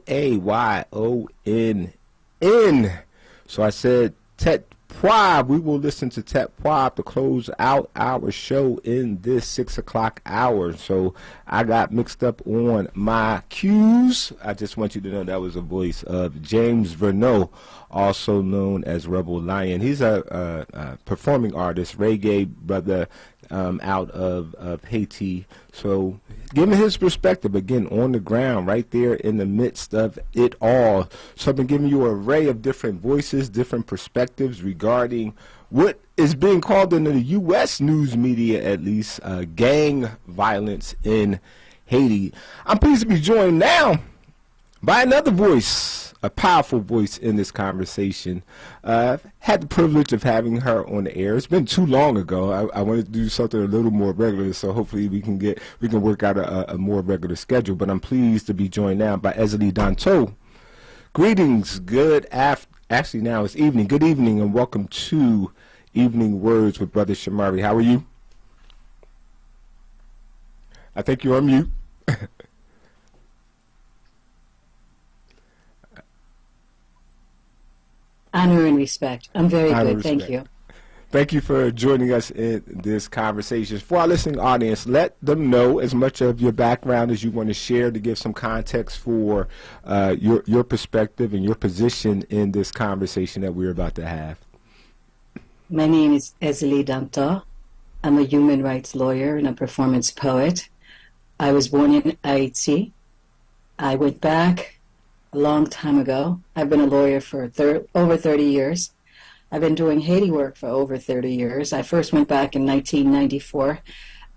So I said Tetpwav. We will listen to Tetpwav to close out our show in this 6 o'clock hour. So I got mixed up on my cues. I just want you to know that was the voice of James Verneau, also known as Rebel Layonn. He's a performing artist, reggae brother out of Hayti. So giving his perspective, again, on the ground, right there in the midst of it all. So I've been giving you an array of different voices, different perspectives regarding what is being called in the U.S. news media, at least, gang violence in Haiti. I'm pleased to be joined now by another voice, a powerful voice in this conversation. I've had the privilege of having her on the air. It's been too long ago. I wanted to do something a little more regular, so hopefully we can work out a more regular schedule. But I'm pleased to be joined now by Èzili Dantò. Greetings. Actually now it's evening. Good evening and welcome to Evening Words with Brother Shomari. How are you? I think you're on mute. Honor and respect. I'm very good. Thank you. Thank you for joining us in this conversation. For our listening audience, let them know as much of your background as you want to share to give some context for your perspective and your position in this conversation that we're about to have. My name is Èzili Dantò. I'm a human rights lawyer and a performance poet. I was born in Hayti. I went back a long time ago. I've been a lawyer for over 30 years. I've been doing Haiti work for over 30 years. I first went back in 1994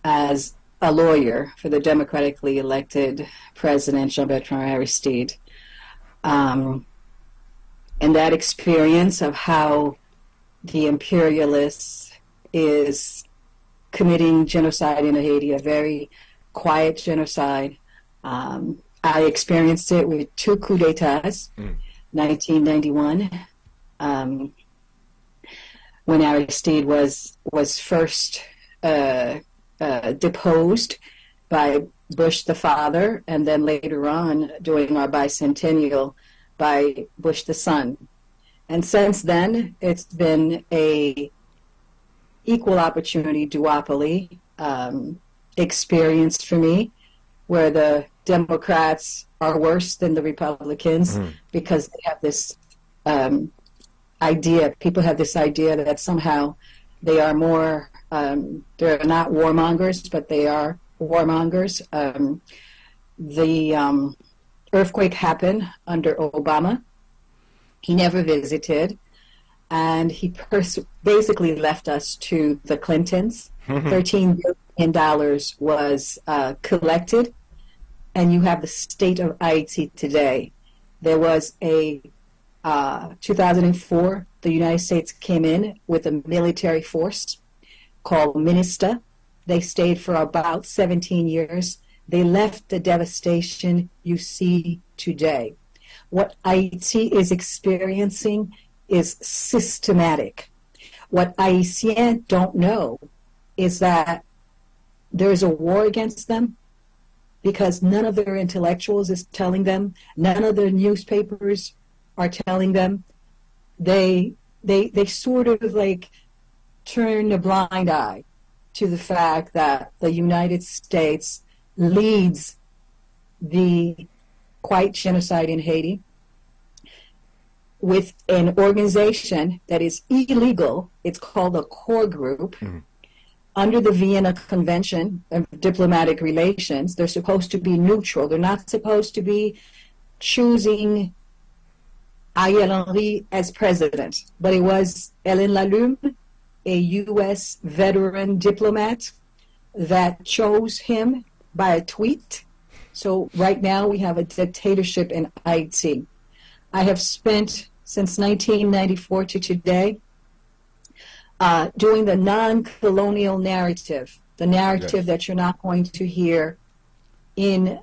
as a lawyer for the democratically elected President Jean-Bertrand Aristide. And that experience of how the imperialists is committing genocide in Haiti, a very quiet genocide. I experienced it with 2 coups d'etats, 1991, when Aristide was first deposed by Bush the father, and then later on, during our bicentennial, by Bush the son. And since then, it's been a equal opportunity duopoly experience for me, where the Democrats are worse than the Republicans because they have this idea, people have this idea that somehow they are more, they're not warmongers, but they are warmongers. The earthquake happened under Obama. He never visited, and he basically left us to the Clintons. $13 billion was collected, and you have the state of Haiti today. There was a 2004, the United States came in with a military force called MINISTA. They stayed for about 17 years. They left the devastation you see today. What Haiti is experiencing is systematic. What Haitians don't know is that there's a war against them because none of their intellectuals is telling them, none of their newspapers are telling them. They sort of like turn a blind eye to the fact that the United States leads the quiet genocide in Haiti with an organization that is illegal. It's called a core group. Under the Vienna Convention of Diplomatic Relations, they're supposed to be neutral. They're not supposed to be choosing Ariel Henry as president, but it was Hélène Lalume, a U.S. veteran diplomat, that chose him by a tweet. So right now we have a dictatorship in Haiti. I have spent since 1994 to today doing the non-colonial narrative, the narrative that you're not going to hear in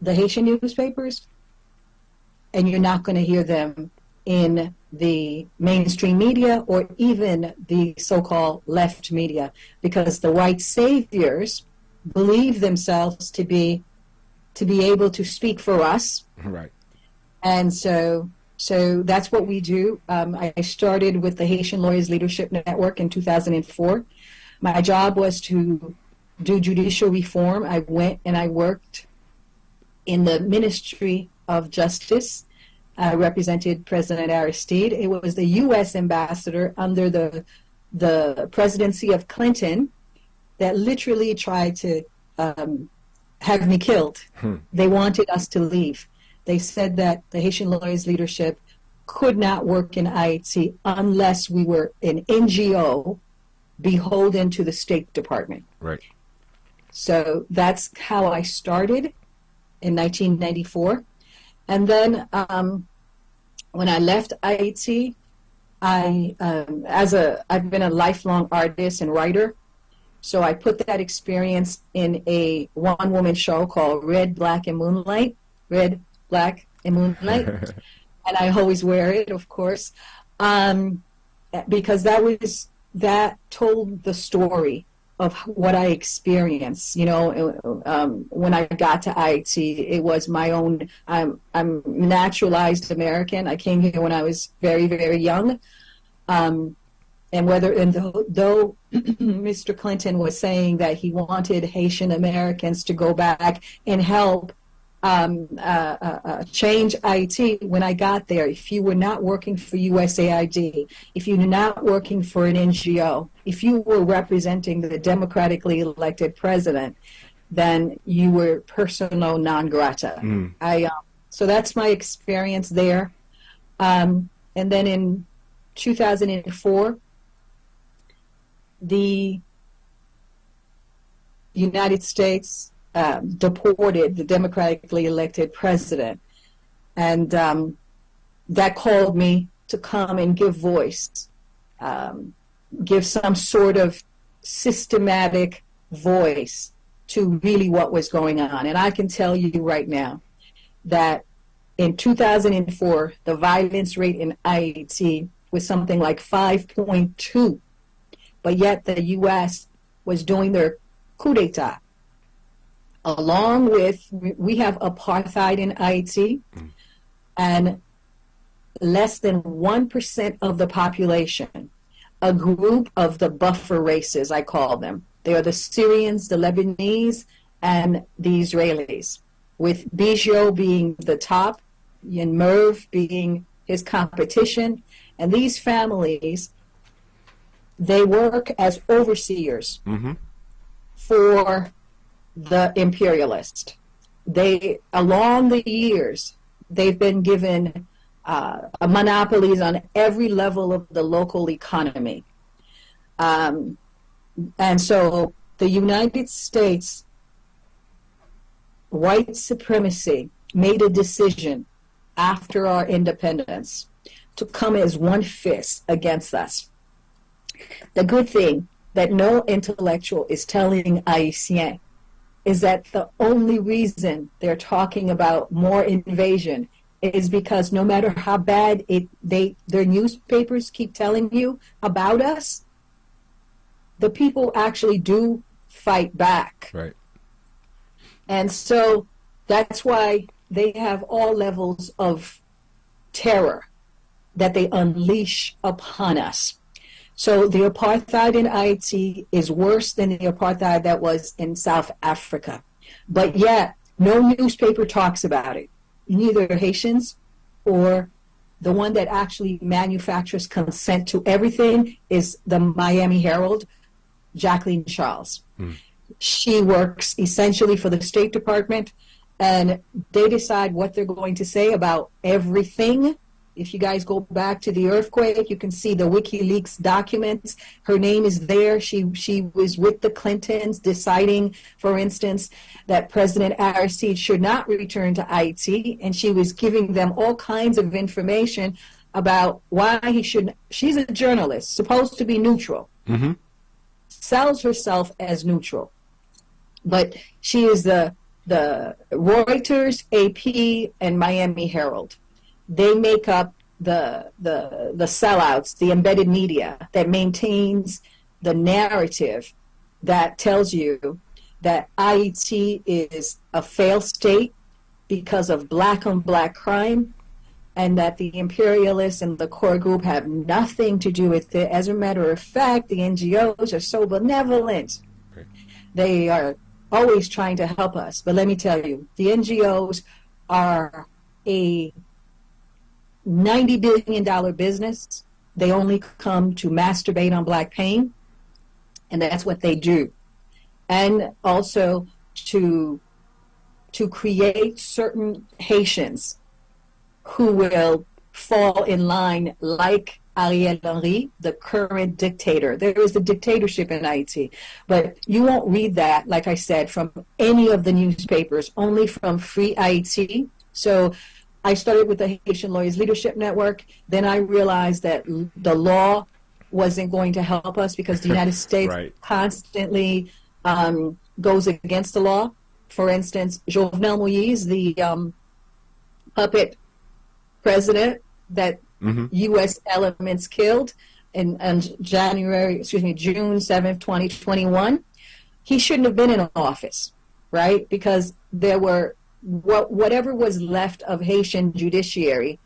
the Haitian newspapers, and you're not going to hear them in the mainstream media or even the so-called left media, because the white saviors believe themselves to be able to speak for us. Right. And so that's what we do. I started with the Haitian Lawyers Leadership Network in 2004. My job was to do judicial reform. I went and I worked in the Ministry of Justice. I represented President Aristide. It was the U.S. ambassador under the presidency of Clinton that literally tried to have me killed. They wanted us to leave. They said that the Haitian Lawyers Leadership could not work in Haiti unless we were an NGO beholden to the State Department. Right. So that's how I started in 1994. And then when I left Haiti, I've been a lifelong artist and writer. So I put that experience in a one-woman show called Red, Black, and Moonlight. Red, Black, and Moonlight. And I always wear it, of course, because that told the story of what I experienced. You know, when I got to Haiti, it was my own. I'm naturalized American. I came here when I was very, very young. Though Mr. Clinton was saying that he wanted Haitian Americans to go back and help change Haiti, when I got there, if you were not working for USAID, if you were not working for an NGO, if you were representing the democratically elected president, then you were persona non grata. So that's my experience there. And then in 2004, the United States deported the democratically elected president. And that called me to come and give voice, give some sort of systematic voice to really what was going on. And I can tell you right now that in 2004, the violence rate in Haiti was something like 5.2, but yet the U.S. was doing their coup d'etat. Along with, we have apartheid in Haiti, and less than 1% of the population, a group of the buffer races, I call them. They are the Syrians, the Lebanese, and the Israelis, with Bijou being the top and Merv being his competition. And these families, they work as overseers for the imperialist. They, along the years, they've been given monopolies on every level of the local economy. And so the United States white supremacy made a decision after our independence to come as one fist against us. The good thing that no intellectual is telling Haitians is that the only reason they're talking about more invasion is because no matter how bad their newspapers keep telling you about us, the people actually do fight back. Right. And so that's why they have all levels of terror that they unleash upon us. So the apartheid in Haiti is worse than the apartheid that was in South Africa. But yet, no newspaper talks about it. Neither Haitians or the one that actually manufactures consent to everything is the Miami Herald, Jacqueline Charles. She works essentially for the State Department, and they decide what they're going to say about everything. If you guys go back to the earthquake, you can see the WikiLeaks documents. Her name is there. She was with the Clintons deciding, for instance, that President Aristide should not return to Haiti, and she was giving them all kinds of information about why he shouldn't. She's a journalist, supposed to be neutral, sells herself as neutral, but she is the Reuters, AP, and Miami Herald. They make up the sellouts, the embedded media that maintains the narrative that tells you that Haiti is a failed state because of black-on-black crime, and that the imperialists and the core group have nothing to do with it. As a matter of fact, the NGOs are so benevolent. They are always trying to help us. But let me tell you, the NGOs are a $90 billion business. They only come to masturbate on black pain, and that's what they do. And also to create certain Haitians who will fall in line like Ariel Henry, the current dictator. There is a dictatorship in Haiti, but you won't read that, like I said, from any of the newspapers, only from Free Haiti. So I started with the Haitian Lawyers Leadership Network. Then I realized that the law wasn't going to help us because the United States constantly goes against the law. For instance, Jovenel Moïse, the puppet president that U.S. elements killed in June 7th, 2021, he shouldn't have been in office, right? Because there were whatever was left of Haitian judiciary,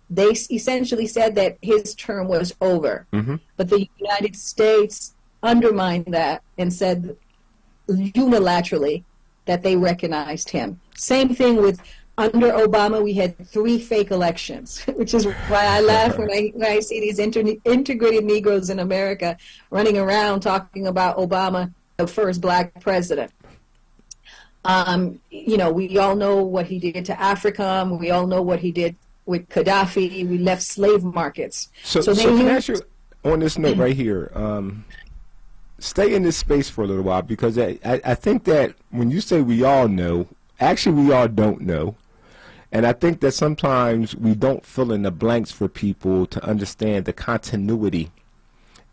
they essentially said that his term was over. But the United States undermined that and said unilaterally that they recognized him. Same thing with under Obama, we had 3 fake elections, which is why I laugh when I see these integrated Negroes in America running around talking about Obama, the first black president. You know, we all know what he did to Africa. We all know what he did with Gaddafi. We left slave markets. So can I ask you on this note right here, stay in this space for a little while, because I think that when you say we all know, actually we all don't know. And I think that sometimes we don't fill in the blanks for people to understand the continuity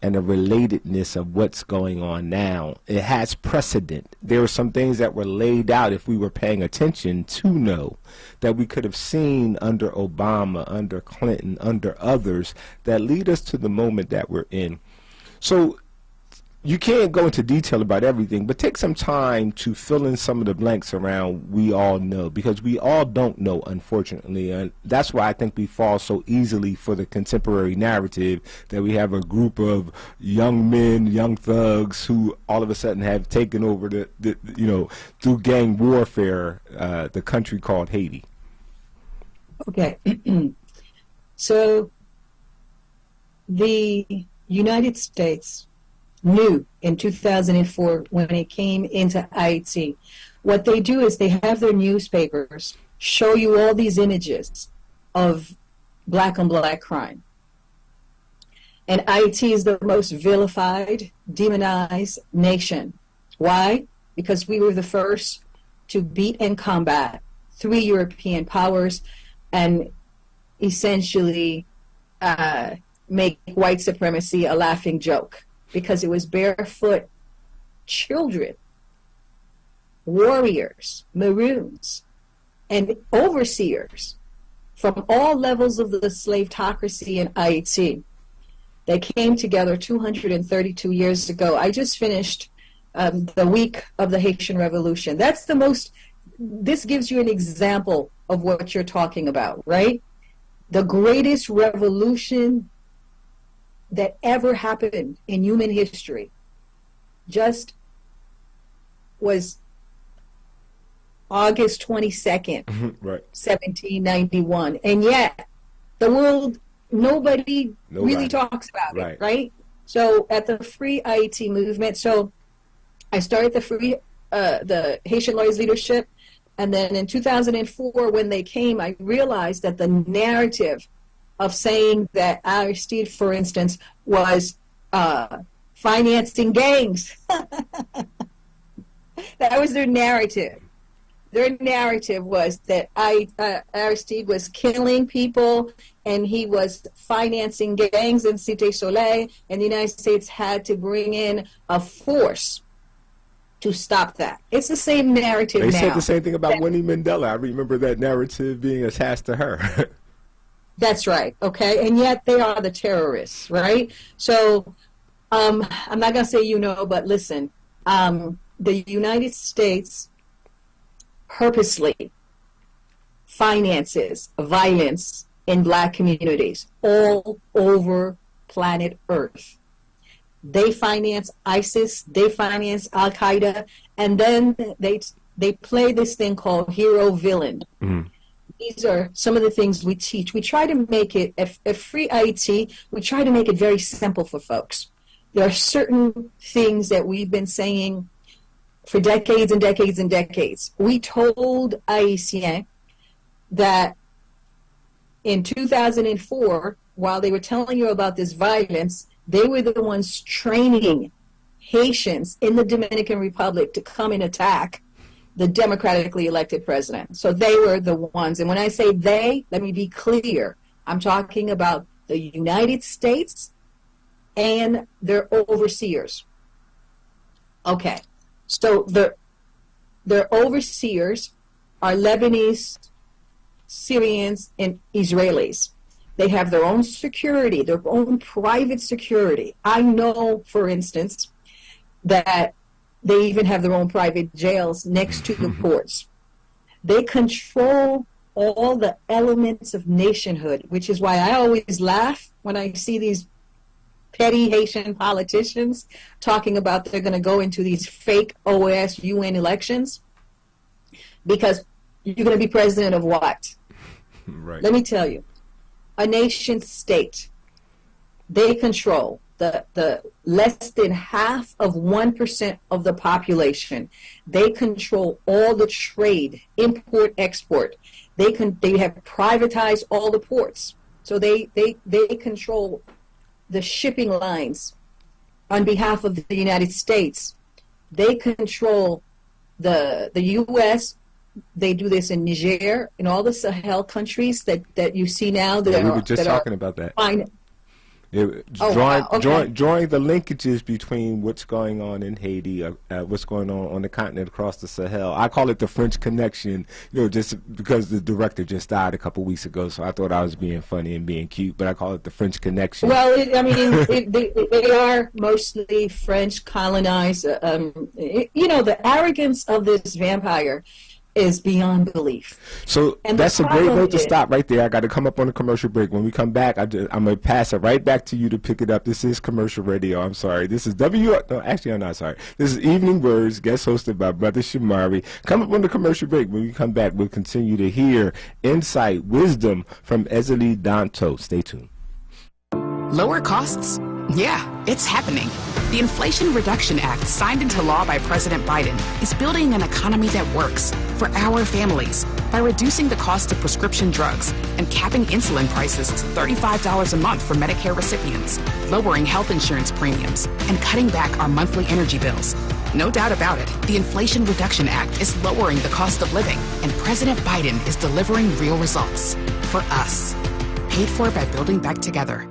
and the relatedness of what's going on now. It has precedent. There are some things that were laid out, if we were paying attention, to know that we could have seen under Obama, under Clinton, under others, that lead us to the moment that we're in. So you can't go into detail about everything, but take some time to fill in some of the blanks around we all know, because we all don't know, unfortunately. And that's why I think we fall so easily for the contemporary narrative that we have a group of young men, young thugs who all of a sudden have taken over the you know, through gang warfare, the country called Haiti. Okay. So the United States knew in 2004 when it came into Haiti. What they do is they have their newspapers show you all these images of black on black crime. And Haiti is the most vilified, demonized nation. Why? Because we were the first to beat and combat 3 European powers and essentially make white supremacy a laughing joke. Because it was barefoot children, warriors, maroons, and overseers from all levels of the slaveocracy in Haiti. They came together 232 years ago. I just finished the week of the Haitian Revolution. That's the most, this gives you an example of what you're talking about, right? The greatest revolution that ever happened in human history just was August 22nd, 1791. And yet the world, nobody really talks about it, right? So at the Free Haiti movement, so I started the Haitian Lawyers Leadership, and then in 2004 when they came, I realized that the narrative of saying that Aristide, for instance, was financing gangs. That was their narrative. Their narrative was that Aristide was killing people and he was financing gangs in Cité Soleil, and the United States had to bring in a force to stop that. It's the same narrative now. They said the same thing about Winnie Mandela. I remember that narrative being attached to her. That's right, okay? And yet they are the terrorists, right? So I'm not going to say but listen, the United States purposely finances violence in black communities all over planet Earth. They finance ISIS, they finance Al-Qaeda, and then they play this thing called hero-villain. Mm-hmm. These are some of the things we teach. We try to make it, at Free Haiti, we try to make it very simple for folks. There are certain things that we've been saying for decades and decades and decades. We told Haitians that in 2004, while they were telling you about this violence, they were the ones training Haitians in the Dominican Republic to come and attack the democratically elected president. So they were the ones. And when I say they, let me be clear. I'm talking about the United States and their overseers. Okay. So their overseers are Lebanese, Syrians, and Israelis. They have their own security, their own private security. I know, for instance, that they even have their own private jails next to the ports. They control all the elements of nationhood, which is why I always laugh when I see these petty Haitian politicians talking about they're going to go into these fake OAS UN elections, because you're going to be president of what? Right. Let me tell you, a nation state, they control the less than half of 1% of the population. They control all the trade, import, export. They have privatized all the ports. So they control the shipping lines on behalf of the United States. They control the U.S. They do this in Niger, in all the Sahel countries that you see now. We were just talking about that. Drawing the linkages between what's going on in Haiti, what's going on the continent across the Sahel. I call it the French connection, just because the director just died a couple weeks ago, so I thought I was being funny and being cute, but I call it the French connection. Well, they are mostly French colonized. The arrogance of this vampire is beyond belief. So that's a great note to stop right there. I got to come up on a commercial break. When we come back, I'm going to pass it right back to you to pick it up. This is commercial radio. I'm sorry. This is I'm not sorry. This is Evening Words, guest hosted by Brother Shomari. Come up on the commercial break. When we come back, we'll continue to hear insight, wisdom from Èzili Dantò. Stay tuned. Lower costs? Yeah, it's happening. The Inflation Reduction Act, signed into law by President Biden, is building an economy that works for our families by reducing the cost of prescription drugs and capping insulin prices to $35 a month for Medicare recipients, lowering health insurance premiums, and cutting back our monthly energy bills. No doubt about it, the Inflation Reduction Act is lowering the cost of living, and President Biden is delivering real results for us. Paid for by Building Back Together.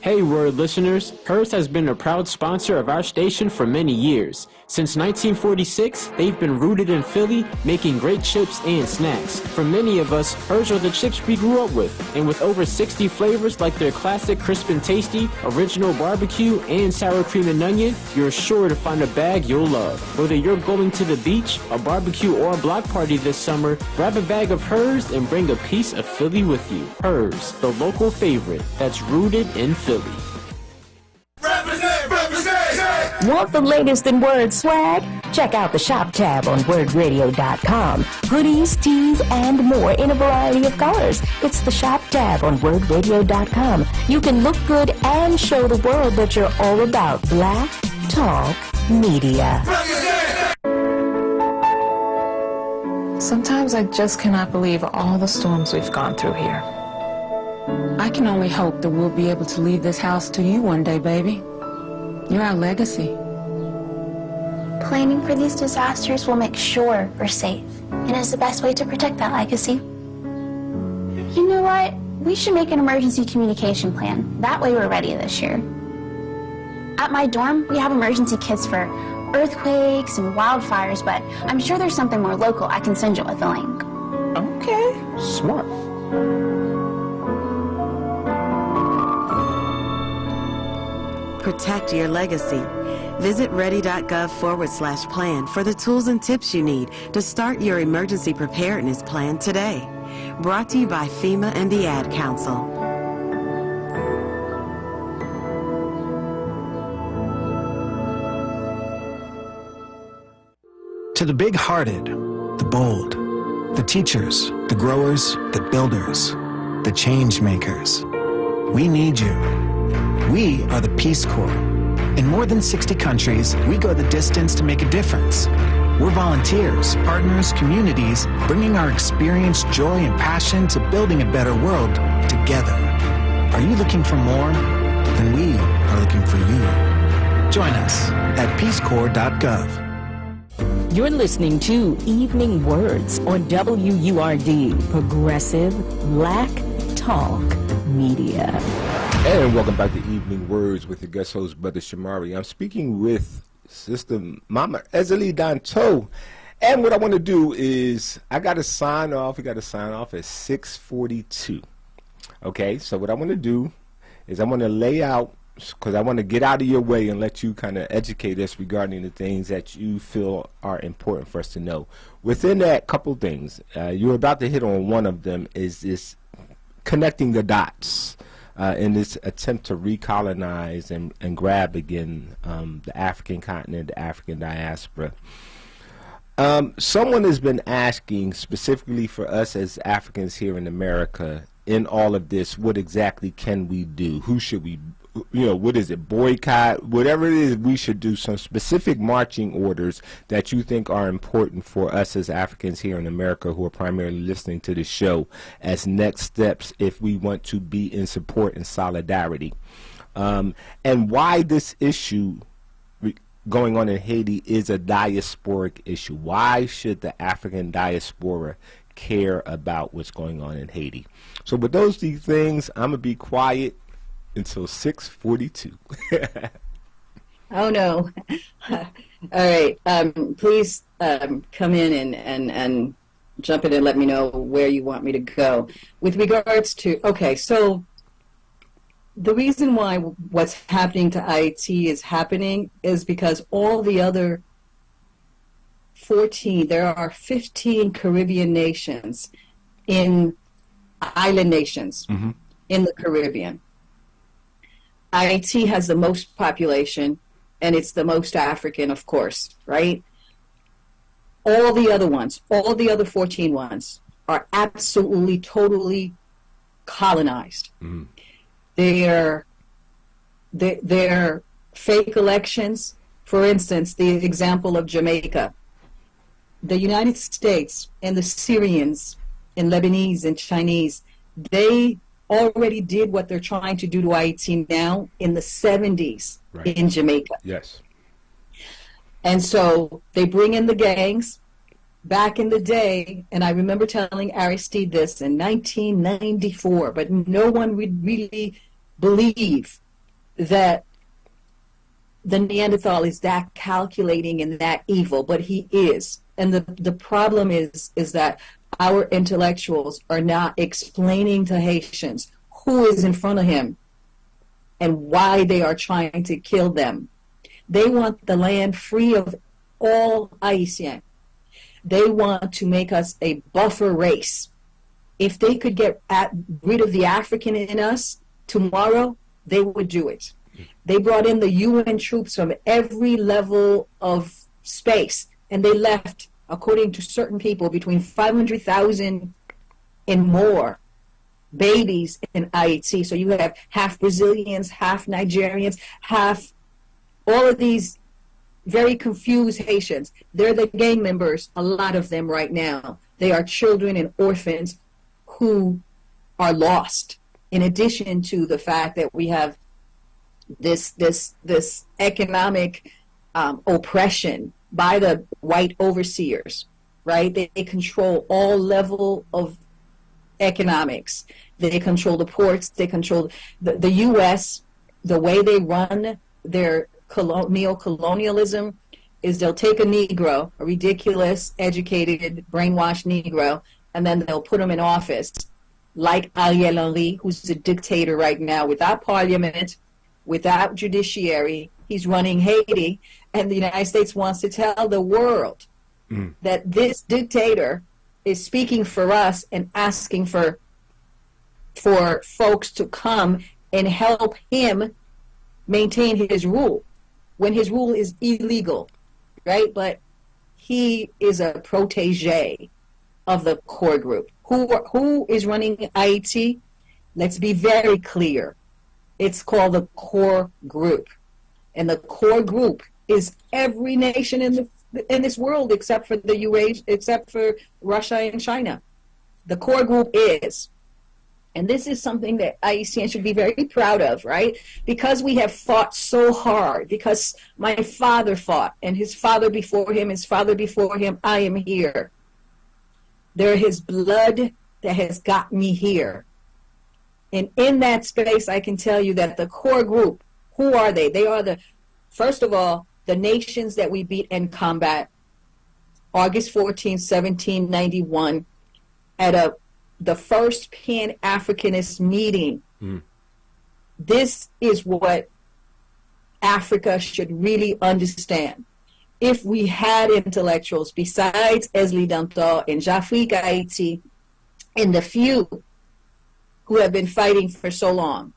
Hey Wurd listeners, Hers has been a proud sponsor of our station for many years. Since 1946, they've been rooted in Philly, making great chips and snacks. For many of us, Hers are the chips we grew up with, and with over 60 flavors like their classic crisp and tasty, original barbecue, and sour cream and onion, you're sure to find a bag you'll love. Whether you're going to the beach, a barbecue, or a block party this summer, grab a bag of Hers and bring a piece of Philly with you. Hers, the local favorite that's rooted in Philly. Want the latest in Word swag? Check out the shop tab on wordradio.com. Hoodies, tees, and more in a variety of colors. It's the shop tab on wordradio.com. You can look good and show the world that you're all about Black Talk Media. Sometimes I just cannot believe all the storms we've gone through here. I can only hope that we'll be able to leave this house to you one day, baby. You're our legacy. Planning for these disasters will make sure we're safe, and is the best way to protect that legacy. You know what? We should make an emergency communication plan. That way we're ready this year. At my dorm, we have emergency kits for earthquakes and wildfires, but I'm sure there's something more local I can send you with a link. Okay. Smart. Protect your legacy. Visit ready.gov/plan for the tools and tips you need to start your emergency preparedness plan today. Brought to you by FEMA and the Ad Council. To the big-hearted, the bold, the teachers, the growers, the builders, the change makers, we need you. We are the Peace Corps. In more than 60 countries, we go the distance to make a difference. We're volunteers, partners, communities, bringing our experience, joy, and passion to building a better world together. Are you looking for more? Then we are looking for you. Join us at peacecorps.gov. You're listening to Evening Words on WURD, Progressive Black Talk Media. And welcome back to Evening Words with your guest host, Brother Shomari. I'm speaking with Sister Mama Èzili Dantò. And what I want to do is, I got to sign off. We got to sign off at 6:42. Okay, so what I want to do is I want to lay out, because I want to get out of your way and let you kind of educate us regarding the things that you feel are important for us to know. Within that, couple things. You're about to hit on one of them, is this connecting the dots in this attempt to recolonize and grab again the African continent, the African diaspora. Someone has been asking specifically for us as Africans here in America, in all of this, what exactly can we do? Who should we, what is it, boycott? Whatever it is, we should do some specific marching orders that you think are important for us as Africans here in America who are primarily listening to the show as next steps if we want to be in support and solidarity. And why this issue going on in Haiti is a diasporic issue. Why should the African diaspora care about what's going on in Haiti? So with those two things, I'm going to be quiet until 6:42. Oh, no. All right. Please come in and jump in and let me know where you want me to go. With regards to, okay, so the reason why what's happening to Haiti is happening is because all the other 14, there are 15 Caribbean nations island nations in the Caribbean. Haiti has the most population, and it's the most African, of course, right? All the other ones, all the other 14 ones, are absolutely, totally colonized. They're fake elections. For instance, the example of Jamaica. The United States and the Syrians and Lebanese and Chinese, they already did what they're trying to do to Haiti now in the 70s in Jamaica. Yes. And so they bring in the gangs. Back in the day, and I remember telling Aristide this in 1994, but no one would really believe that the Neanderthal is that calculating and that evil, but he is. And the problem is that our intellectuals are not explaining to Haitians who is in front of him and why they are trying to kill them. They want the land free of all Haitians. They want to make us a buffer race. If they could get rid of the African in us tomorrow, they would do it. They brought in the UN troops from every level of space, and they left, according to certain people, between 500,000 and more babies in Haiti. So you have half Brazilians, half Nigerians, half all of these very confused Haitians. They're the gang members, a lot of them right now. They are children and orphans who are lost. in addition to the fact that we have this economic oppression by the white overseers, right? They control all level of economics. They control the ports. They control the U.S. The way they run their neocolonialism is they'll take a Negro, a ridiculous, educated, brainwashed Negro, and then they'll put him in office, like Ariel Henry, who's a dictator right now, without parliament, without judiciary. He's running Haiti, and the United States wants to tell the world that this dictator is speaking for us and asking for folks to come and help him maintain his rule when his rule is illegal, right? But he is a protege of the core group. Who is running Haiti? Let's be very clear. It's called the core group. And the core group is every nation in this world except for the UAE, except for Russia and China. The core group is, and this is something that Haitians should be very proud of, right? Because we have fought so hard, because my father fought, and his father before him, I am here. There is blood that has got me here. And in that space, I can tell you that the core group, who are they? They are first of all, the nations that we beat in combat, August 14, 1791, at the first Pan-Africanist meeting. This is what Africa should really understand. If we had intellectuals besides Èzili Dantò and JafrikAyiti and the few who have been fighting for so long,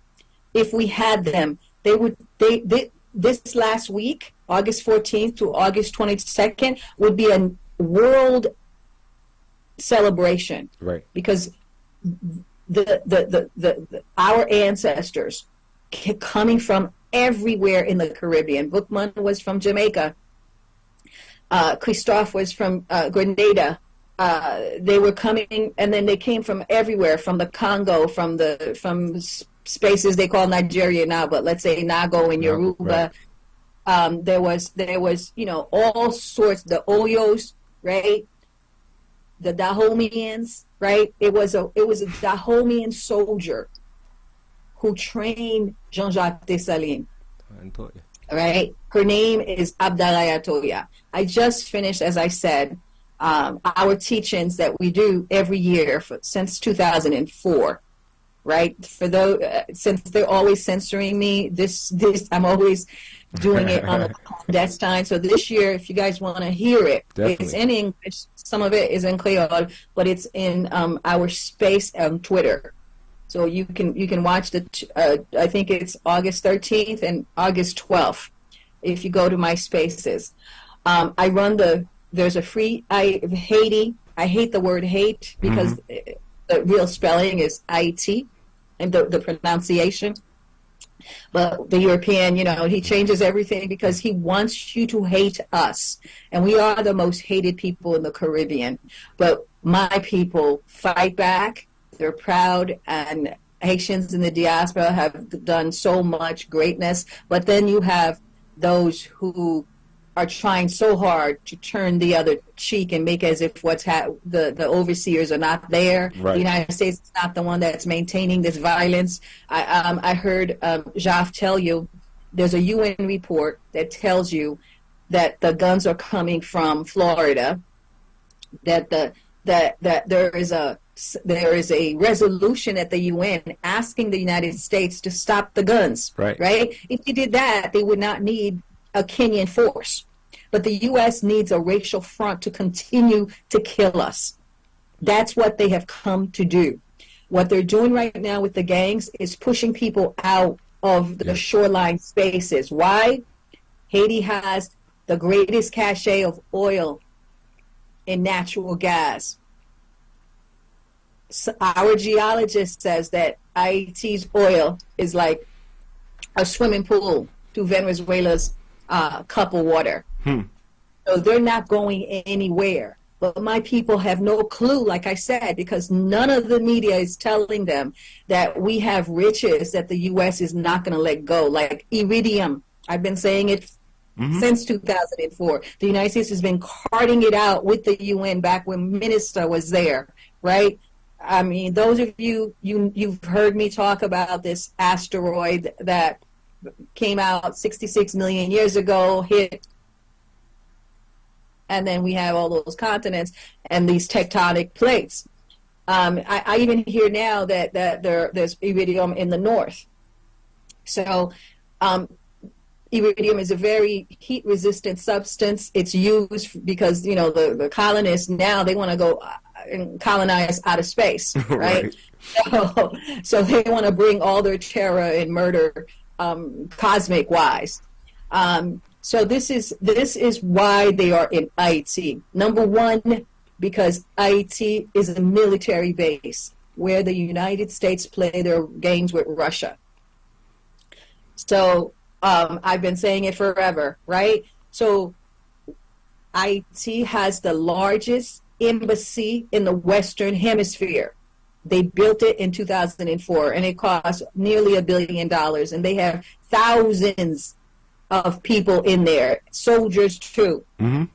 if we had them, this last week, August 14th to August 22nd, would be a world celebration, right? Because our ancestors coming from everywhere in the Caribbean. Bookman was from Jamaica. Christophe was from Grenada. They were coming, and then they came from everywhere, from the Congo, from spaces they call Nigeria now, but let's say Nago and Yoruba. Right. There was all sorts, the Oyos, right? The Dahomians, right? It was a Dahomian soldier who trained Jean-Jacques Dessalines. Right? Her name is Abdallah Toya. I just finished, as I said, our teachings that we do every year since 2004. Right? For those, since they're always censoring me, this I'm always doing it on the clandestine. So this year, if you guys want to hear it, Definitely. It's in English. Some of it is in Creole, but it's in our space on Twitter. So you can watch I think it's August 13th and August 12th. If you go to my spaces, I run there's a free Haiti. I hate the word hate because the real spelling is Hayti. And the pronunciation, but the European, he changes everything because he wants you to hate us, and we are the most hated people in the Caribbean. But my people fight back. They're proud, and Haitians in the diaspora have done so much greatness. But then you have those who are trying so hard to turn the other cheek and make as if the overseers are not there. Right. The United States is not the one that's maintaining this violence. I heard Jaf tell you there's a UN report that tells you that the guns are coming from Florida, that there is a resolution at the UN asking the United States to stop the guns. Right? If they did that, they would not need a Kenyan force. But the U.S. needs a racial front to continue to kill us. That's what they have come to do. What they're doing right now with the gangs is pushing people out of the shoreline spaces. Why? Haiti has the greatest cache of oil and natural gas. So our geologist says that Haiti's oil is like a swimming pool to Venezuela's cup of water. So they're not going anywhere. But my people have no clue, like I said, because none of the media is telling them that we have riches that the U.S. is not going to let go, like iridium. I've been saying it since 2004. The United States has been carting it out with the UN back when Minister was there, right? I mean, those of you've heard me talk about this asteroid that came out 66 million years ago, hit, and then we have all those continents and these tectonic plates. I even hear now that there's iridium in the north. So iridium is a very heat-resistant substance. It's used because, you know, the colonists now, they want to go and colonize out of space, right? So they want to bring all their terror and murder cosmic-wise. So this is why they are in Hayti. Number one, because Hayti is a military base where the United States play their games with Russia. So I've been saying it forever, right? So Hayti has the largest embassy in the Western Hemisphere. They built it in 2004, and it cost nearly $1 billion, and they have thousands of people in there, soldiers too.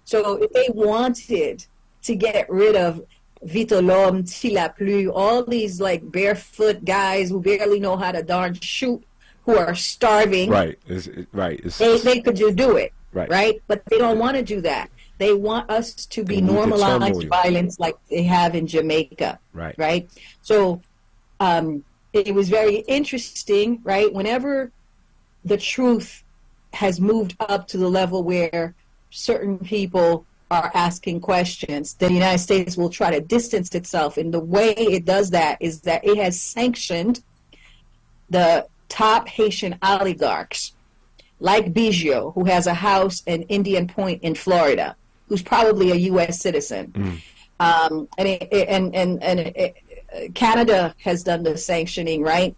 So if they wanted to get rid of Vitolom, Tilaplu, all these like barefoot guys who barely know how to darn shoot, who are starving, they could just do it, right? But they don't want to do that. They want us to be normalized violence like they have in Jamaica, right? So it was very interesting, right? Whenever the truth has moved up to the level where certain people are asking questions, the United States will try to distance itself. And the way it does that is that it has sanctioned the top Haitian oligarchs, like Biggio, who has a house in Indian Point in Florida, who's probably a U.S. citizen. Canada has done the sanctioning, right?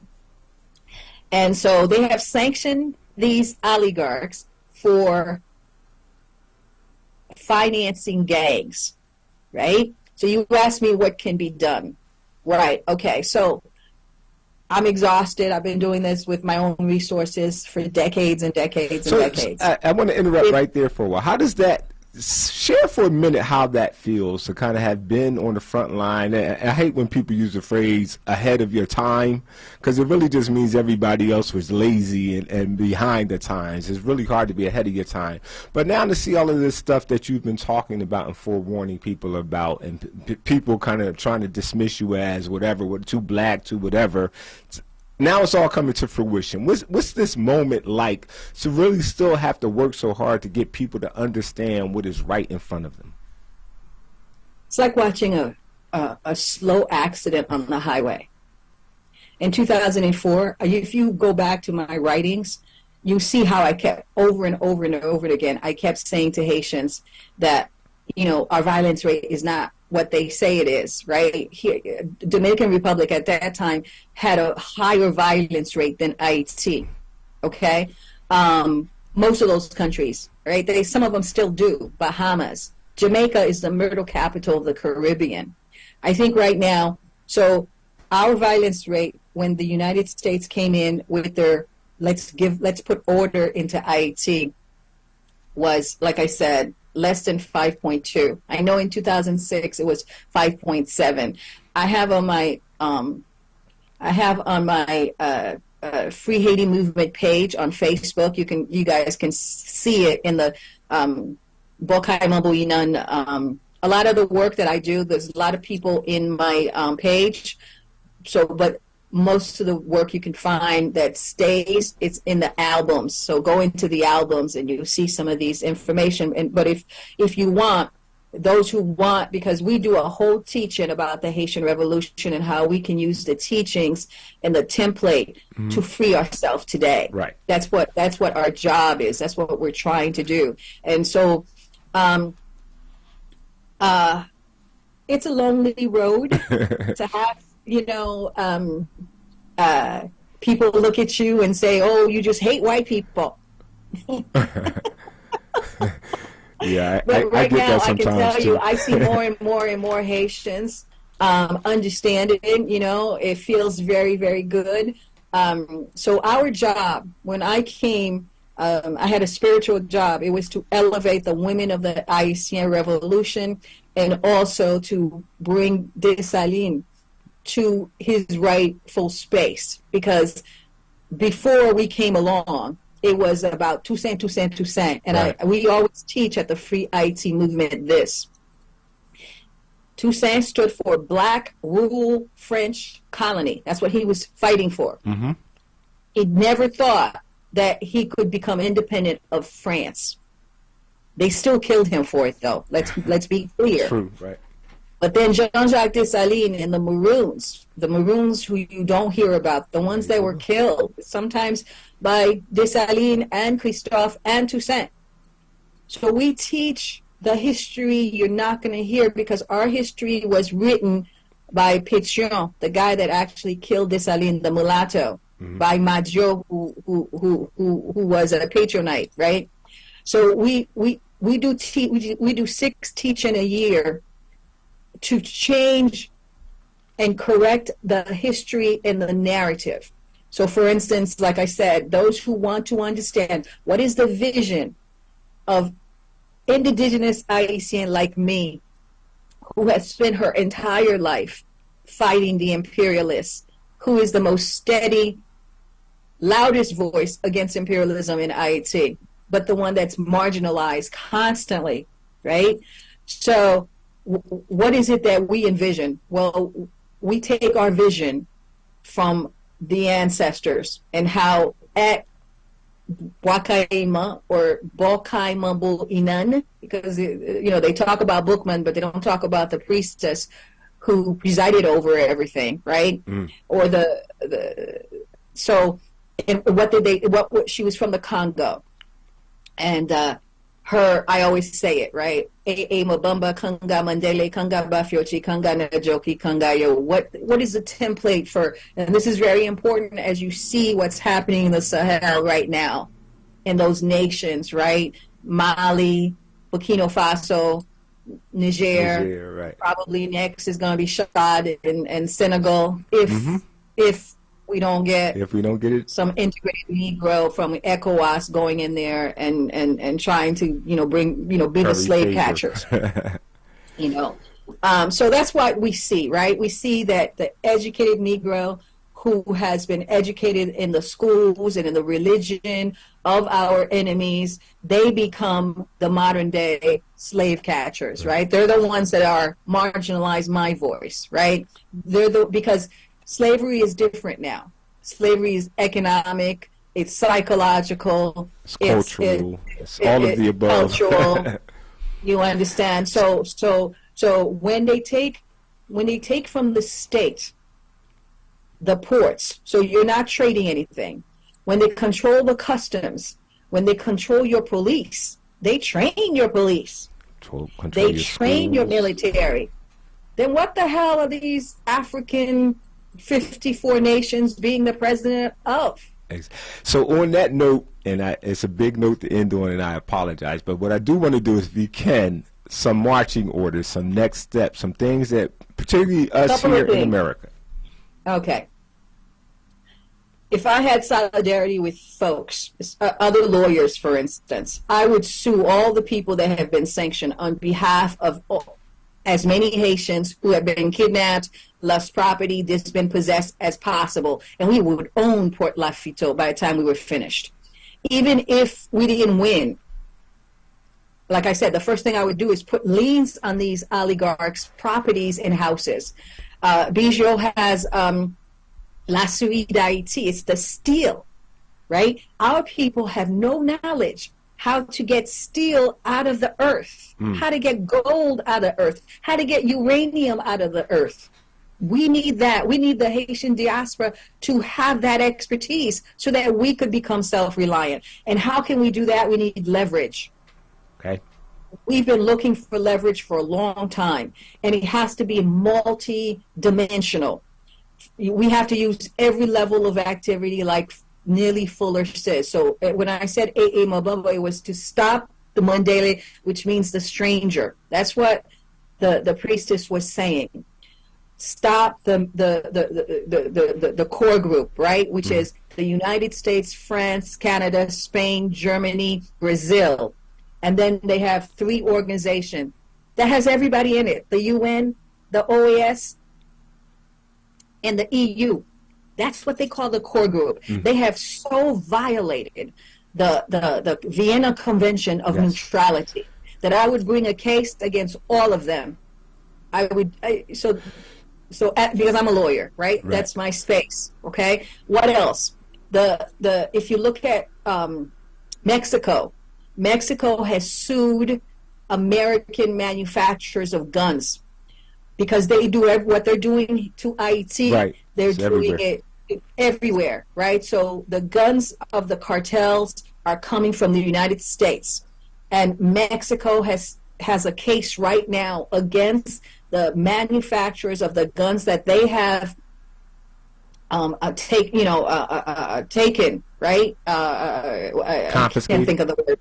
And so they have sanctioned these oligarchs for financing gangs, right? So you asked me what can be done. Right, okay, so I'm exhausted. I've been doing this with my own resources for decades and decades and decades. I want to interrupt right there for a while. How does that, share for a minute how that feels to kind of have been on the front line. And I hate when people use the phrase ahead of your time, because it really just means everybody else was lazy and behind the times. It's really hard to be ahead of your time. But now to see all of this stuff that you've been talking about and forewarning people about, and people kind of trying to dismiss you as whatever, too black, too whatever, now it's all coming to fruition. What's this moment like to really still have to work so hard to get people to understand what is right in front of them? It's like watching a slow accident on the highway. In 2004, if you go back to my writings, you see how I kept over and over and over again, I kept saying to Haitians that, you know, our violence rate is not what they say it is, right? Here, Dominican Republic at that time had a higher violence rate than Haiti, okay? Most of those countries, right? Some of them still do. Bahamas. Jamaica is the murder capital of the Caribbean. I think right now, so our violence rate when the United States came in with their let's put order into Haiti was, like I said, less than 5.2. I know in 2006 it was 5.7. I have on my Free Haiti Movement page on Facebook. You guys can see it in the Bokai Mabuinan. A lot of the work that I do, there's a lot of people in my page. So, but most of the work you can find that stays, it's in the albums. So go into the albums and you'll see some of these information. But if you want, those who want, because we do a whole teaching about the Haitian Revolution and how we can use the teachings and the template to free ourselves today. Right. That's what our job is. That's what we're trying to do. And so it's a lonely road to have, you know, people look at you and say, oh, you just hate white people. Yeah, but right I get now, that sometimes I can tell too. you, I see more and more Haitians understand it. You know, it feels very, very good. So our job, when I came, I had a spiritual job. It was to elevate the women of the Haitian Revolution and also to bring Dessalines to his rightful space. Because before we came along, it was about Toussaint, Toussaint, Toussaint. And Right. we always teach at the Free Haiti Movement this. Toussaint stood for Black Rural French Colony. That's what he was fighting for. Mm-hmm. He never thought that he could become independent of France. They still killed him for it, though. Let's be clear. True, right. But then Jean-Jacques Dessalines and the Maroons who you don't hear about, the ones that were killed, sometimes by Dessalines and Christophe and Toussaint. So we teach the history you're not going to hear because our history was written by Pétion, the guy that actually killed Dessalines, the mulatto, by Maggio, who was a Patronite, right? So we do 6 teaching a year to change and correct the history and the narrative. So, for instance, like I said, those who want to understand what is the vision of indigenous Haitian like me, who has spent her entire life fighting the imperialists, who is the most steady, loudest voice against imperialism in Haiti, but the one that's marginalized constantly, right? So what is it that we envision? Well, we take our vision from the ancestors and how at Wakaima or Bokaimambo Inan, because they talk about Bookman, but they don't talk about the priestess who presided over everything, right? Or she was from the Congo, and I always say it, right? Mabamba Kanga Mandele Kanga Bafiochi Kanga Najoki Kanga Yo. What is the template for? And this is very important as you see what's happening in the Sahel right now, in those nations, right? Mali, Burkina Faso, Niger, right. Probably next is going to be Chad and Senegal. If we don't get it, some integrated Negro from ECOWAS going in there and trying to be the slave catchers. So that's what we see, right? We see that the educated Negro who has been educated in the schools and in the religion of our enemies, they become the modern day slave catchers, right? They're the ones that are marginalized my voice, right? Because slavery is different now. Slavery is economic, it's psychological, it's cultural, it's all of the above. Cultural, you understand? So when they take from the state the ports, so you're not trading anything. When they control the customs, when they control your police, they train your police. They train your military. Then what the hell are these African 54 nations being the president of? So on that note, and it's a big note to end on, and I apologize, but what I do want to do is, if you can, some marching orders, some next steps, some things that, particularly us here in America. Okay. If I had solidarity with folks, other lawyers, for instance, I would sue all the people that have been sanctioned on behalf of as many Haitians who have been kidnapped, lost property that's been possessed as possible. And we would own Port Lafito by the time we were finished. Even if we didn't win, like I said, the first thing I would do is put liens on these oligarchs' properties and houses. Bijou has La Suite d'Haïti, it's the steel, right? Our people have no knowledge how to get steel out of the earth, how to get gold out of the earth, how to get uranium out of the earth. We need that. We need the Haitian diaspora to have that expertise so that we could become self-reliant. And how can we do that? We need leverage. Okay. We've been looking for leverage for a long time, and it has to be multi-dimensional. We have to use every level of activity, like Neely Fuller says. So when I said AA Mabamba, it was to stop the Mandele, which means the stranger. That's what the priestess was saying. Stop the core group, right? Which is the United States, France, Canada, Spain, Germany, Brazil. And then they have 3 organizations that has everybody in it: the UN, the OAS, and the EU. That's what they call the core group. They have so violated the Vienna Convention of Neutrality that I would bring a case against all of them. Because I'm a lawyer, right? That's my space. Okay. What else? If you look at Mexico has sued American manufacturers of guns because they do what they're doing to Haiti. Right. They're doing it everywhere, right? So the guns of the cartels are coming from the United States, and Mexico has a case right now against the manufacturers of the guns that they have taken, right? Confiscated. I can't think of the word.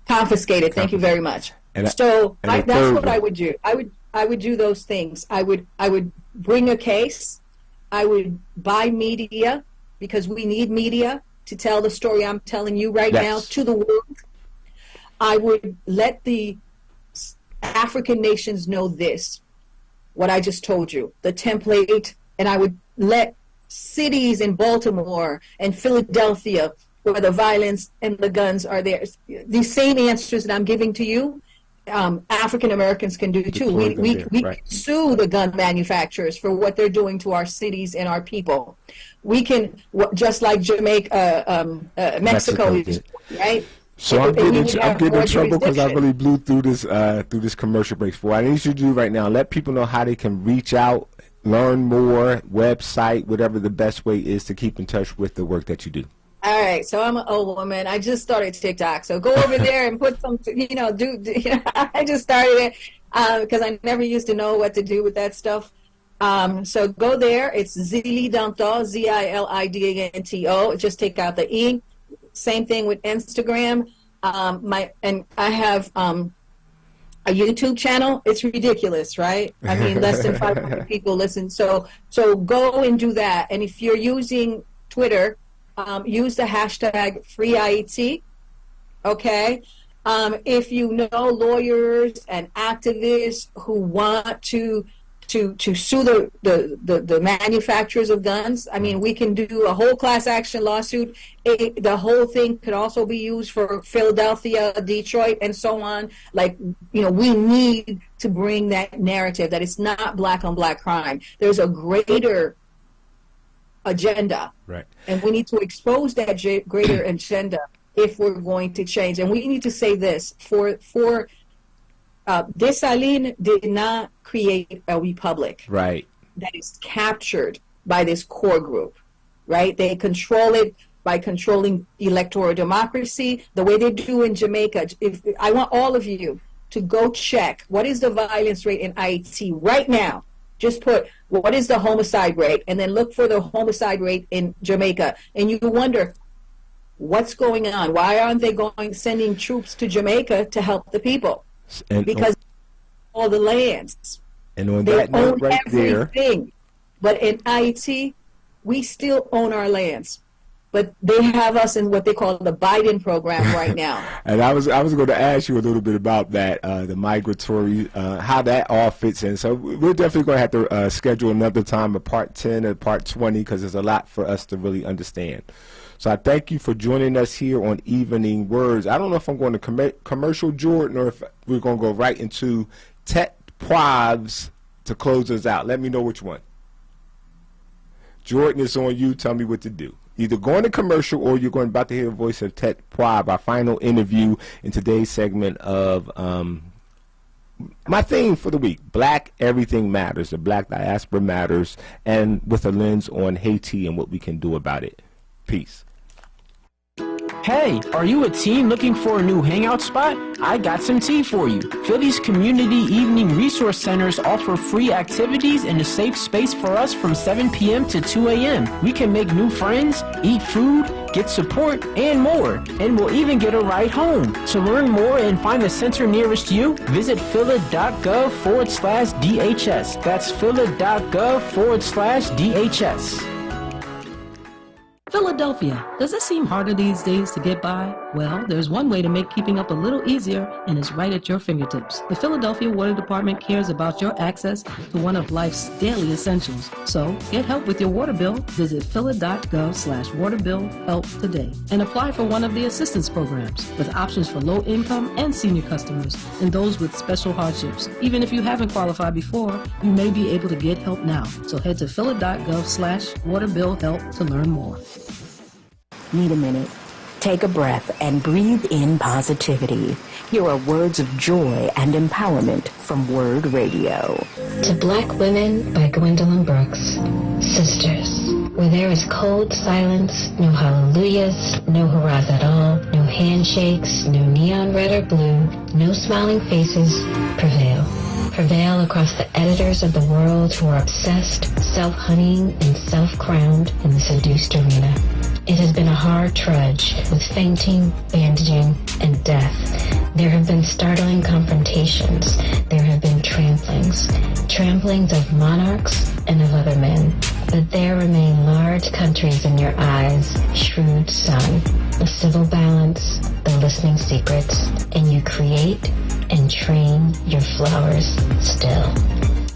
Confiscated. Thank you very much. That's what I would do. I would do those things. I would bring a case. I would buy media, because we need media to tell the story I'm telling you right now to the world. I would let the African nations know this, what I just told you, the template, and I would let cities in Baltimore and Philadelphia, where the violence and the guns are there, these same answers that I'm giving to you, African Americans can do too. We can sue the gun manufacturers for what they're doing to our cities and our people. We can, just like Jamaica, Mexico is, right? So I'm getting in trouble because I really blew through this commercial break. For what I need you to do right now, let people know how they can reach out, learn more, website, whatever the best way is to keep in touch with the work that you do. All right, so I'm an old woman. I just started TikTok, so go over there and put some, I just started it because I never used to know what to do with that stuff. So go there. It's Èzili Dantò, Zilidanto. Just take out the E. Same thing with Instagram. I have a YouTube channel. It's ridiculous, right? I mean, less than 500 people listen. So go and do that. And if you're using Twitter, use the hashtag FreeHaiti, okay? If you know lawyers and activists who want to sue the manufacturers of guns, I mean, we can do a whole class action lawsuit. The whole thing could also be used for Philadelphia, Detroit, and so on. Like, we need to bring that narrative that it's not black on black crime. There's a greater agenda, right? And we need to expose that greater agenda if we're going to change. And we need to say this: Dessalines did not create a republic, right? That is captured by this core group, right? They control it by controlling electoral democracy, the way they do in Jamaica. If I want all of you to go check what is the violence rate in Haiti right now. Just put, what is the homicide rate? And then look for the homicide rate in Jamaica. And you wonder, what's going on? Why aren't they sending troops to Jamaica to help the people? Because all the lands. And on that note right everything. But in Haiti, we still own our lands. But they have us in what they call the Biden program right now. And I was going to ask you a little bit about that, the migratory, how that all fits in. So we're definitely going to have to schedule another time, a part 10 or part 20, because there's a lot for us to really understand. So I thank you for joining us here on Evening Words. I don't know if I'm going to commercial, Jordan, or if we're going to go right into Tetpwavs to close us out. Let me know which one. Jordan, it's on you. Tell me what to do. Either going to commercial or you're about to hear the voice of Tetpwav, our final interview in today's segment of my theme for the week, Black Everything Matters, the Black Diaspora Matters, and with a lens on Haiti and what we can do about it. Peace. Hey, are you a teen looking for a new hangout spot? I got some tea for you. Philly's community evening resource centers offer free activities and a safe space for us from 7 p.m. to 2 a.m. We can make new friends, eat food, get support, and more. And we'll even get a ride home. To learn more and find the center nearest you, visit phila.gov/DHS. That's phila.gov/DHS. Philadelphia, does it seem harder these days to get by? Well, there's one way to make keeping up a little easier, and it's right at your fingertips. The Philadelphia Water Department cares about your access to one of life's daily essentials. So, get help with your water bill. Visit phila.gov/waterbillhelp today and apply for one of the assistance programs with options for low-income and senior customers and those with special hardships. Even if you haven't qualified before, you may be able to get help now. So head to phila.gov/waterbillhelp to learn more. Need a minute? Take a breath and breathe in positivity. Here are words of joy and empowerment from Wurd Radio. To Black Women by Gwendolyn Brooks. Sisters, where there is cold silence, no hallelujahs, no hurrahs at all, no handshakes, no neon red or blue, no smiling faces, prevail. Prevail across the editors of the world who are obsessed, self-honeying, and self-crowned in the seduced arena. It has been a hard trudge with fainting, bandaging, and death. There have been startling confrontations. There have been tramplings of monarchs and of other men. But there remain large countries in your eyes, shrewd son, a civil balance, the listening secrets, and you create and train your flowers still.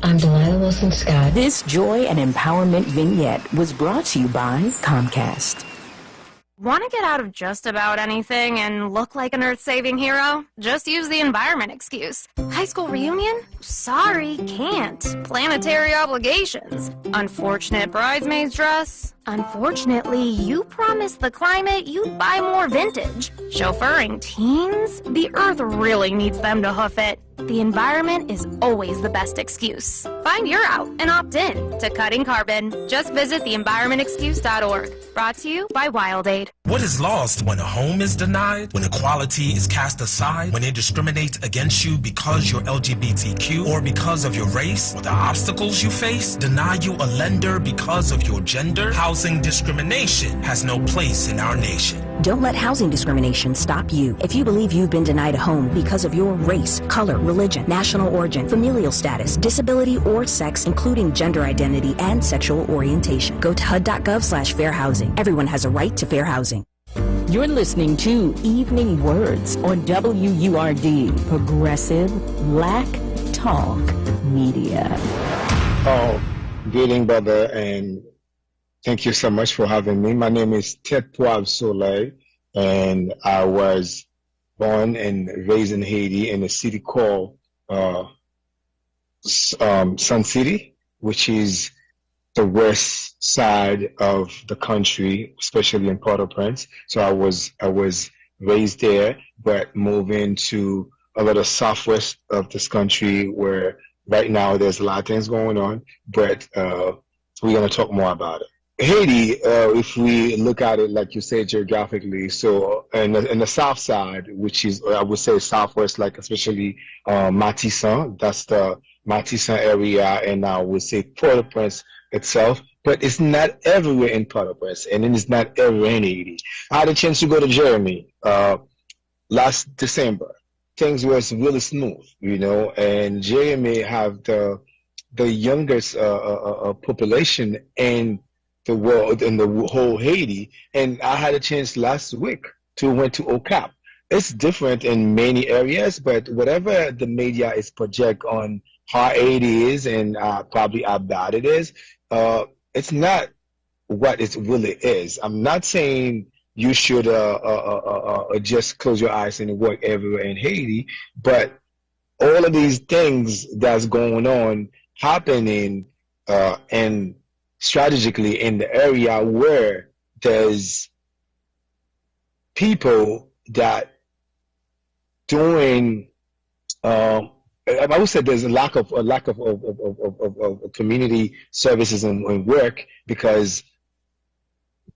I'm Delilah Wilson Scott. This joy and empowerment vignette was brought to you by Comcast. Want to get out of just about anything and look like an earth-saving hero? Just use the environment excuse. High school reunion? Sorry, can't. Planetary obligations. Unfortunate bridesmaid's dress? Unfortunately, you promised the climate you'd buy more vintage. Chauffeuring teens? The earth really needs them to hoof it. The environment is always the best excuse. Find your out and opt in to cutting carbon. Just visit theenvironmentexcuse.org. Brought to you by WildAid. What is lost when a home is denied, when equality is cast aside, when it discriminates against you because you're LGBTQ or because of your race, or the obstacles you face, deny you a lender because of your gender? Housing discrimination has no place in our nation. Don't let housing discrimination stop you. If you believe you've been denied a home because of your race, color, religion, national origin, familial status, disability, or sex, including gender identity and sexual orientation, go to HUD.gov/fair housing. Everyone has a right to fair housing. You're listening to Evening Words on WURD, Progressive Black Talk Media. Oh, greeting, brother, and thank you so much for having me. My name is Tetpwav Soley, and I was born and raised in Haiti in a city called Sun City, which is the west side of the country, especially in Port-au-Prince. So I was raised there, but moved into a little southwest of this country where right now there's a lot of things going on, but we're going to talk more about it. Haiti, if we look at it, like you said, geographically, so in the south side, which is, I would say, southwest, like especially Matissan, that's the Matissan area, and I would say Port-au-Prince itself, but it's not everywhere in Port-au-Prince, and it is not everywhere in Haiti. I had a chance to go to Jeremy last December. Things were really smooth, you know, and Jeremy have the youngest population in the world, in the whole Haiti, and I had a chance last week to went to Ocap. It's different in many areas, but whatever the media is project on how Haiti is and probably how bad it is, it's not what it really is. I'm not saying you should just close your eyes and work everywhere in Haiti, but all of these things that's going on happening and strategically in the area where there's people that doing I would say there's a lack of community services and work, because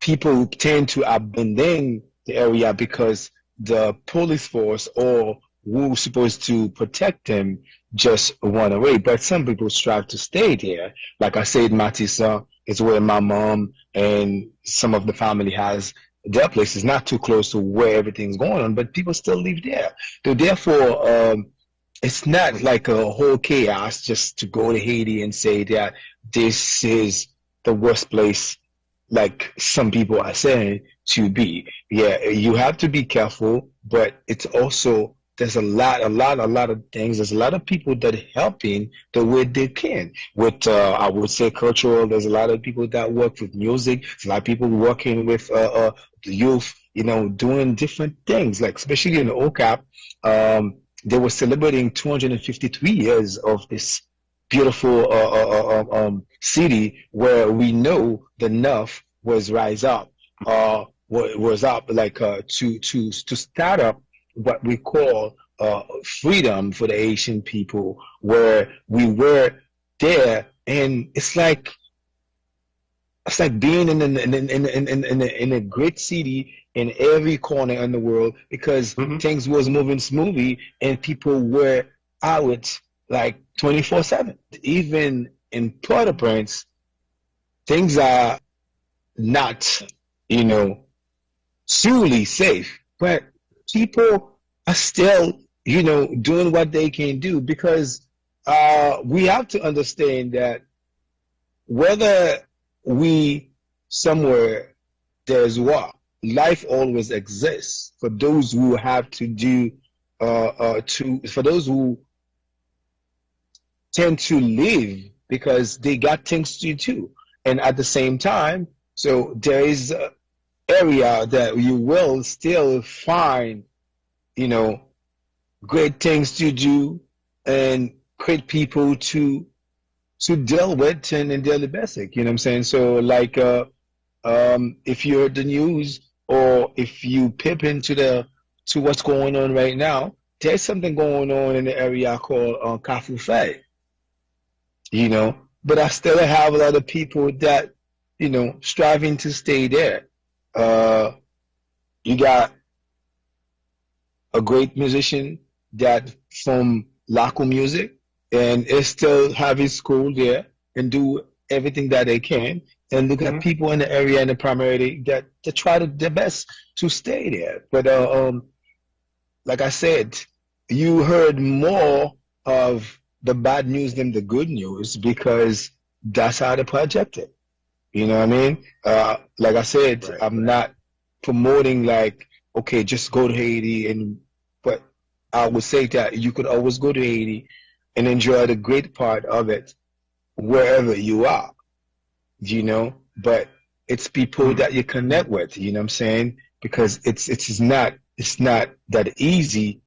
people tend to abandon the area because the police force or who was supposed to protect them just run away. But some people strive to stay there. Like I said, Matissa is where my mom and some of the family has their places, not too close to where everything's going on, but people still live there. So therefore, it's not like a whole chaos just to go to Haiti and say that this is the worst place, like some people are saying, to be. Yeah, you have to be careful, but it's also, there's a lot of things. There's a lot of people that are helping the way they can. With, I would say, cultural, there's a lot of people that work with music. There's a lot of people working with the youth, you know, doing different things, like especially in OCAP. They were celebrating 253 years of this beautiful city where we know the North was rise up, was up like to start up what we call freedom for the Haitian people, where we were there, and it's like being in a great city in every corner in the world, because things was moving smoothly and people were out like 24/7. Even in Port-au-Prince, things are not, you know, truly safe, but people are still, you know, doing what they can do, because we have to understand that whether we somewhere there's war, life always exists for those who have to do for those who tend to live because they got things to do. And at the same time, so there is an area that you will still find, you know, great things to do and great people to deal with and deal with basic, you know what I'm saying? So like if you heard the news or if you pip into what's going on right now, there's something going on in the area called Kafufe, you know, but I still have a lot of people that, you know, striving to stay there. You got a great musician that from Laco Music, and is still have his school there and do everything that they can. And look at people in the area in the primary that try their best to stay there. But like I said, you heard more of the bad news than the good news, because that's how they project it. You know what I mean? Like I said, I'm not promoting like, okay, just go to Haiti, but I would say that you could always go to Haiti and enjoy the great part of it wherever you are, you know, but it's people that you connect with, you know what I'm saying? Because it's not that easy